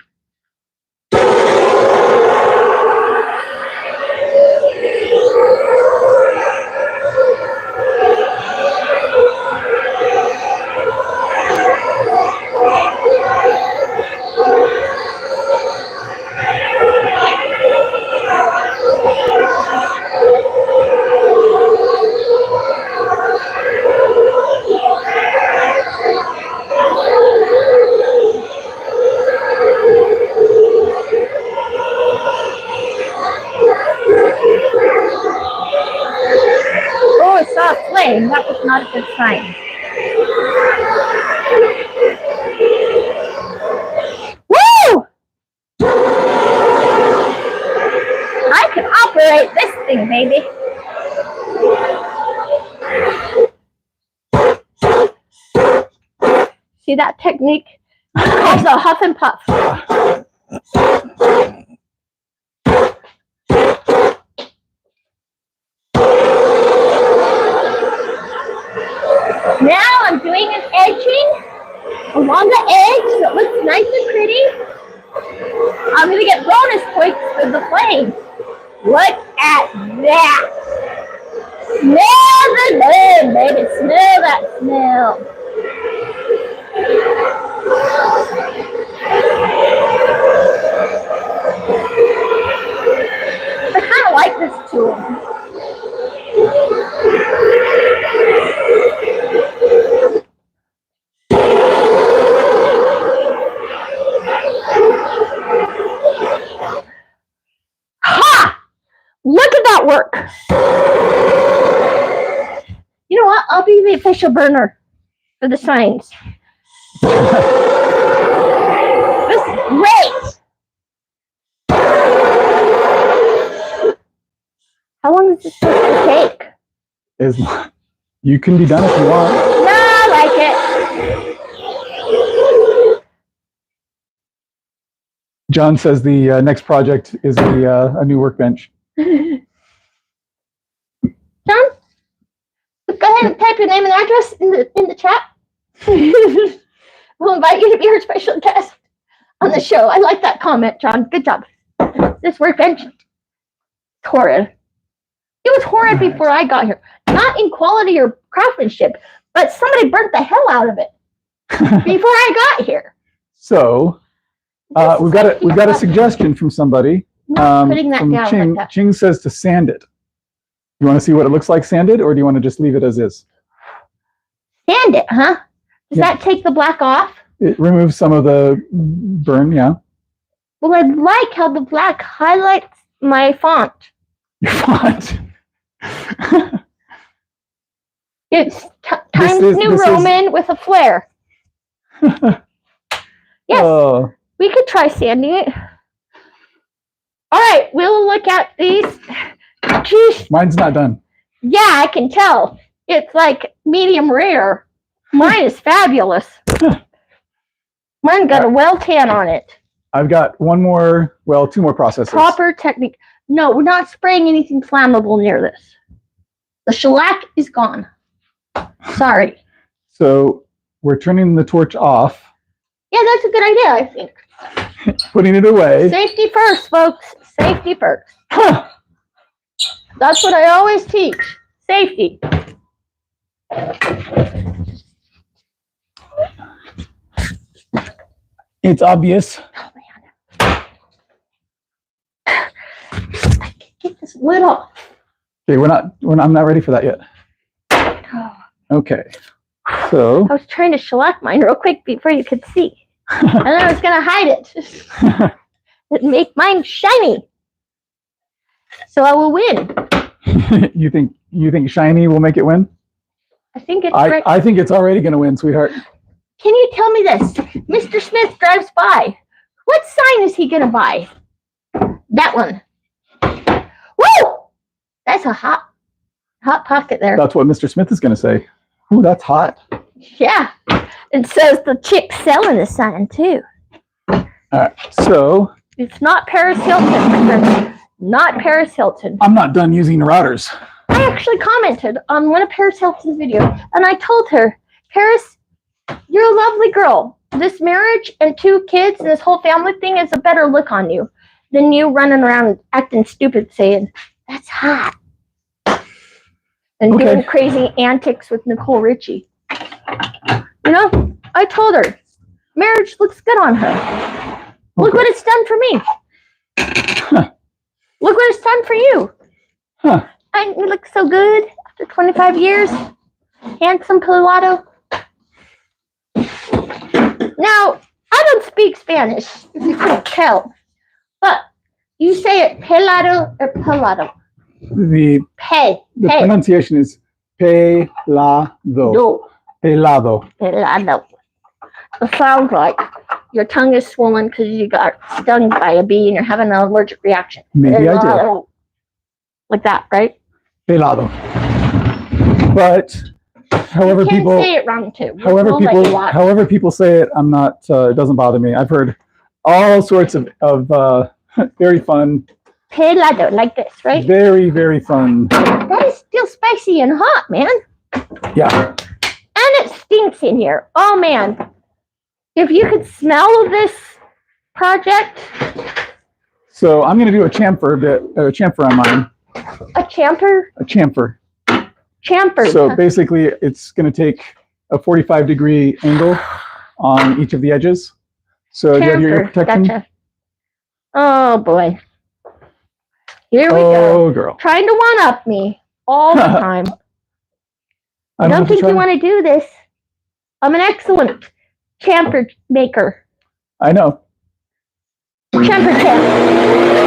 That was not a good sign. Woo! I'll operate this thing, baby. See that technique? It's called a huff and puff. Now I'm doing an edging along the edge so it looks nice and pretty. I'm going to get bonus points for the flame. Look at that. Smell the lid, baby. Smell that smell. I kind of like this tool. Ha! Look at that work. You know what? I'll be the official burner for the signs. This is great. How long is this supposed to take? You can be done if you want. No, I like it. John says the next project is a new workbench. John, go ahead and type your name and address in the chat. We'll invite you to be our special guest on the show. I like that comment, John. Good job. This workbench, horrid. It was horrid before I got here. Not in quality or craftsmanship, but somebody burnt the hell out of it before I got here. So we've got a suggestion from somebody. Putting that from down Ching. like that. Ching says to sand it. You want to see what it looks like sanded, or do you want to just leave it as is? Sand it, huh? Does that take the black off? It removes some of the burn, yeah. Well, I like how the black highlights my font. Your font. It's Times New Roman with a flare. Yes, Oh, we could try sanding it. All right, we'll look at these. Jeez. mine's not done. Yeah, I can tell. It's like medium rare. Mine is fabulous. Mine got a well tan on it. I've got two more processes. Proper technique. No, we're not spraying anything flammable near this. The shellac is gone. Sorry. So we're turning the torch off, Yeah, that's a good idea, I think. putting it away. Safety first, folks. Safety first. That's what I always teach. Safety. It's obvious. Oh, man. I can get this lid off. Okay, I'm not ready for that yet. Oh. Okay. So I was trying to shellac mine real quick before you could see. And then I was going to hide it. And make mine shiny. So I will win. you think shiny will make it win? I think it's right. I think it's already going to win, sweetheart. Can you tell me this? Mr. Smith drives by. What sign is he going to buy? That one. Woo! That's a hot pocket there. That's what Mr. Smith is going to say. Ooh, that's hot. Yeah. It says the chick selling the sign, too. All right. So It's not Paris Hilton, my friend. Not Paris Hilton. I'm not done using the routers. I actually commented on one of Paris Hilton's videos, and I told her, Paris, you're a lovely girl. This marriage and 2 kids and this whole family thing is a better look on you than you running around acting stupid saying, that's hot. And doing crazy antics with Nicole Richie. You know, I told her, marriage looks good on her. Look what it's done for me. Look what it's done for you. Huh. And you look so good after 25 years. Handsome Pelado. Now, I don't speak Spanish, if you couldn't tell. But you say it pelado or pelado? The pronunciation is pelado. No. Pelado. Pelado. It sounds like your tongue is swollen because you got stung by a bee and you're having an allergic reaction. Maybe I did. Pelado. like that, right? Pelado. But however You can't people say it wrong too. however people say it, I'm not. It doesn't bother me. I've heard all sorts of very fun, Pelado, like this, right? very, very fun. That is still spicy and hot, man. Yeah. And it stinks in here. Oh man. If you could smell this project. So I'm going to do a chamfer on mine. A chamfer? A chamfer. Chamfer. So basically, it's going to take a 45-degree angle on each of the edges. So do you have your ear protection? Gotcha. Oh boy. Here we go. go. Girl. Trying to one-up me all the time. I don't think you want to do this. I'm an excellent chamfer maker. I know. Chamfer champ.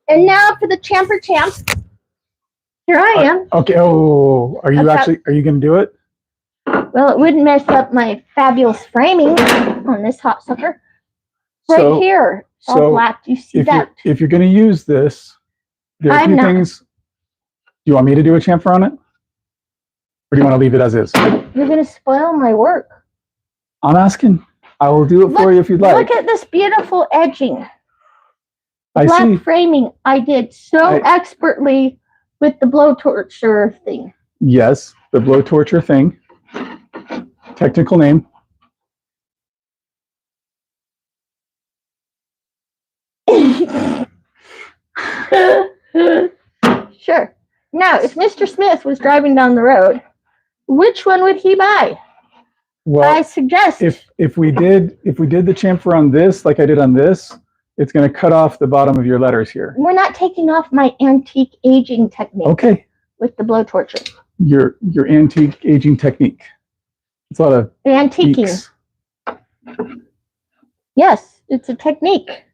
And now for the chamfer champ. Here I am. Okay. Oh, are you going to do it? Well, it wouldn't mess up my fabulous framing on this hot sucker. Right here. All black. Do you see that? If you're going to use this, there are two things. Do you want me to do a chamfer on it? Or do you want to leave it as is? You're going to spoil my work. I'm asking. I will do it for you if you'd like. Look at this beautiful edging. I Black see. framing I did expertly with the blowtorcher thing. Yes, the blowtorcher thing. Technical name. Sure. Now, if Mr. Smith was driving down the road, which one would he buy? Well, I suggest if we did the chamfer on this, like I did on this, it's going to cut off the bottom of your letters here. We're not taking off my antique aging technique. Okay. With the blowtorcher. Your antique aging technique. It's a lot of antiquing. Geeks. Yes, it's a technique.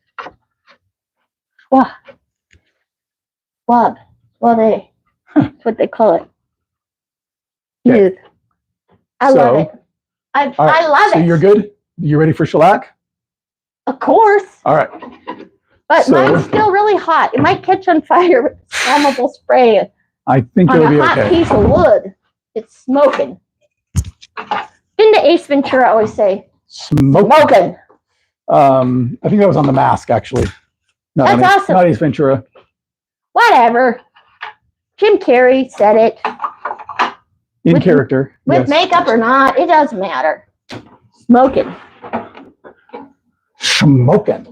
Wow. Wob. That's what they call it. Smooth. I love it. I love it. So you're good? You ready for shellac? Of course. All right. But mine's still really hot. It might catch on fire with flammable spray. I think it'll be okay. On a hot piece of wood. It's smoking. Didn't Ace Ventura always say? Smoking. I think that was on The Mask, actually. No, that's awesome. Not Ace Ventura. Whatever. Jim Carrey said it. In character. With makeup or not, it doesn't matter. Smoking. Smoking.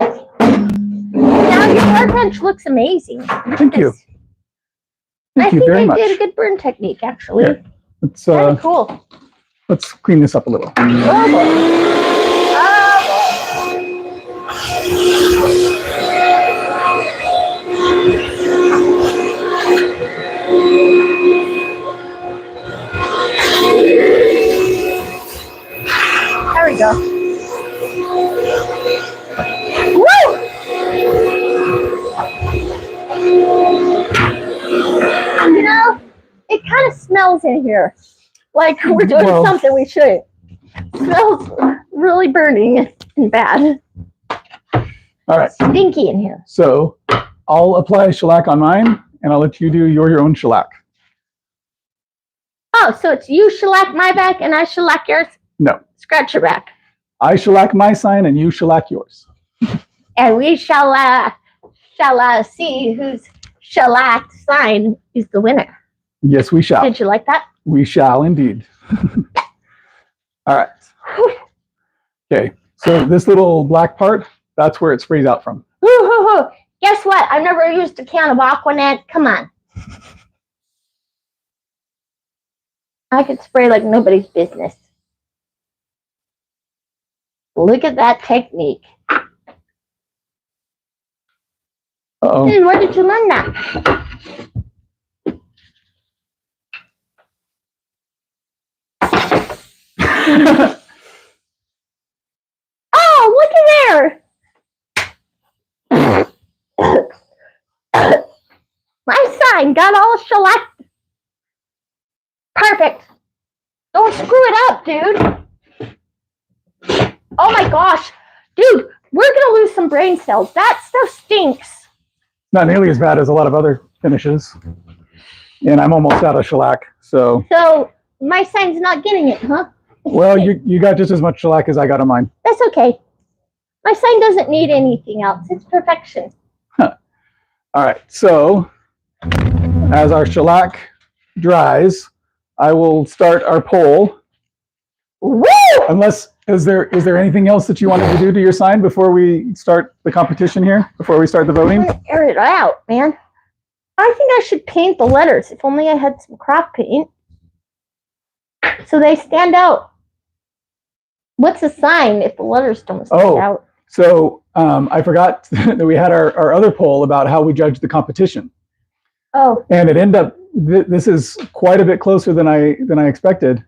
Now your workbench looks amazing. Thank you. Thank you very much. I think I did a good burn technique, actually. Here, let's cool. Let's clean this up a little. Oh boy. smells in here. Like we're doing something we shouldn't. Smells really burning and bad. All right. Stinky in here. So I'll apply shellac on mine, and I'll let you do your own shellac. Oh, so it's you shellac my back and I shellac yours? No. Scratch your back. I shellac my sign, and you shellac yours. And we shall see whose shellacked sign is the winner. Yes, we shall. Did you like that? We shall indeed. All right. Okay, so this little black part, that's where it sprays out from. Woo-hoo-hoo. Guess what? I've never used a can of Aquanet. Come on. I could spray like nobody's business. Look at that technique. Uh-oh. Where did you learn that? Oh, look at there. My sign got all shellacked. Perfect. Don't screw it up, dude. Oh my gosh. Dude, we're going to lose some brain cells. That stuff stinks. Not nearly as bad as a lot of other finishes. And I'm almost out of shellac, so. So my sign's not getting it, huh? Well, you got just as much shellac as I got on mine. That's okay. My sign doesn't need anything else. It's perfection. Huh. All right, so as our shellac dries, I will start our poll. Woo! Unless, is there anything else that you wanted to do to your sign before we start the competition here? Before we start the voting? I'm gonna air it out, man. I think I should paint the letters. If only I had some craft paint. So they stand out. What's a sign if the letters don't stand out? So I forgot that we had our other poll about how we judge the competition. Oh. And it ended up, this is quite a bit closer than I expected.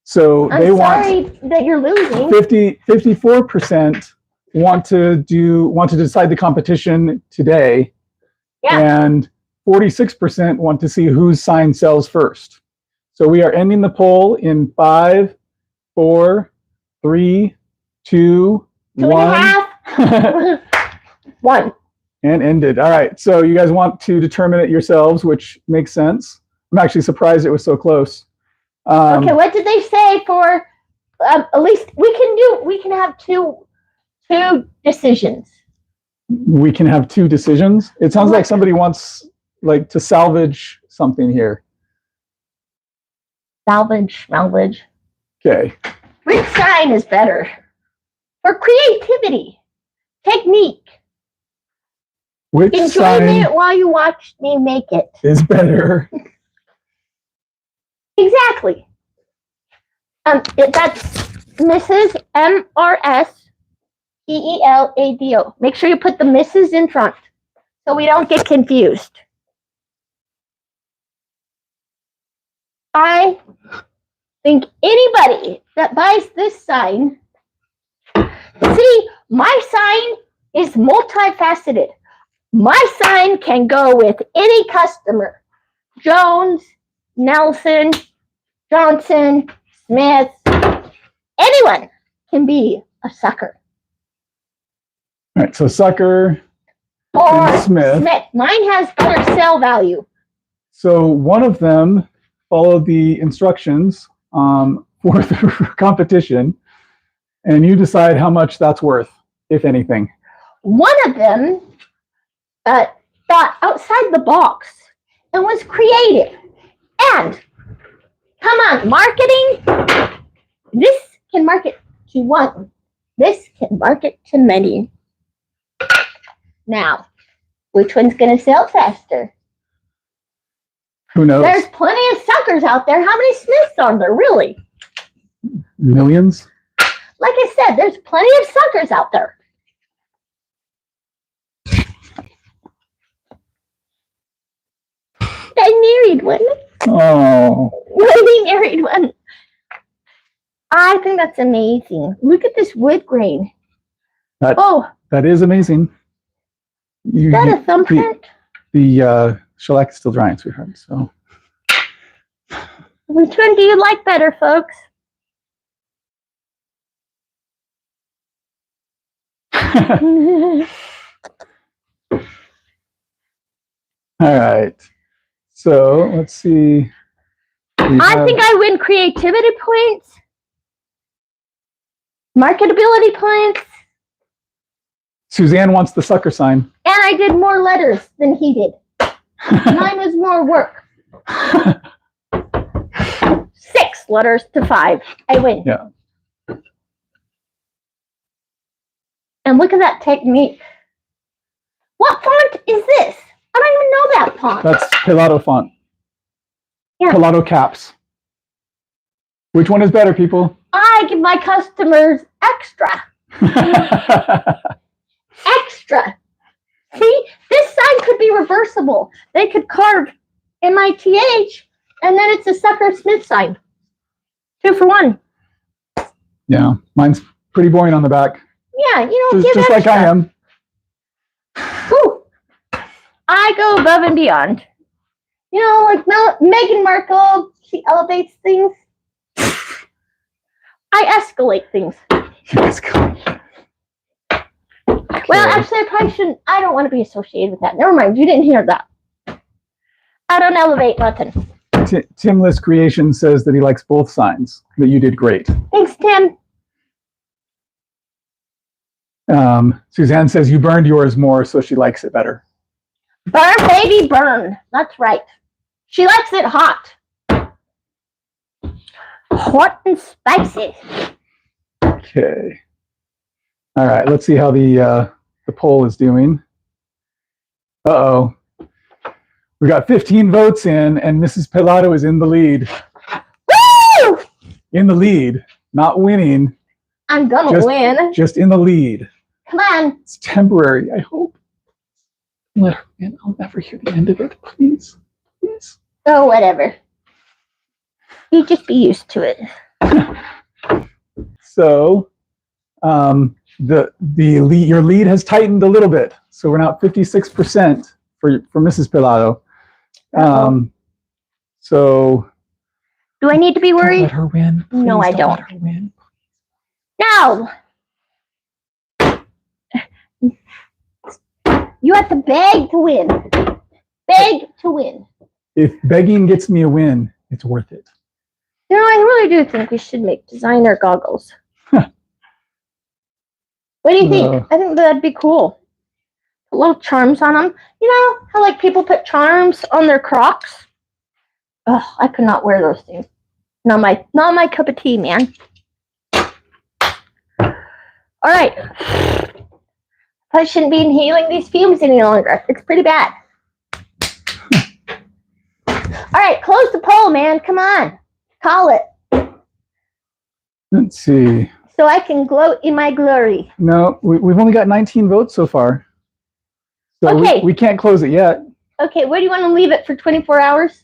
So I'm sorry that you're losing. 54% want to decide the competition today. Yeah. And 46% want to see whose sign sells first. So we are ending the poll in 5, 4, 3, 2, 1. 2.5. 1. And ended. All right. So you guys want to determine it yourselves, which makes sense. I'm actually surprised it was so close. Okay, what did they say for at least we can have two decisions. We can have 2 decisions. It sounds like somebody wants like to salvage something here. Salvage. Okay. Which sign is better? For creativity, technique. Which Enjoyment sign while you watch me make it. is better? Exactly. That's Mrs. Mrspelado. Make sure you put the Mrs. in front so we don't get confused. I think anybody that buys this sign, see, my sign is multifaceted. My sign can go with any customer. Jones, Nelson, Johnson, Smith, anyone can be a sucker. All right, so sucker Or and Smith. Mine has better sell value. So one of them followed the instructions for the competition, and you decide how much that's worth, if anything. One of them thought outside the box and was creative. And come on, marketing. This can market to one. This can market to many. Now, which one's going to sell faster? Who knows? There's plenty of suckers out there. How many Smiths are there, really? Millions? Like I said, there's plenty of suckers out there. I married one. Oh. Really married one. I think that's amazing. Look at this wood grain. That is amazing. Is that a thumbprint? The shellac is still drying, sweetheart. So Which one do you like better, folks? All right. So let's see. I think I win creativity points, marketability points, Suzanne wants the sucker sign. and I did more letters than he did. Mine was more work. 6 letters to 5. I win. Yeah. And look at that technique. What font is this? I don't even know that font. That's Pelado font. Yeah. Pelado caps. Which one is better, people? I give my customers extra. Extra. See, this sign could be reversible. They could carve MITH, and then it's a Sucker Smith sign. 2 for 1. Yeah, mine's pretty boring on the back. Yeah, you don't give just extra. like I am. Whew. I go above and beyond. You know, like Meghan Markle, she elevates things. I escalate things. Well, actually, I probably shouldn't. I don't want to be associated with that. Never mind. You didn't hear that. I don't elevate nothing. Timless Creation says that he likes both signs, that you did great. Thanks, Tim. Suzanne says you burned yours more, so she likes it better. Burn, baby, burn. That's right. She likes it hot. Hot and spicy. Okay. All right, let's see how the poll is doing. Uh-oh. We got 15 votes in, and Mrs. Pelado is in the lead. Woo! In the lead, not winning. I'm gonna win. Just in the lead. Come on. It's temporary, I hope. Let her win. I'll never hear the end of it. Please. Please. Oh, whatever. You just be used to it. So, your lead has tightened a little bit. So we're now at 56% for Mrs. Pelado. So. Do I need to be worried? Don't let her win. Please no, I don't. Let her win. No. You have to beg to win. Beg to win. If begging gets me a win, it's worth it. You know, I really do think we should make designer goggles. What do you think? I think that'd be cool. Put little charms on them. You know how like people put charms on their Crocs? Oh, I could not wear those things. Not my cup of tea, man. All right. I shouldn't be inhaling these fumes any longer. It's pretty bad. All right, close the poll, man. Come on. Call it. Let's see. So I can gloat in my glory. No, we've only got 19 votes so far. So okay. we can't close it yet. Okay, where do you want to leave it for 24 hours?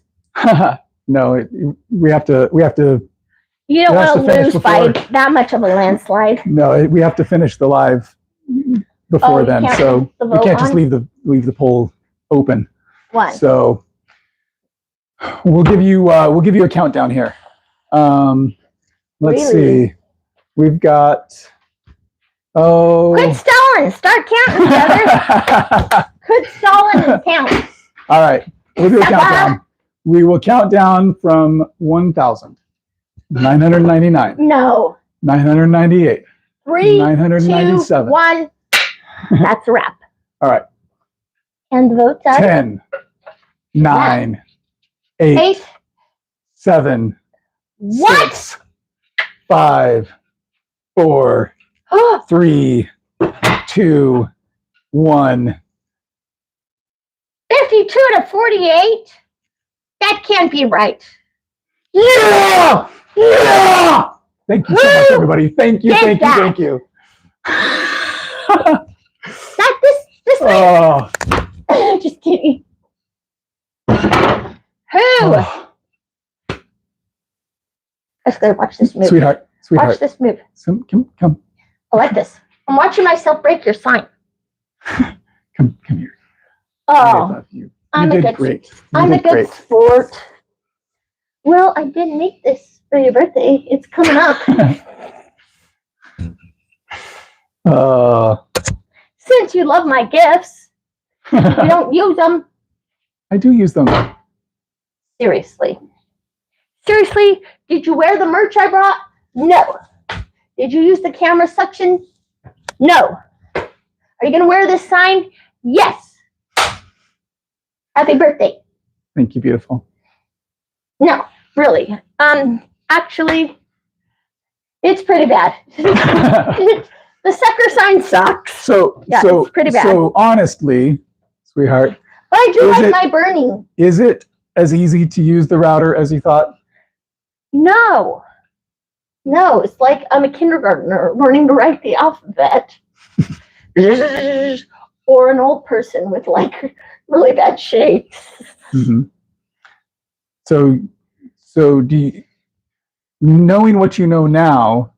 No, we have to. You don't want to lose by that much of a landslide. No, we have to finish the live before then. So we can't just leave the poll open. Why? So we'll give you a countdown here. Let's see. We've got. Oh. Quit stalling. Start counting together. Quit stalling and count. All right, we'll do a countdown. We will count down from 1,000. 999. No. 998. 3, 997. 2, 1. That's a wrap. All right. And the votes are 10, 9, 8, 7, what? 6, 5, 4, 3, 2, 1. 52 to 48? That can't be right. Yeah! Yeah! Thank you so much, everybody. Thank you, thank you, thank you. Not this way. Oh. Just kidding. Who? Oh. Let's go watch this move. Sweetheart. Watch this move. Come. I like this. I'm watching myself break your sign. Come here. Oh, I love you. I'm a good sport. Well, I did make this for your birthday. It's coming up. Since you love my gifts, you don't use them. I do use them. Seriously. Seriously, did you wear the merch I brought? No. Did you use the camera suction? No. Are you going to wear this sign? Yes. Happy birthday. Thank you, beautiful. No, really. Actually, it's pretty bad. The sucker sign sucks. So, Yeah, so, it's pretty bad. So honestly, sweetheart, But I do Is like it- my burning. is it as easy to use the router as you thought? No. No, it's like I'm a kindergartner learning to write the alphabet. Or an old person with like really bad shakes. Mm-hmm. So do you, knowing what you know now,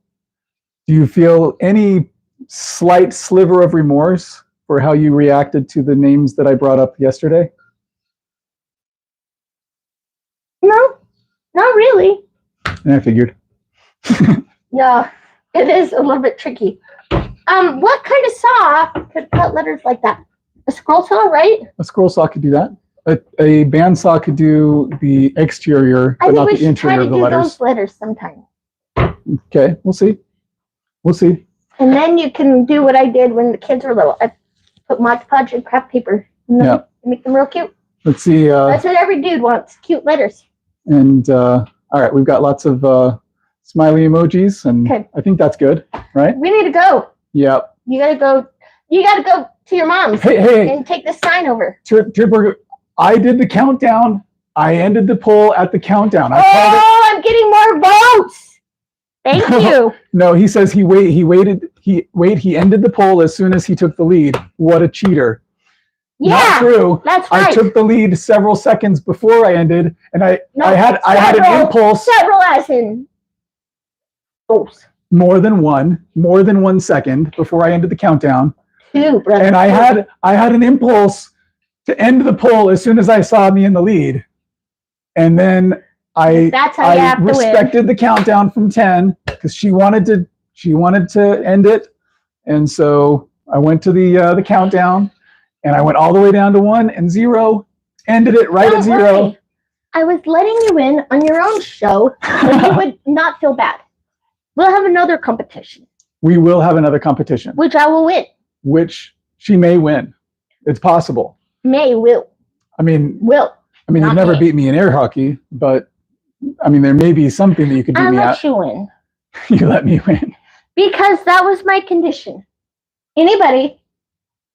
do you feel any slight sliver of remorse for how you reacted to the names that I brought up yesterday? No, not really. And I figured. Yeah, it is a little bit tricky. What kind of saw could cut letters like that? A scroll saw, right? A scroll saw could do that. A bandsaw could do the exterior, I but think not we the should try interior to of the do letters. those letters sometime. Okay, we'll see. We'll see. And then you can do what I did when the kids were little. I put Mod Podge and craft paper. And Yeah. make them real cute. Let's see. That's what every dude wants, cute letters. And all right, we've got lots of smiley emojis, and Okay. I think that's good, right? We need to go. Yep. You gotta go to your mom's Hey, and take this sign over. Tripper, I did the countdown. I ended the poll at the countdown. I called it. Oh, I'm getting more votes. Thank you. No, he says he ended the poll as soon as he took the lead. What a cheater. Not Yeah, true. that's I right. took the lead several seconds before I ended, and I had an several- impulse Several as in votes. more than 1 second before I ended the countdown. Two, brother. And I had an impulse to end the poll as soon as I saw me in the lead. And then That's how you I have to win. respected the countdown from 10 because she wanted to end it. And so I went to the countdown, and I went all the way down to 1 and 0, ended it right Don't at 0. worry. I was letting you win on your own show so you would not feel bad. We'll have another competition, We will have another competition, which I will win. which she may win. It's possible. Will. I mean, Will. you've Not never me. beat me in air hockey, but I mean, there may be something that you could beat I'll me let at. you win. You let me win. Because that was my condition. Anybody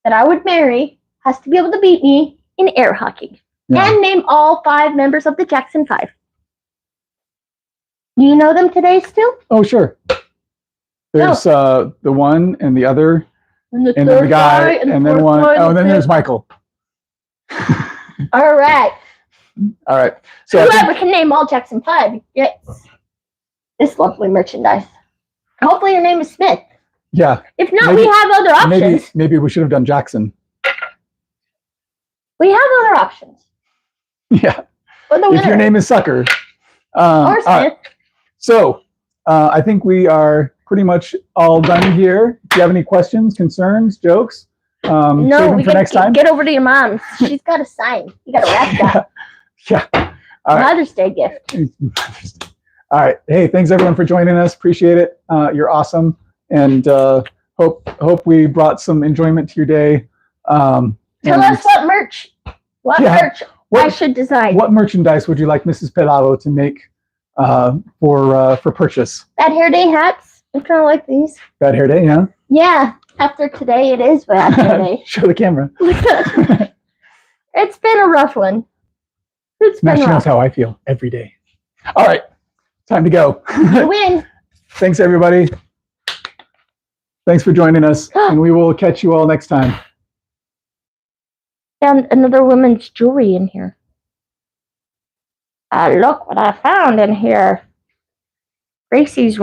that I would marry has to be able to beat me in air hockey. Yeah. And name all 5 members of the Jackson 5. Do you know them today still? Oh, sure. There's the one and the other, And and then the guy, and then one. Oh, and then there's Michael. All right. All right. So I Whoever think, can name all Jackson 5 gets this lovely merchandise. Hopefully your name is Smith. yeah, If not, Maybe- we have other options. maybe we should have done Jackson. We have other options. Yeah. For the If your winner. name is Sucker. Or All Smith. right. So I think we are pretty much all done here. Do you have any questions, concerns, jokes? Save No, them we for gotta next time. get over to your mom. She's got a sign. You gotta wrap that. Yeah. All right. Mother's Day gift. All right. Hey, thanks everyone for joining us. Appreciate it. You're awesome, and hope we brought some enjoyment to your day. Tell and us what merch I should design. what merchandise would you like Mrs. Pelado to make for purchase? Bad hair day hats. I kind of like these. Bad hair day, yeah. Yeah. After today, it is bad hair day. Show the camera. It's been a rough one. It's been Smash knows rough. how I feel every day. All right, time to go. You win. Thanks everybody. Thanks for joining us, and we will catch you all next time. Found another woman's jewelry in here. Look what I found in here. Gracie's